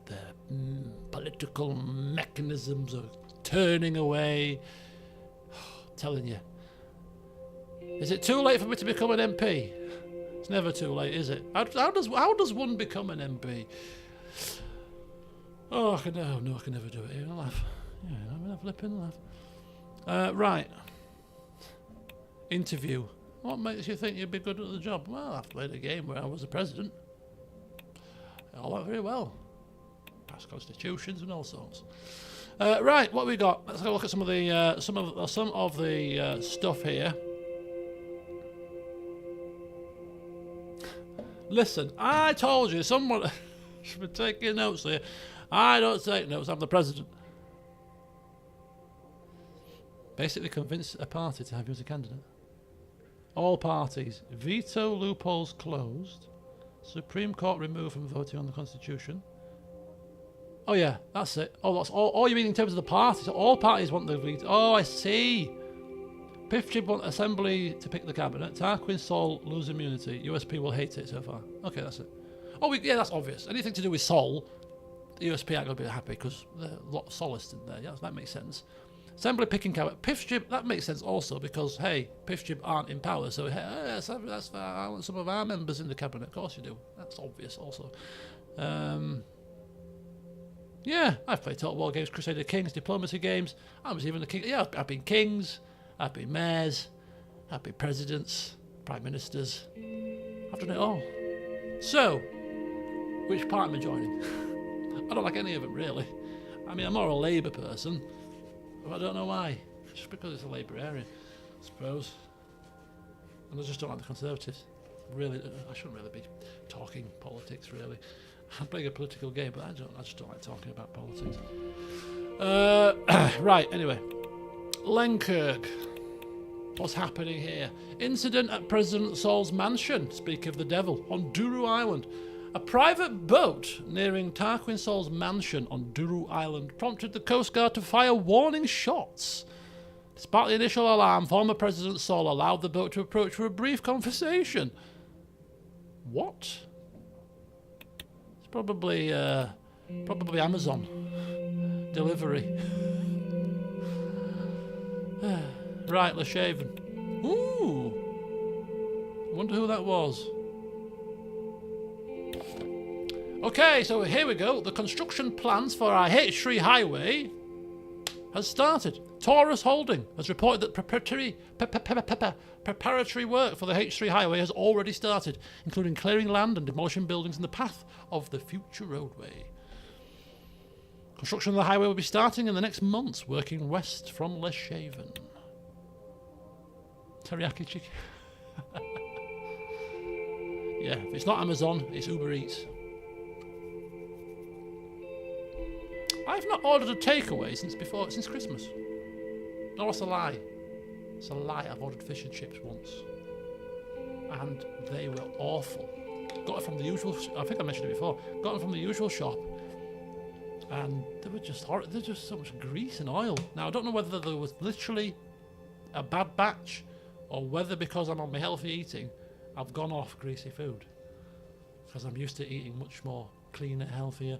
the political mechanisms are turning away. Telling you. Is it too late for me to become an MP? It's never too late, is it? How does one become an MP? Oh, I can never do it. I'll laugh. Yeah, I'm gonna flip and laugh. Right. Interview. What makes you think you'd be good at the job? Well, I've played a game where I was the president. It all went very well. Passed constitutions and all sorts. Right, what we got? Let's have a look at some of the stuff here. Listen, I told you, someone should be taking notes here. I don't take notes, I'm the president. Basically convince a party to have you as a candidate. All parties. Veto loopholes closed. Supreme Court removed from voting on the Constitution. Oh yeah, that's it. Oh, that's all. Oh, you mean in terms of the parties? All parties want the veto. Oh, I see. Piff want Assembly to pick the cabinet. Tarquin Sol lose immunity. USP will hate it so far. Okay, that's it. Oh, yeah, that's obvious. Anything to do with Sol, the USP aren't going to be happy because there's a lot of solists in there. Yeah, that makes sense. Assembly picking cabinet. Piff that makes sense also because, hey, Piff aren't in power, so hey, that's I want some of our members in the cabinet. Of course you do. That's obvious also. Yeah, I've played Total War games, Crusader Kings, diplomacy games. I was even the king. Yeah, I've been kings, I've been mayors, I've been presidents, prime ministers. I've done it all. So, which party am I joining? I don't like any of them really. I mean, I'm more a Labour person, but I don't know why. Just because it's a Labour area, I suppose. And I just don't like the Conservatives. Really, I shouldn't really be talking politics really. I'm playing a political game, but I just don't like talking about politics. Right, anyway. Lenkirk. What's happening here? Incident at President Sol's mansion, speak of the devil, on Duru Island. A private boat nearing Tarquin Sol's mansion on Duru Island prompted the Coast Guard to fire warning shots. Despite the initial alarm, former President Sol allowed the boat to approach for a brief conversation. What? Probably Amazon delivery. Right, Leshaven. Ooh, wonder who that was. Okay, so here we go. The construction plans for our H3 highway has started. Taurus Holding has reported that preparatory work for the H3 highway has already started, including clearing land and demolishing buildings in the path of the future roadway. Construction of the highway will be starting in the next months, working west from Leshaven. Teriyaki chicken. Yeah, if it's not Amazon, it's Uber Eats. I've not ordered a takeaway since Christmas. No, that's a lie. It's a lie. I've ordered fish and chips once, and they were awful. Got it from the usual. I think I mentioned it before. Got them from the usual shop, and they were just horrible. There's just so much grease and oil. Now I don't know whether there was literally a bad batch, or whether because I'm on my healthy eating, I've gone off greasy food, because I'm used to eating much more cleaner, healthier.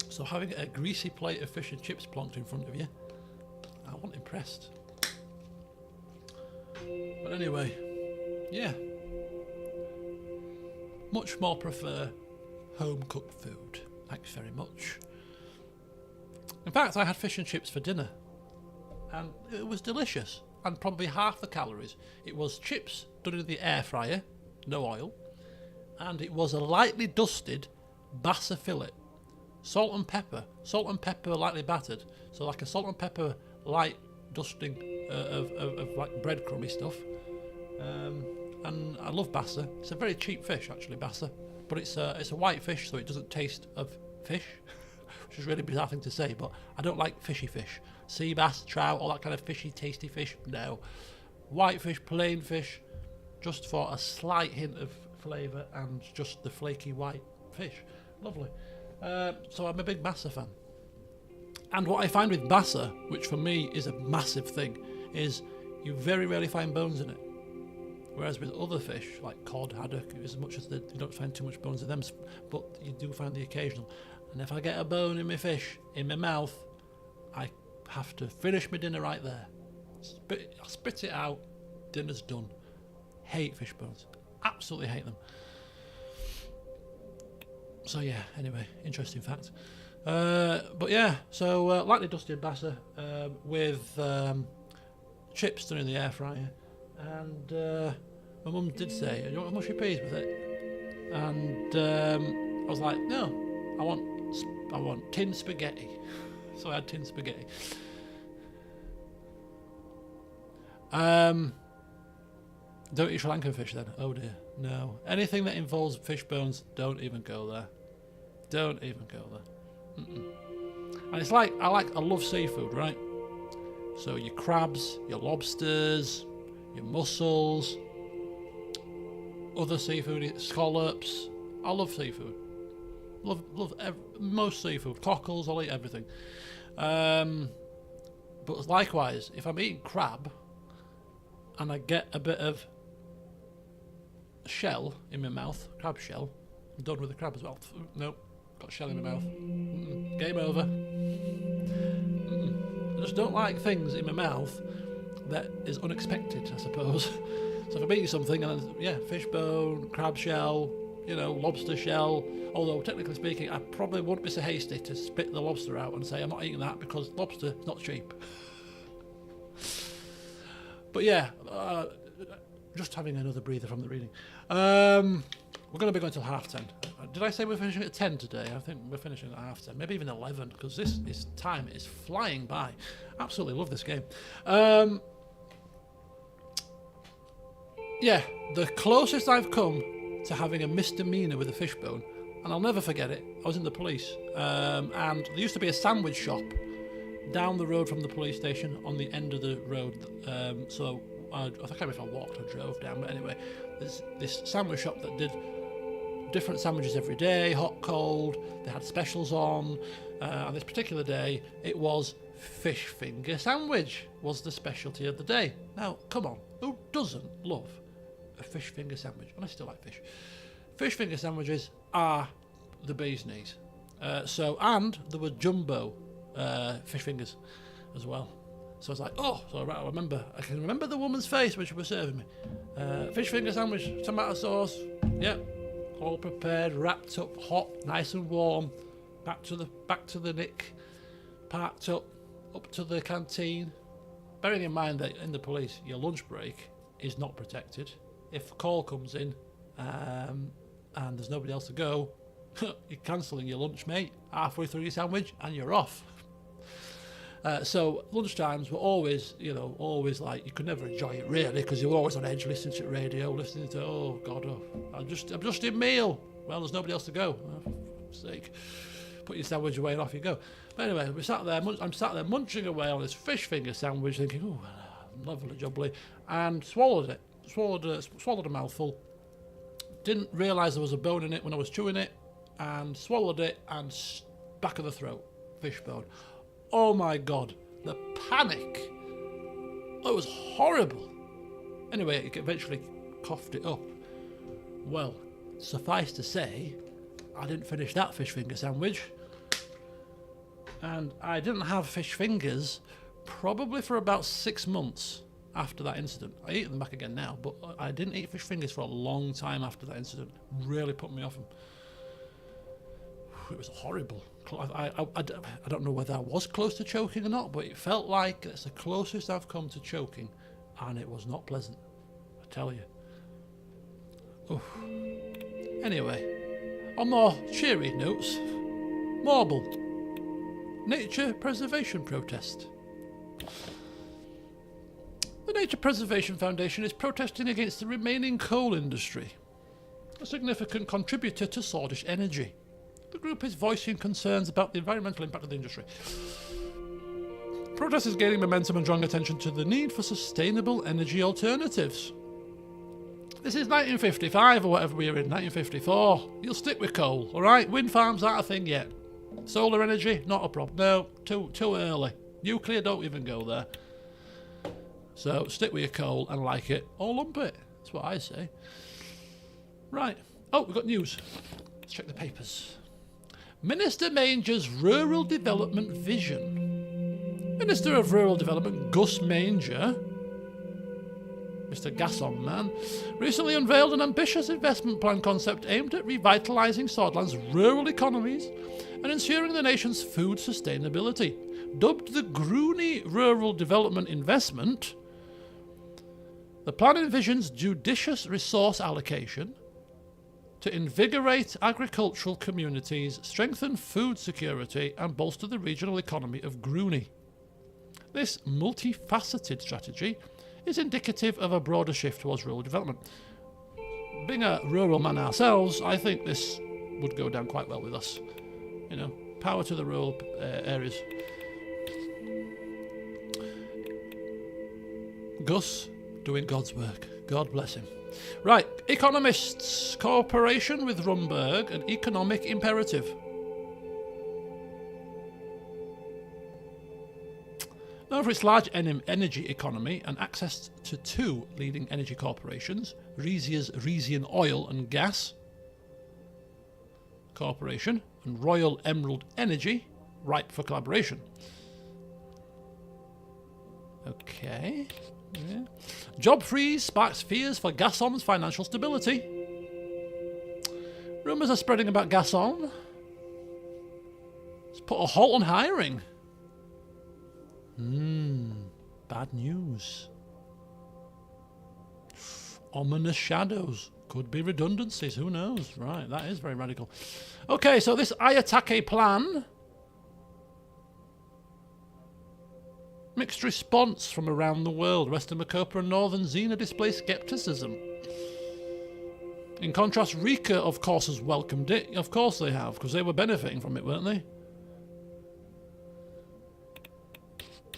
So having a greasy plate of fish and chips plonked in front of you, I wasn't impressed. But anyway, yeah. Much more prefer home-cooked food. Thanks very much. In fact, I had fish and chips for dinner, and it was delicious, and probably half the calories. It was chips done in the air fryer, no oil, and it was a lightly dusted bassa fillet. Salt and pepper lightly battered, so like a salt and pepper light dusting of like breadcrumby stuff. And I love bassa. It's a very cheap fish actually, bassa, but it's a white fish, so it doesn't taste of fish, which is a really bizarre thing to say. But I don't like fishy fish, sea bass, trout, all that kind of fishy, tasty fish. No, white fish, plain fish, just for a slight hint of flavour and just the flaky white fish. Lovely. So I'm a big bassa fan. And what I find with bassa, which for me is a massive thing, is you very rarely find bones in it. Whereas with other fish, like cod, haddock, as much as you don't find too much bones in them, but you do find the occasional. And if I get a bone in my fish, in my mouth, I have to finish my dinner right there. Spit it out, dinner's done. Hate fish bones. Absolutely hate them. So yeah, anyway, interesting fact. But yeah, so lightly dusted bassa with chips done in the air fryer, and my mum did say, "Do you want mushy peas with it?" And I was like, "No, I want tin spaghetti." So I had tin spaghetti. Don't eat Sri Lankan fish then. Oh dear, no. Anything that involves fish bones, don't even go there. Don't even go there. And it's like I love seafood, right? So your crabs, your lobsters, your mussels, other seafood, scallops. I love seafood. Love most seafood. Cockles, I'll eat everything. But likewise, if I'm eating crab and I get a bit of shell in my mouth, crab shell, I'm done with the crab as well. Nope, got shell in my mouth. Game over. I just don't like things in my mouth that is unexpected, I suppose. So if I'm eating something and fish bone, crab shell, lobster shell, although technically speaking I probably wouldn't be so hasty to spit the lobster out and say I'm not eating that because lobster is not cheap. But just having another breather from the reading. We're going to be going till 10:30. Did I say we're finishing at 10 today? I think we're finishing at 10:30, maybe even 11, because this time is flying by. Absolutely love this game. The closest I've come to having a misdemeanor with a fishbone, and I'll never forget it. I was in the police, and there used to be a sandwich shop down the road from the police station on the end of the road. So I can't remember if I walked or drove down, but anyway, there's this sandwich shop that did different sandwiches every day, hot, cold. They had specials on. On this particular day, it was fish finger sandwich was the specialty of the day. Now, come on, who doesn't love a fish finger sandwich? And I still like fish. Fish finger sandwiches are the bee's knees. And there were jumbo fish fingers as well. So I was like, I can remember the woman's face when she was serving me. Fish finger sandwich, tomato sauce, all prepared, wrapped up, hot, nice and warm. Back to the nick, parked up to the canteen. Bearing in mind that in the police, your lunch break is not protected. If a call comes in and there's nobody else to go, you're cancelling your lunch, mate, halfway through your sandwich, and you're off. So lunchtimes were always like, you could never enjoy it really, because you were always on edge, listening to radio, listening to I'm just in meal. Well, there's nobody else to go. Oh, for sake. Put your sandwich away and off you go. But anyway, I'm sat there munching away on this fish finger sandwich, thinking, lovely jubbly, and swallowed it. Swallowed a mouthful. Didn't realise there was a bone in it when I was chewing it, and swallowed it, and back of the throat, fish bone. Oh my God, the panic. It was horrible. Anyway, it eventually coughed it up. Well, suffice to say, I didn't finish that fish finger sandwich. And I didn't have fish fingers probably for about 6 months after that incident. I eat them back again now, but I didn't eat fish fingers for a long time after that incident. Really put me off them. It was horrible. I don't know whether I was close to choking or not, but it felt like it's the closest I've come to choking, and it was not pleasant, I tell you. Oof. Anyway, on more cheery notes, Marble, Nature Preservation Protest. The Nature Preservation Foundation is protesting against the remaining coal industry, a significant contributor to Swordish energy. The group is voicing concerns about the environmental impact of the industry. Protest is gaining momentum and drawing attention to the need for sustainable energy alternatives. This is 1955 or whatever we were in, 1954. You'll stick with coal, alright? Wind farms aren't a thing yet. Solar energy, not a problem. No, too early. Nuclear, don't even go there. So stick with your coal and like it, or lump it. That's what I say. Right. Oh, we've got news. Let's check the papers. Minister Manger's Rural Development Vision. Minister of Rural Development Gus Manger, Mr. Gasson Man, recently unveiled an ambitious investment plan concept aimed at revitalising Swordland's rural economies and ensuring the nation's food sustainability. Dubbed the Groony Rural Development Investment, the plan envisions judicious resource allocation to invigorate agricultural communities, strengthen food security, and bolster the regional economy of Groony. This multifaceted strategy is indicative of a broader shift towards rural development. Being a rural man ourselves, I think this would go down quite well with us. Power to the rural areas. Gus, doing God's work. God bless him. Right, economists, cooperation with Rumberg, an economic imperative. Known for its large energy economy and access to two leading energy corporations, Riesian Oil and Gas Corporation and Royal Emerald Energy, ripe for collaboration. Okay. Yeah. Job freeze sparks fears for Gazprom's financial stability. Rumours are spreading about Gazprom. It's put a halt on hiring. Bad news. Ominous shadows. Could be redundancies, who knows? Right, that is very radical. Okay, so this Ayatake plan. Mixed response from around the world. Western Macopa and Northern Xena display skepticism. In contrast, Rika, of course, has welcomed it. Of course they have, because they were benefiting from it, weren't they?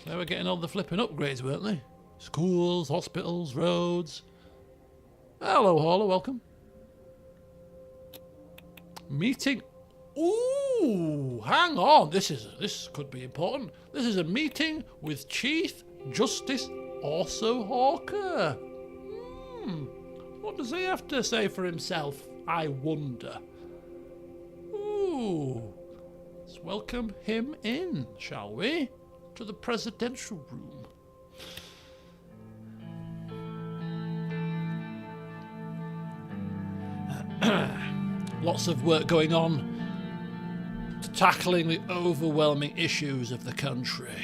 They were getting all the flipping upgrades, weren't they? Schools, hospitals, roads. Hello, Hauler, welcome. Meeting. Ooh, hang on. This could be important. This is a meeting with Chief Justice Orso Hawker. What does he have to say for himself, I wonder? Ooh. Let's welcome him in, shall we? To the presidential room. Lots of work going on to tackling the overwhelming issues of the country.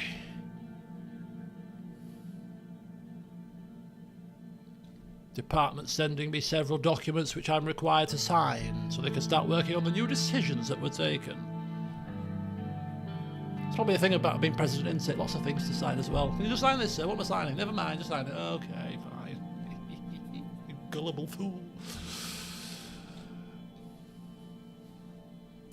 Department sending me several documents which I'm required to sign so they can start working on the new decisions that were taken. It's probably a thing about being president, isn't it? Lots of things to sign as well. Can you just sign this, sir? What am I signing? Never mind, just sign it. Okay, fine. You gullible fool.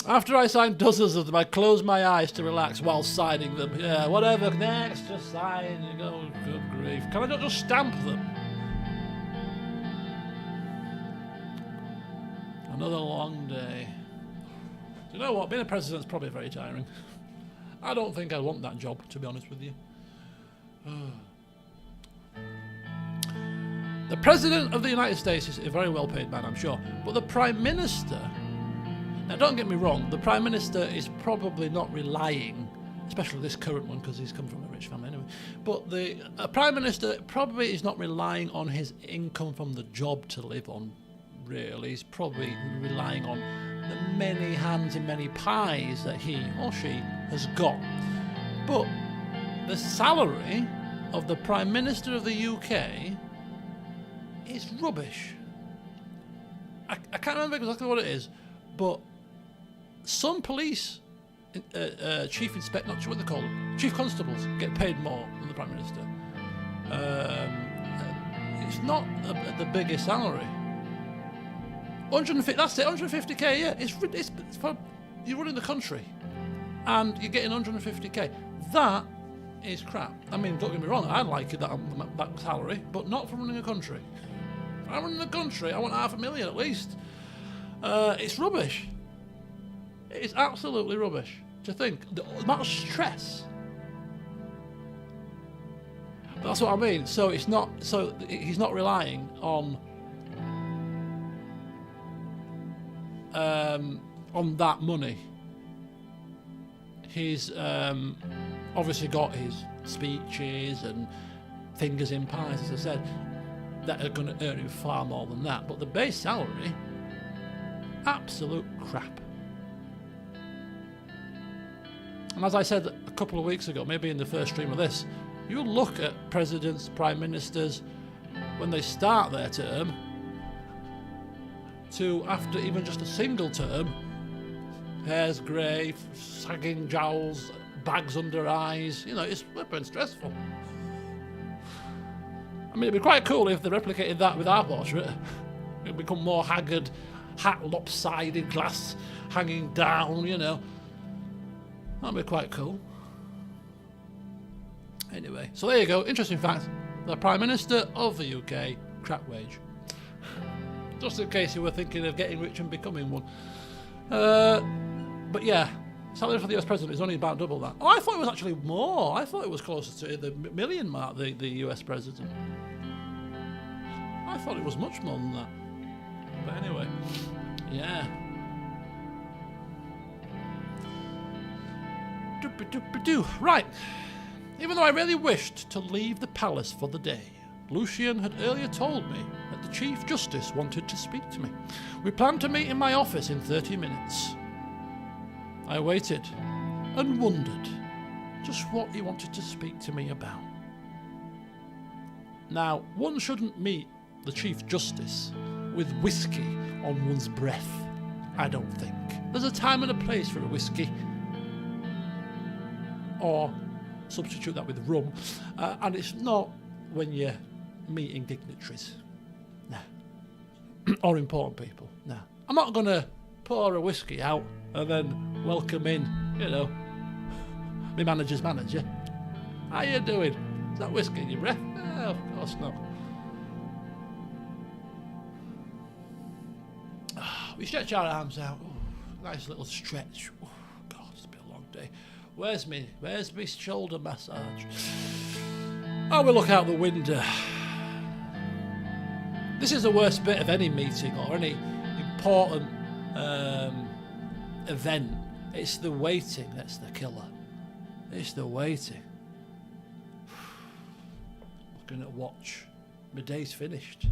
After I sign dozens of them, I close my eyes to relax while signing them. Yeah, whatever, next, just sign. You go, good grief. Can I not just stamp them? Another long day. Do you know what? Being a president's probably very tiring. I don't think I want that job, to be honest with you. The President of the United States is a very well-paid man, I'm sure. But the Prime Minister... Now, don't get me wrong, the Prime Minister is probably not relying, especially this current one, because he's come from a rich family anyway, but the Prime Minister probably is not relying on his income from the job to live on, really. He's probably relying on the many hands in many pies that he or she has got. But the salary of the Prime Minister of the UK is rubbish. I can't remember exactly what it is, but some police chief inspector, not sure what they call them, chief constables get paid more than the Prime Minister. It's not the biggest salary. 150, that's it, 150k, yeah. It's for, you're running the country and you're getting 150k. That is crap. I mean, don't get me wrong, I'd like that salary, but not for running a country. If I'm running a country, I want $500,000 at least. It's rubbish. It's absolutely rubbish to think the amount of stress. But that's what I mean. So it's not. So he's not relying on that money. He's obviously got his speeches and fingers in pies, as I said, that are going to earn him far more than that. But the base salary, absolute crap. And as I said a couple of weeks ago, maybe in the first stream of this, you look at presidents, prime ministers, when they start their term, to after even just a single term, hair's grey, sagging jowls, bags under eyes, you know, it's flipping stressful. I mean, it'd be quite cool if they replicated that with our portrait. It'd become more haggard, hat lopsided, glass hanging down, you know. That'd be quite cool. Anyway, so there you go. Interesting fact. the Prime Minister of the UK, crap wage. Just in case you were thinking of getting rich and becoming one. But yeah, salary for the US President is only about double that. Oh, I thought it was actually more. I thought it was closer to the million mark, the US President. I thought it was much more than that. But anyway, yeah. Right. Even though I really wished to leave the palace for the day, Lucian had earlier told me that the Chief Justice wanted to speak to me. We planned to meet in my office in 30 minutes. I waited and wondered just what he wanted to speak to me about. Now, one shouldn't meet the Chief Justice with whiskey on one's breath, I don't think. There's a time and a place for a whiskey. Or substitute that with rum. And it's not when you're meeting dignitaries. No. Or important people. No. I'm not going to pour a whiskey out and then welcome in, my manager's manager. How you doing? Is that whiskey in your breath? No, of course not. We stretch our arms out. Ooh, nice little stretch. Ooh, God, it's been a long day. Where's me shoulder massage? Oh, we look out the window. This is the worst bit of any meeting or any important event. It's the waiting that's the killer. It's the waiting. Looking at watch. My day's finished.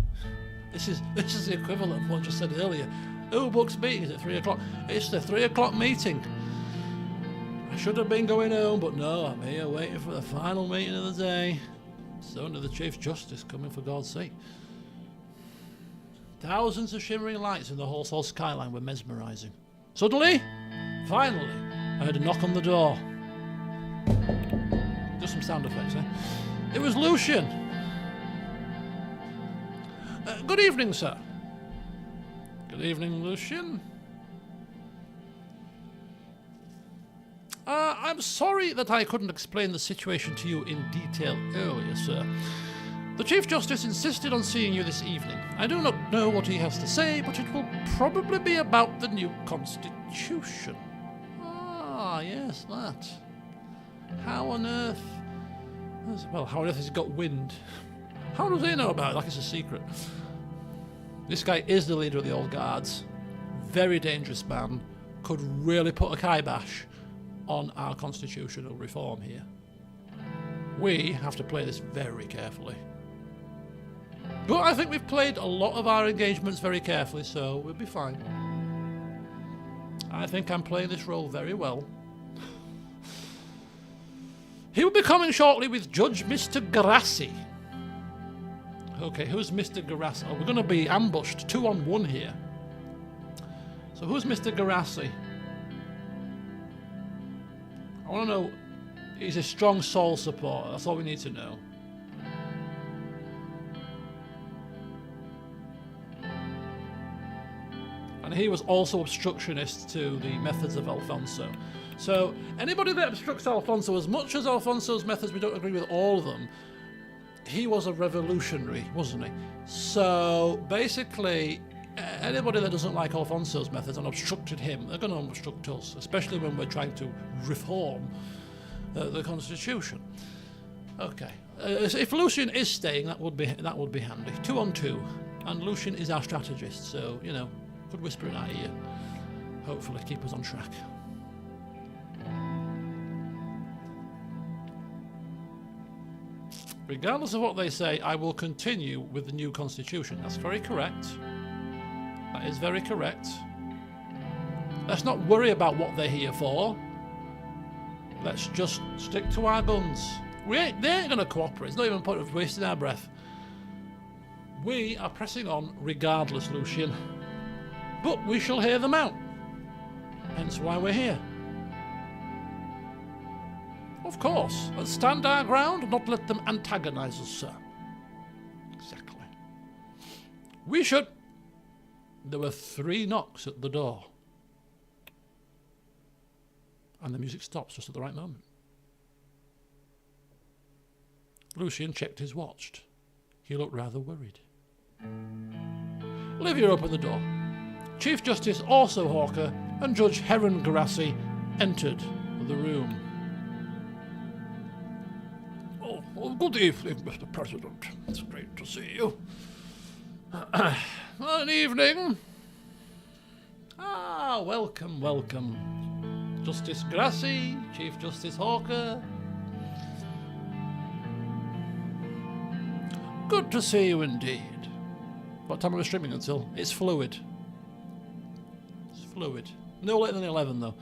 This is the equivalent of what I just said earlier. Who books meetings at 3 o'clock? It's the 3 o'clock meeting. I should have been going home, but no, I'm here waiting for the final meeting of the day. So under the Chief Justice coming, for God's sake. Thousands of shimmering lights in the Walsall skyline were mesmerising. Suddenly, finally, I heard a knock on the door. Just some sound effects, eh? It was Lucian. Good evening, sir. Good evening, Lucian. I'm sorry that I couldn't explain the situation to you in detail earlier, sir. The Chief Justice insisted on seeing you this evening. I do not know what he has to say, but it will probably be about the new Constitution. Ah, yes, that. How on earth... Well, how on earth has he got wind? How does he know about it? Like it's a secret. This guy is the leader of the Old Guards. Very dangerous man. Could really put a kibosh on our constitutional reform here. We have to play this very carefully. But I think we've played a lot of our engagements very carefully, so we'll be fine. I think I'm playing this role very well. He will be coming shortly with Judge Mr. Grassi. Okay, who's Mr. Grassi? Oh, we're going to be ambushed 2-on-1 here. So who's Mr. Grassi? I want to know, he's a strong soul supporter. That's all we need to know. And he was also obstructionist to the methods of Alfonso. So anybody that obstructs Alfonso, as much as Alfonso's methods, we don't agree with all of them, he was a revolutionary, wasn't he? So basically, anybody that doesn't like Alfonso's methods and obstructed him, they're going to obstruct us, especially when we're trying to reform the Constitution. Okay, if Lucian is staying, that would be handy. 2-on-2, and Lucian is our strategist, so could whisper in our ear. Hopefully, keep us on track. Regardless of what they say, I will continue with the new Constitution. That's very correct. That is very correct. Let's not worry about what they're here for. Let's just stick to our guns. They ain't going to cooperate. It's not even a point of wasting our breath. We are pressing on regardless, Lucian. But we shall hear them out. Hence why we're here. Of course. Let's stand our ground and not let them antagonise us, sir. Exactly. We should... There were 3 knocks at the door. And the music stops just at the right moment. Lucian checked his watch. He looked rather worried. Olivia opened the door. Chief Justice Orso Hawker and Judge Heron Garassi entered the room. Oh, good evening, Mr. President. It's great to see you. Good evening. Welcome, welcome. Justice Grassi, Chief Justice Hawker. Good to see you indeed. What time are we streaming until? It's fluid. It's fluid. No later than 11 though.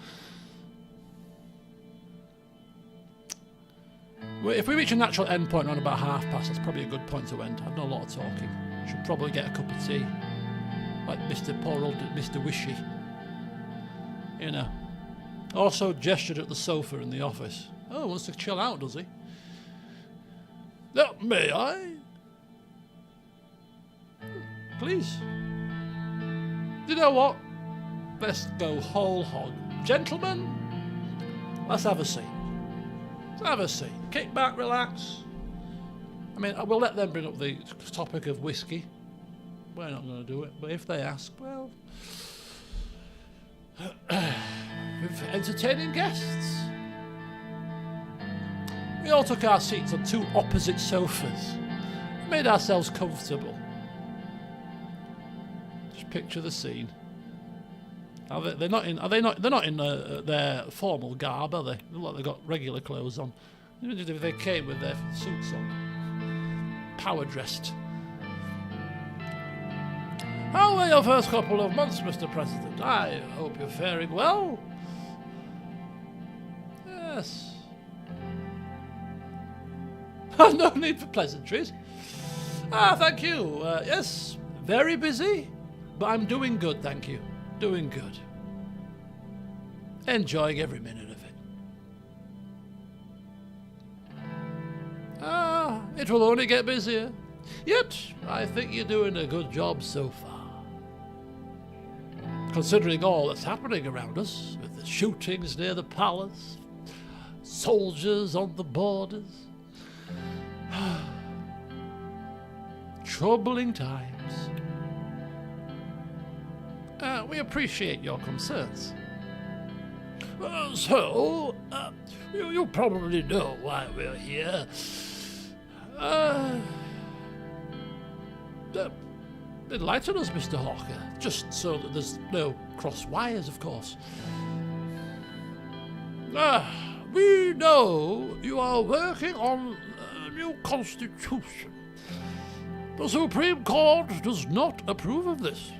If we reach a natural end point around about past, that's probably a good point to end. I've done a lot of talking. Should probably get a cup of tea. Like poor old Mr. Wishy. You know. Also gestured at the sofa in the office. Oh, wants to chill out, does he? May I? Please. You know what? Let's go whole hog. Gentlemen, let's have a seat. Let's have a seat. Kick back, relax. I mean, I will let them bring up the topic of whiskey. We're not going to do it, but if they ask, well... with entertaining guests. We all took our seats on two opposite sofas. Made ourselves comfortable. Just picture the scene. They're not in their formal garb, are they? They look like they've got regular clothes on. Imagine if they came with their suits on. Power dressed. How were your first couple of months, Mr. President? I hope you're faring well. Yes. No need for pleasantries. Thank you. Yes, very busy, but I'm doing good, thank you. Doing good. Enjoying every minute of it. It will only get busier. Yet, I think you're doing a good job so far. Considering all that's happening around us, with the shootings near the palace, soldiers on the borders. Troubling times. We appreciate your concerns. You probably know why we're here. Enlighten us, Mr. Hawker, just so that there's no cross wires, of course. We know you are working on a new constitution. The Supreme Court does not approve of this.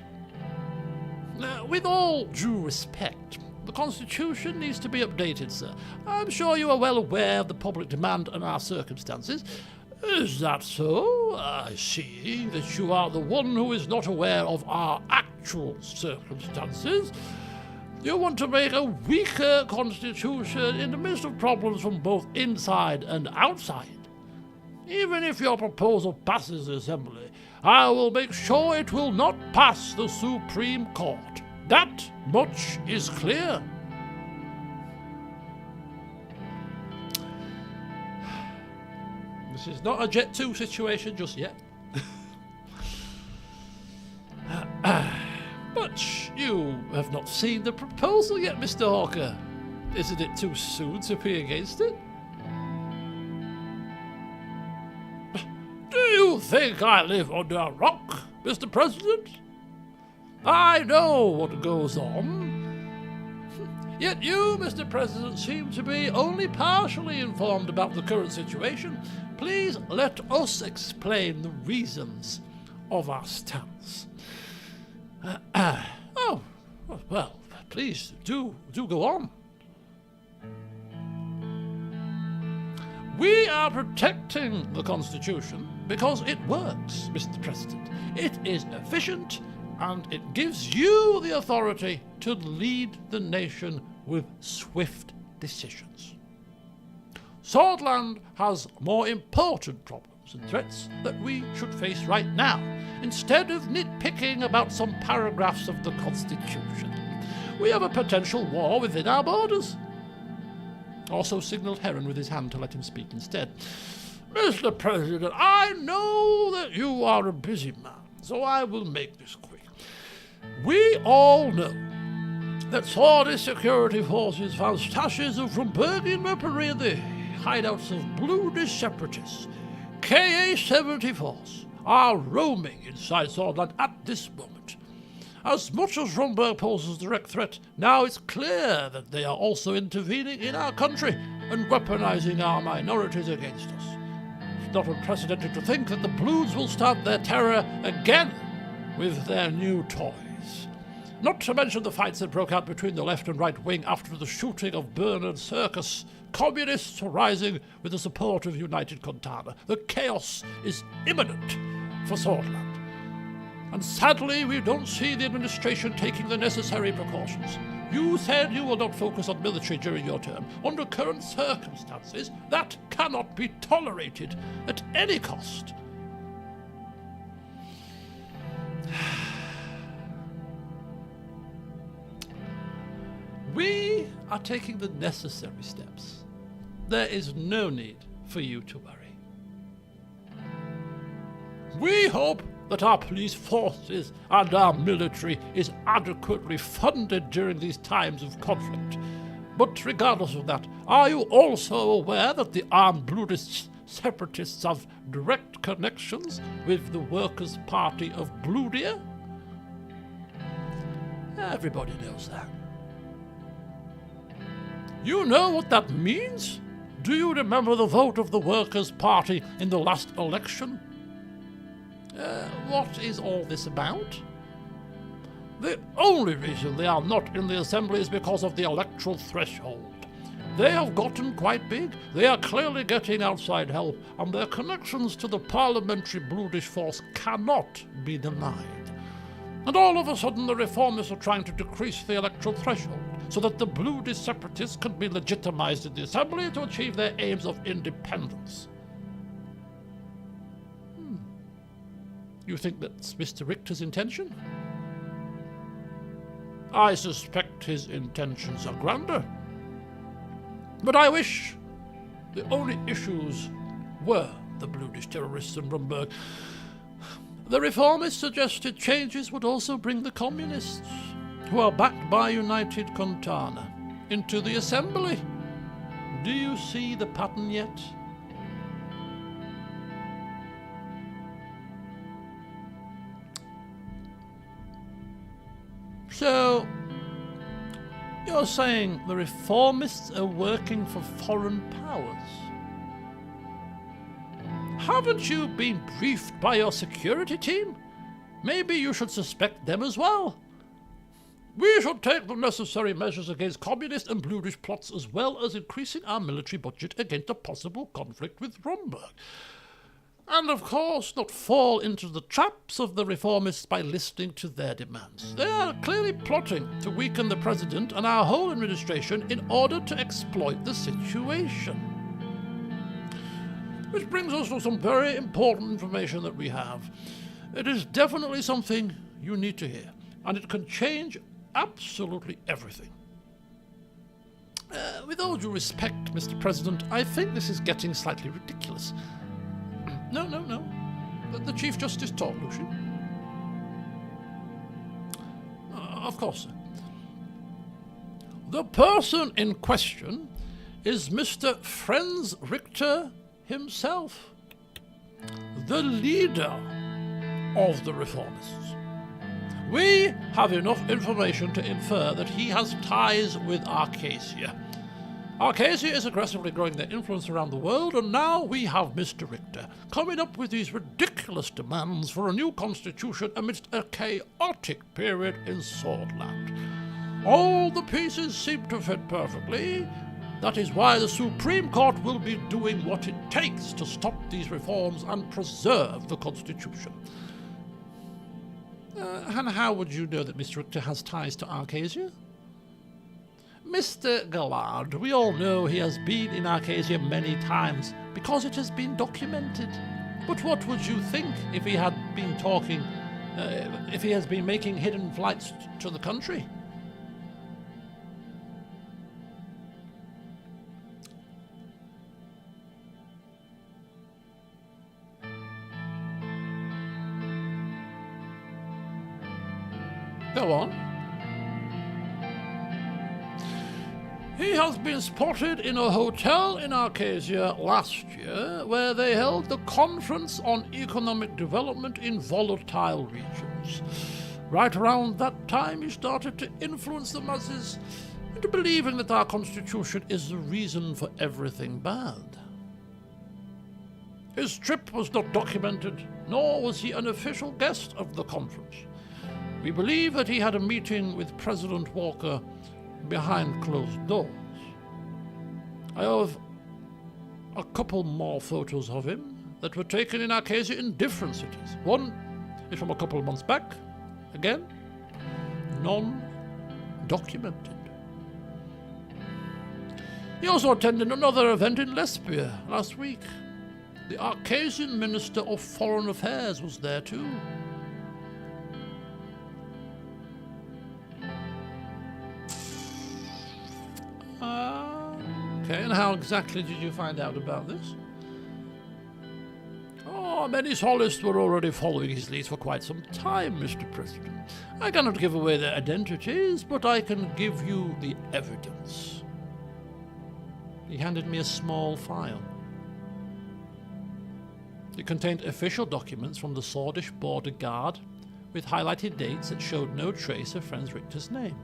With all due respect, the Constitution needs to be updated, sir. I'm sure you are well aware of the public demand and our circumstances. Is that so? I see that you are the one who is not aware of our actual circumstances. You want to make a weaker constitution in the midst of problems from both inside and outside. Even if your proposal passes the Assembly, I will make sure it will not pass the Supreme Court. That much is clear. This is not a Jet 2 situation just yet. But you have not seen the proposal yet, Mr. Hawker. Isn't it too soon to be against it? Do you think I live under a rock, Mr. President? I know what goes on. Yet you, Mr. President, seem to be only partially informed about the current situation. Please let us explain the reasons of our stance. Well, please do go on. We are protecting the Constitution because it works, Mr. President. It is efficient and it gives you the authority to lead the nation with swift decisions. Swordland has more important problems and threats that we should face right now, instead of nitpicking about some paragraphs of the Constitution. We have a potential war within our borders. Also signalled Heron with his hand to let him speak instead. Mr. President, I know that you are a busy man, so I will make this quick. We all know that Saudi security forces found stashes of Rumbergian weaponry in the hideouts of Bludish separatists. KA-74s are roaming inside Swordland at this moment. As much as Rumberg poses a direct threat, now it's clear that they are also intervening in our country and weaponizing our minorities against us. It's not unprecedented to think that the Blues will start their terror again with their new toys. Not to mention the fights that broke out between the left and right wing after the shooting of Bernard Circus. Communists are rising with the support of United Contana. The chaos is imminent for Swordland. And sadly, we don't see the administration taking the necessary precautions. You said you will not focus on military during your term. Under current circumstances, that cannot be tolerated at any cost. We are taking the necessary steps. There is no need for you to worry. We hope that our police forces and our military is adequately funded during these times of conflict. But regardless of that, are you also aware that the armed Bludish separatists have direct connections with the Workers' Party of Bludia? Everybody knows that. You know what that means? Do you remember the vote of the Workers' Party in the last election? What is all this about? The only reason they are not in the Assembly is because of the electoral threshold. They have gotten quite big, they are clearly getting outside help, and their connections to the parliamentary Bludish force cannot be denied. And all of a sudden the reformists are trying to decrease the electoral threshold so that the Bludish separatists can be legitimized in the Assembly to achieve their aims of independence. You think that's Mr. Richter's intention? I suspect his intentions are grander. But I wish the only issues were the Bludish terrorists in Rumberg. The reformists suggested changes would also bring the communists, who are backed by United Contana, into the Assembly. Do you see the pattern yet? So, you're saying the reformists are working for foreign powers? Haven't you been briefed by your security team? Maybe you should suspect them as well. We should take the necessary measures against communist and Bludish plots, as well as increasing our military budget against a possible conflict with Rumberg. And of course, not fall into the traps of the reformists by listening to their demands. They are clearly plotting to weaken the president and our whole administration in order to exploit the situation. Which brings us to some very important information that we have. It is definitely something you need to hear, and it can change absolutely everything. With all due respect, Mr. President, I think this is getting slightly ridiculous. No. Let the Chief Justice talk, Lucian. Of course, sir. The person in question is Mr. Franz Richter himself, the leader of the reformists. We have enough information to infer that he has ties with Arcasia. Arcasia is aggressively growing their influence around the world, and now we have Mr. Richter coming up with these ridiculous demands for a new constitution amidst a chaotic period in Swordland. All the pieces seem to fit perfectly. That is why the Supreme Court will be doing what it takes to stop these reforms and preserve the constitution. And how would you know that Mr. Richter has ties to Arcasia? Mr. Gallard, we all know he has been in Arcasia many times because it has been documented. But what would you think if he had been if he has been making hidden flights to the country? Go on. He has been spotted in a hotel in Arcasia last year where they held the Conference on Economic Development in Volatile Regions. Right around that time he started to influence the masses into believing that our constitution is the reason for everything bad. His trip was not documented, nor was he an official guest of the conference. We believe that he had a meeting with President Walker behind closed doors. I have a couple more photos of him that were taken in Arcasia in different cities. One is from a couple of months back. Again, non-documented. He also attended another event in Lesbia last week. The Arcasian Minister of Foreign Affairs was there too. Okay, and how exactly did you find out about this? Oh, many Solists were already following his lead for quite some time, Mr. President. I cannot give away their identities, but I can give you the evidence. He handed me a small file. It contained official documents from the Swordish Border Guard with highlighted dates that showed no trace of Franz Richter's name.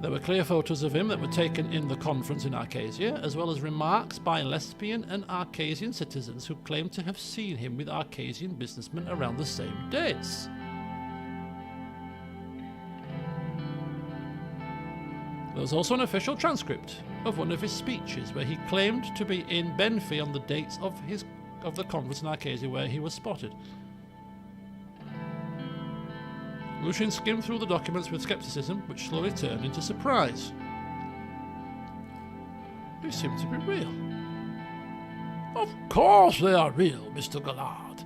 There were clear photos of him that were taken in the conference in Arcasia, as well as remarks by Lesbian and Arcasian citizens who claimed to have seen him with Arcasian businessmen around the same dates. There was also an official transcript of one of his speeches where he claimed to be in Benfey on the dates of the conference in Arcasia where he was spotted. Lucian skimmed through the documents with skepticism, which slowly turned into surprise. They seem to be real. Of course they are real, Mr. Gallard.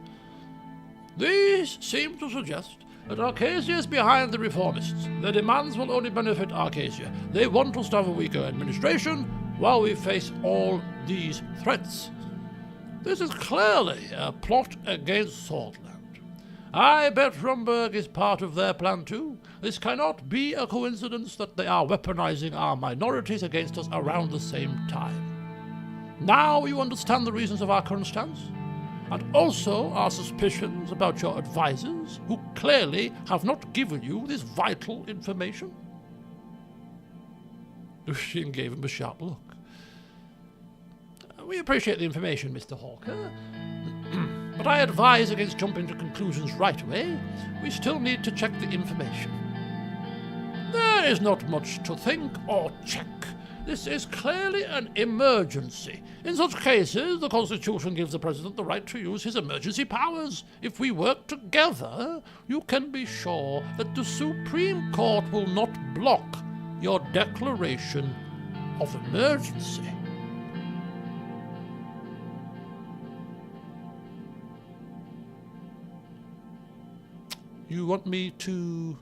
These seem to suggest that Arcasia is behind the reformists. Their demands will only benefit Arcasia. They want us to have a weaker administration while we face all these threats. This is clearly a plot against Swordland. I bet Rumberg is part of their plan too. This cannot be a coincidence that they are weaponizing our minorities against us around the same time. Now you understand the reasons of our current stance, and also our suspicions about your advisors, who clearly have not given you this vital information. Lucian gave him a sharp look. We appreciate the information, Mr. Hawker. But I advise against jumping to conclusions right away. We still need to check the information. There is not much to think or check. This is clearly an emergency. In such cases, the Constitution gives the President the right to use his emergency powers. If we work together, you can be sure that the Supreme Court will not block your declaration of emergency. You want me to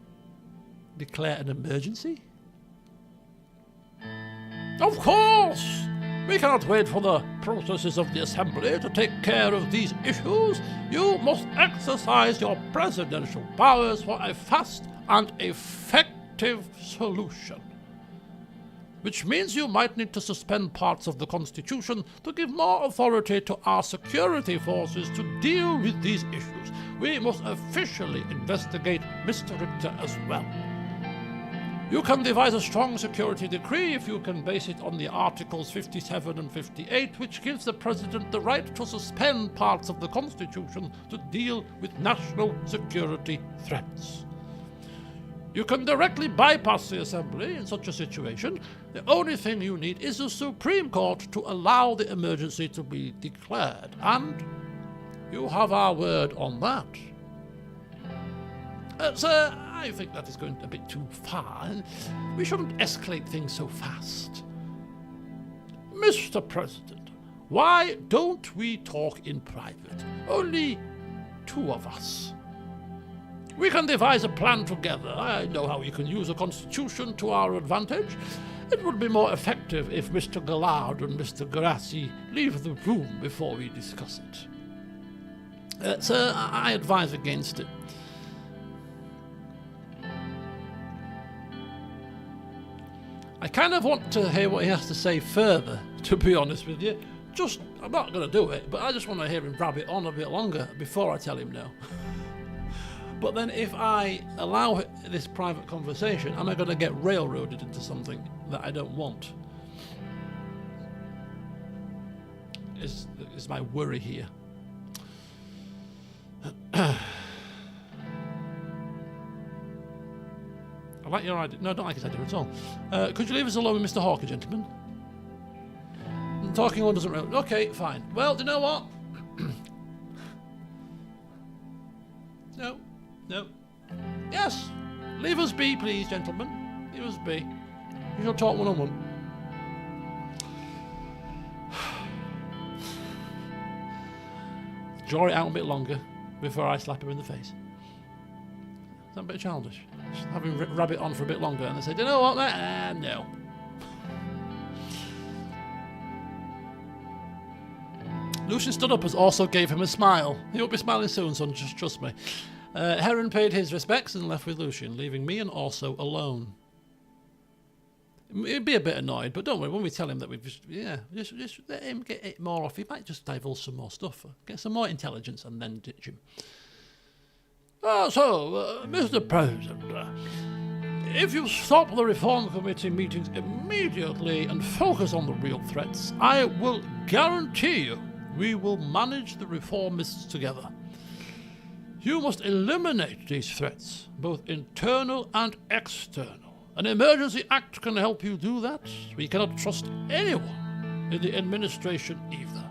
declare an emergency? Of course! We cannot wait for the processes of the Assembly to take care of these issues. You must exercise your presidential powers for a fast and effective solution. Which means you might need to suspend parts of the Constitution to give more authority to our security forces to deal with these issues. We must officially investigate Mr. Richter as well. You can devise a strong security decree if you can base it on the Articles 57 and 58, which gives the President the right to suspend parts of the Constitution to deal with national security threats. You can directly bypass the Assembly in such a situation. The only thing you need is the Supreme Court to allow the emergency to be declared, and you have our word on that. Sir, I think that is going a bit too far. We shouldn't escalate things so fast. Mr. President, why don't we talk in private? Only two of us. We can devise a plan together. I know how we can use the Constitution to our advantage. It would be more effective if Mr. Gallard and Mr. Grassi leave the room before we discuss it. Sir, I advise against it. I kind of want to hear what he has to say further, to be honest with you. I'm not going to do it, but I just want to hear him rabbit on a bit longer before I tell him no. But then if I allow this private conversation, am I going to get railroaded into something that I don't want? Is my worry here. I like your idea. No, I don't like his idea at all. Could you leave us alone with Mr. Hawker, gentlemen? The talking one doesn't really... Okay, fine. Well, do you know what? No. Yes. Leave us be, please, gentlemen. Leave us be. We shall talk one-on-one. Draw it out a bit longer before I slap him in the face. Is that a bit childish? Just have him rabbit on for a bit longer and they say, do you know what, mate? No. Lucian stood up and also gave him a smile. He won't be smiling soon, son, just trust me. Heron paid his respects and left with Lucian, leaving me and Orso alone. He'd be a bit annoyed, but don't worry, when we tell him that we've just let him get it more off. He might just divulge some more stuff, get some more intelligence and then ditch him. Mr. President, if you stop the Reform Committee meetings immediately and focus on the real threats, I will guarantee you we will manage the reformists together. You must eliminate these threats, both internal and external. An emergency act can help you do that. We cannot trust anyone in the administration either.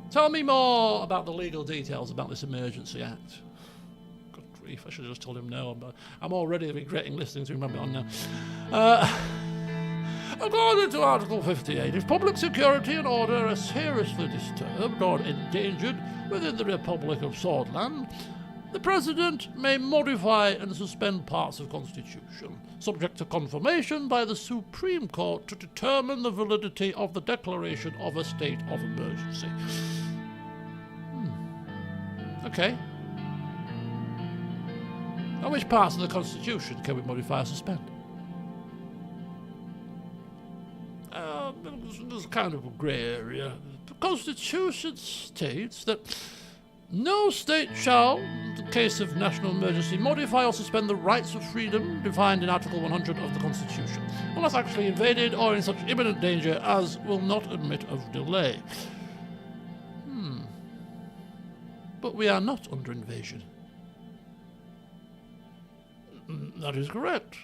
Tell me more about the legal details about this emergency act. Good grief, I should have just told him no, but I'm already regretting listening to him rabbit on now. According to Article 58, if public security and order are seriously disturbed or endangered within the Republic of Swordland, the President may modify and suspend parts of the Constitution, subject to confirmation by the Supreme Court to determine the validity of the declaration of a state of emergency. Okay. And which parts of the Constitution can we modify or suspend? There's kind of a grey area. The Constitution states that no state shall, in the case of national emergency, modify or suspend the rights of freedom defined in Article 100 of the Constitution, unless actually invaded or in such imminent danger as will not admit of delay. But we are not under invasion. That is correct.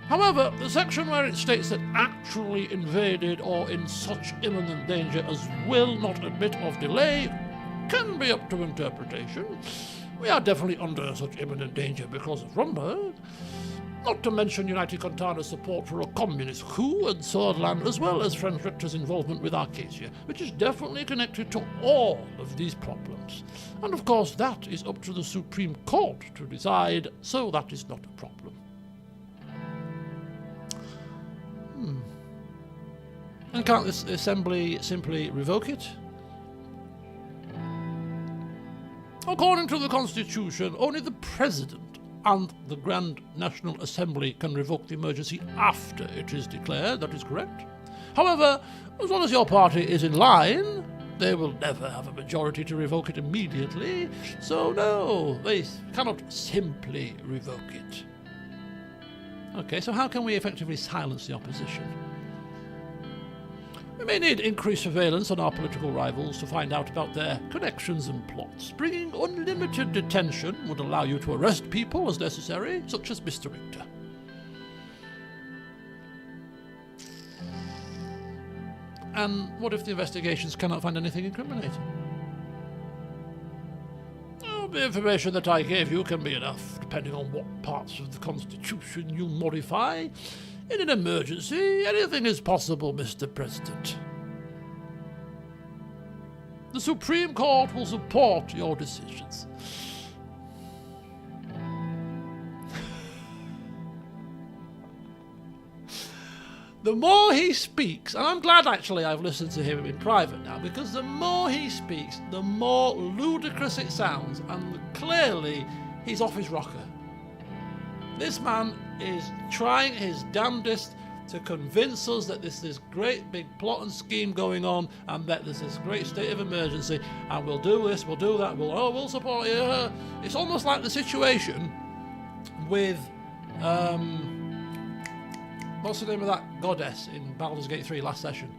However, the section where it states that actually invaded or in such imminent danger as will not admit of delay can be up to interpretation. We are definitely under such imminent danger because of Rumberg. Not to mention United Contana's support for a communist coup in Swordland, as well as Franz Richter's involvement with Arcadia, which is definitely connected to all of these problems. And of course that is up to the Supreme Court to decide, so that is not a problem. And can't this Assembly simply revoke it? According to the Constitution, only the President and the Grand National Assembly can revoke the emergency after it is declared. That is correct. However, as long as your party is in line, they will never have a majority to revoke it immediately. So no, they cannot simply revoke it. Okay, so how can we effectively silence the opposition? We may need increased surveillance on our political rivals to find out about their connections and plots. Bringing unlimited detention would allow you to arrest people as necessary, such as Mr. Richter. And what if the investigations cannot find anything incriminating? Oh, the information that I gave you can be enough, depending on what parts of the Constitution you modify. In an emergency, anything is possible, Mr. President. The Supreme Court will support your decisions. The more he speaks, and I'm glad actually I've listened to him in private now, because the more he speaks, the more ludicrous it sounds, and clearly he's off his rocker. This man is trying his damnedest to convince us that there's this great big plot and scheme going on, and that there's this great state of emergency, and we'll do this, we'll do that, we'll support you. It's almost like the situation with what's the name of that goddess in Baldur's Gate 3 last session?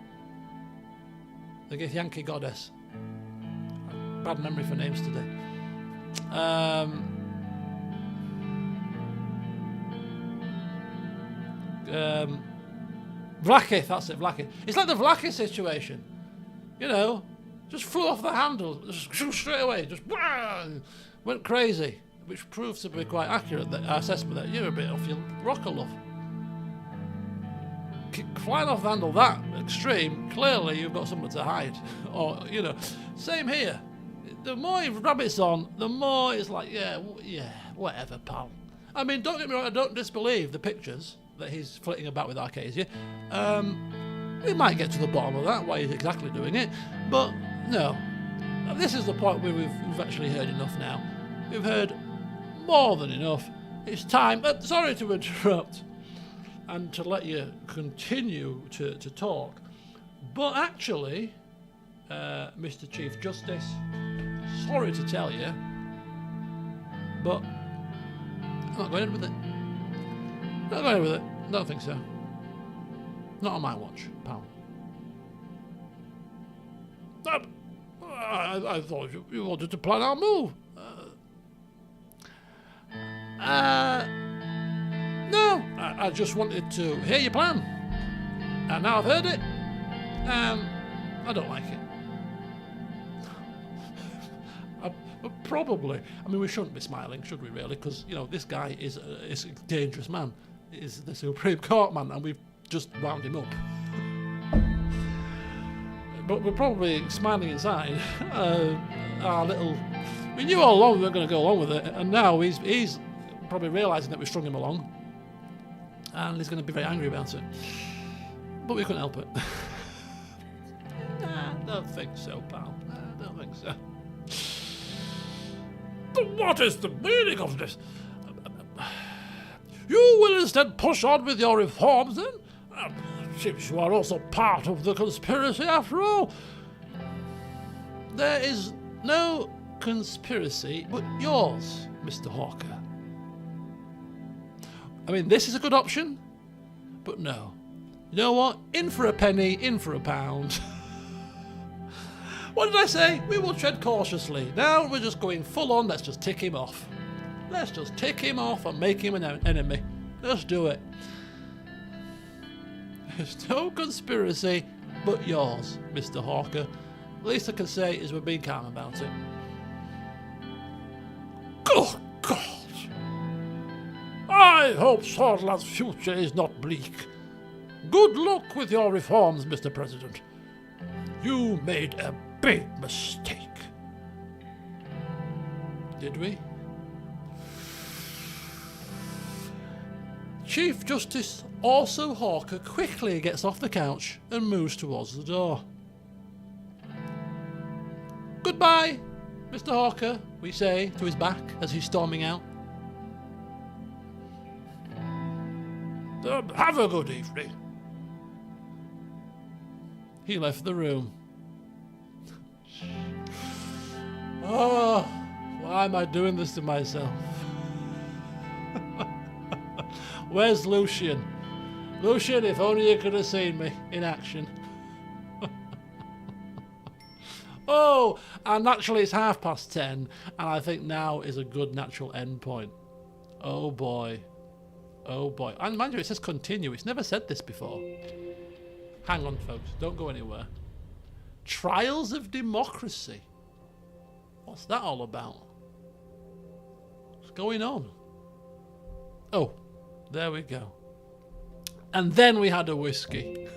The Yankee goddess. Bad memory for names today. Vlaakith, that's it, Vlaakith. It's like the Vlaakith situation. You know, just flew off the handle, just straight away, just went crazy, which proves to be quite accurate, that our assessment that you're a bit off your rocker, love. Flying off the handle that extreme, clearly you've got something to hide. Or, you know, same here. The more he rabbits on, the more it's like, yeah, whatever, pal. I mean, don't get me wrong, I don't disbelieve the pictures that he's flitting about with Arcasia. We might get to the bottom of that, why he's exactly doing it, but no. This is the point where we've actually heard enough now. We've heard more than enough. It's time, sorry to interrupt, and to let you continue to talk, but actually, Mr. Chief Justice, sorry to tell you, but I'm not going ahead with it. Not going ahead with it. Don't think so. Not on my watch, pal. I thought you wanted to plan our move. No, I just wanted to hear your plan. And now I've heard it, and I don't like it. Probably. I mean, we shouldn't be smiling, should we, really? Because, you know, this guy is a dangerous man. He's the Supreme Court man, and we've just wound him up. But we're probably smiling inside. Our little... We knew all along we weren't going to go along with it, and now he's probably realising that we strung him along, and he's going to be very angry about it. But we couldn't help it. Nah, don't think so, pal. Nah, don't think so. But what is the meaning of this? You will instead push on with your reforms, then? Seems you are also part of the conspiracy, after all. There is no conspiracy but yours, Mr. Hawker. I mean, this is a good option, but no. You know what? In for a penny, in for a pound. What did I say? We will tread cautiously. Now we're just going full on. Let's just tick him off. Let's just tick him off and make him an enemy. Let's do it. There's no conspiracy but yours, Mr. Hawker. Least I can say is we're being calm about it. Good God! I hope Swordland's future is not bleak. Good luck with your reforms, Mr. President. You made a big mistake. Did we? Chief Justice Orso Hawker quickly gets off the couch and moves towards the door. Goodbye, Mr. Hawker, we say to his back as he's storming out. Have a good evening. He left the room. Oh, why am I doing this to myself? Where's Lucian? Lucian, if only you could have seen me in action. Oh, and actually it's 10:30, and I think now is a good natural end point. Oh boy. Oh boy. And mind you, it says continue. It's never said this before. Hang on, folks. Don't go anywhere. Trials of Democracy. What's that all about? What's going on? Oh, there we go. And then we had a whiskey.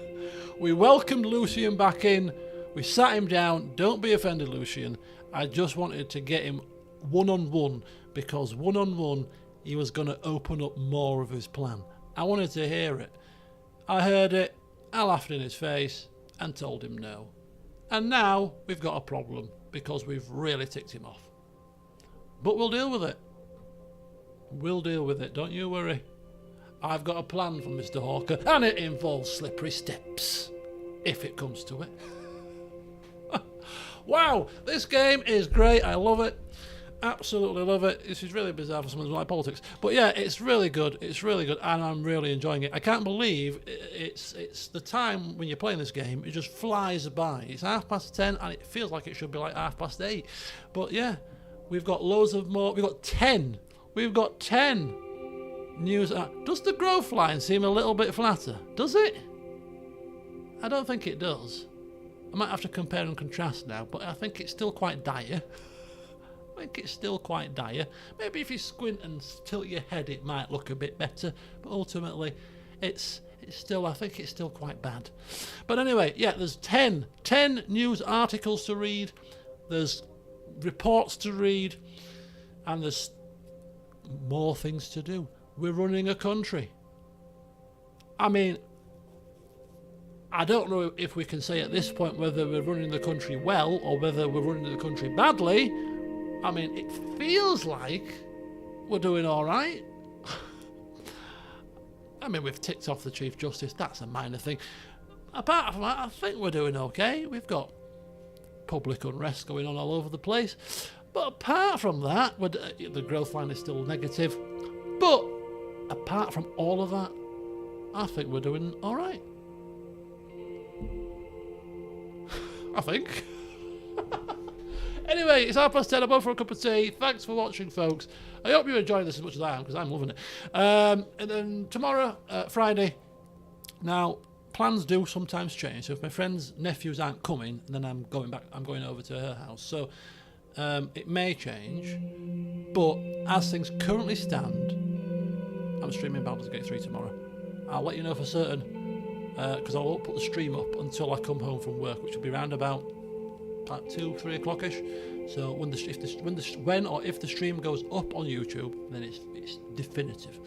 We welcomed Lucian back in. We sat him down. Don't be offended, Lucian. I just wanted to get him one-on-one, because one-on-one he was going to open up more of his plan. I wanted to hear it. I heard it. I laughed in his face and told him no. And now we've got a problem because we've really ticked him off. But we'll deal with it. We'll deal with it, don't you worry. I've got a plan for Mr. Hawker, and it involves slippery steps, if it comes to it. Wow, this game is great. I love it. Absolutely love it. This is really bizarre for someone who likes politics. But yeah, it's really good. It's really good, and I'm really enjoying it. I can't believe it's the time when you're playing this game, it just flies by. It's 10:30, and it feels like it should be like 8:30. But yeah, we've got loads of more. We've got 10. We've got 10 news. Does the growth line seem a little bit flatter? Does it? I don't think it does. I might have to compare and contrast now, but I think it's still quite dire. Maybe if you squint and tilt your head, it might look a bit better. But ultimately, it's still, I think it's still quite bad. But anyway, yeah, there's 10 news articles to read. There's reports to read, and there's more things to do. We're running a country. I mean, I don't know if we can say at this point whether we're running the country well or whether we're running the country badly. I mean, it feels like we're doing all right. I mean, we've ticked off the Chief Justice. That's a minor thing. Apart from that, I think we're doing okay. We've got public unrest going on all over the place. But apart from that, the growth line is still negative. But apart from all of that, I think we're doing all right. I think. Anyway, it's 10:30. I'm over for a cup of tea. Thanks for watching, folks. I hope you're enjoying this as much as I am, because I'm loving it. And then tomorrow, Friday. Now, plans do sometimes change. So if my friend's nephews aren't coming, then I'm going over to her house. So it may change. But as things currently stand, I'm streaming Baldur's Gate 3 tomorrow. I'll let you know for certain, because I won't put the stream up until I come home from work, which will be around about 2-3 o'clock-ish. So when if the stream goes up on YouTube, then it's definitive.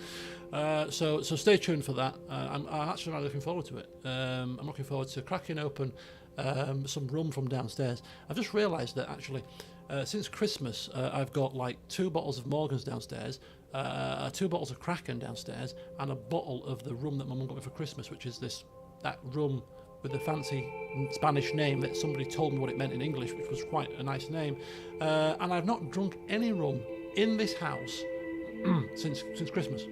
So stay tuned for that. I'm actually really looking forward to it. I'm looking forward to cracking open some rum from downstairs. I've just realised that actually since Christmas I've got like 2 bottles of Morgan's downstairs, 2 bottles of Kraken downstairs, and a bottle of the rum that my mum got me for Christmas, which is that rum with the fancy Spanish name that somebody told me what it meant in English, which was quite a nice name. And I've not drunk any rum in this house since Christmas.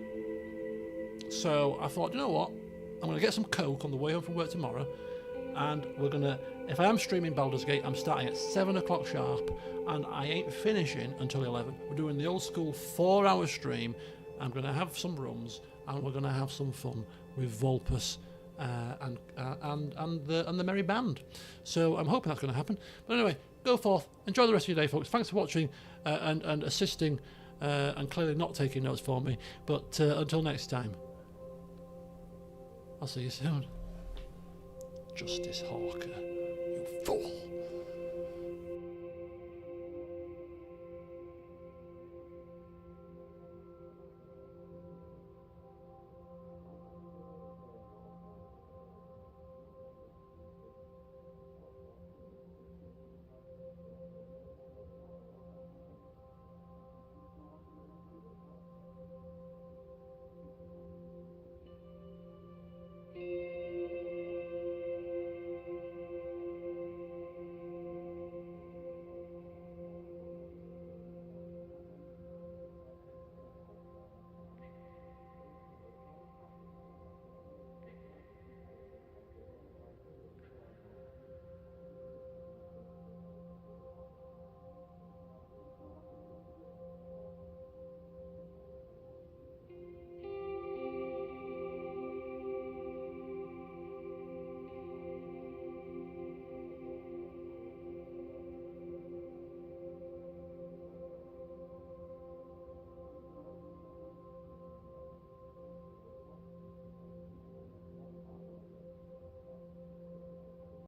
So I thought, you know what? I'm going to get some Coke on the way home from work tomorrow, and we're going to, if I am streaming Baldur's Gate, I'm starting at 7 o'clock sharp, and I ain't finishing until 11. We're doing the old school 4-hour stream. I'm going to have some rums, and we're going to have some fun with Vulpus and the merry band. So I'm hoping that's going to happen. But anyway, go forth, enjoy the rest of your day, folks. Thanks for watching and assisting and clearly not taking notes for me. But until next time, I'll see you soon. Justice Hawker, you fool.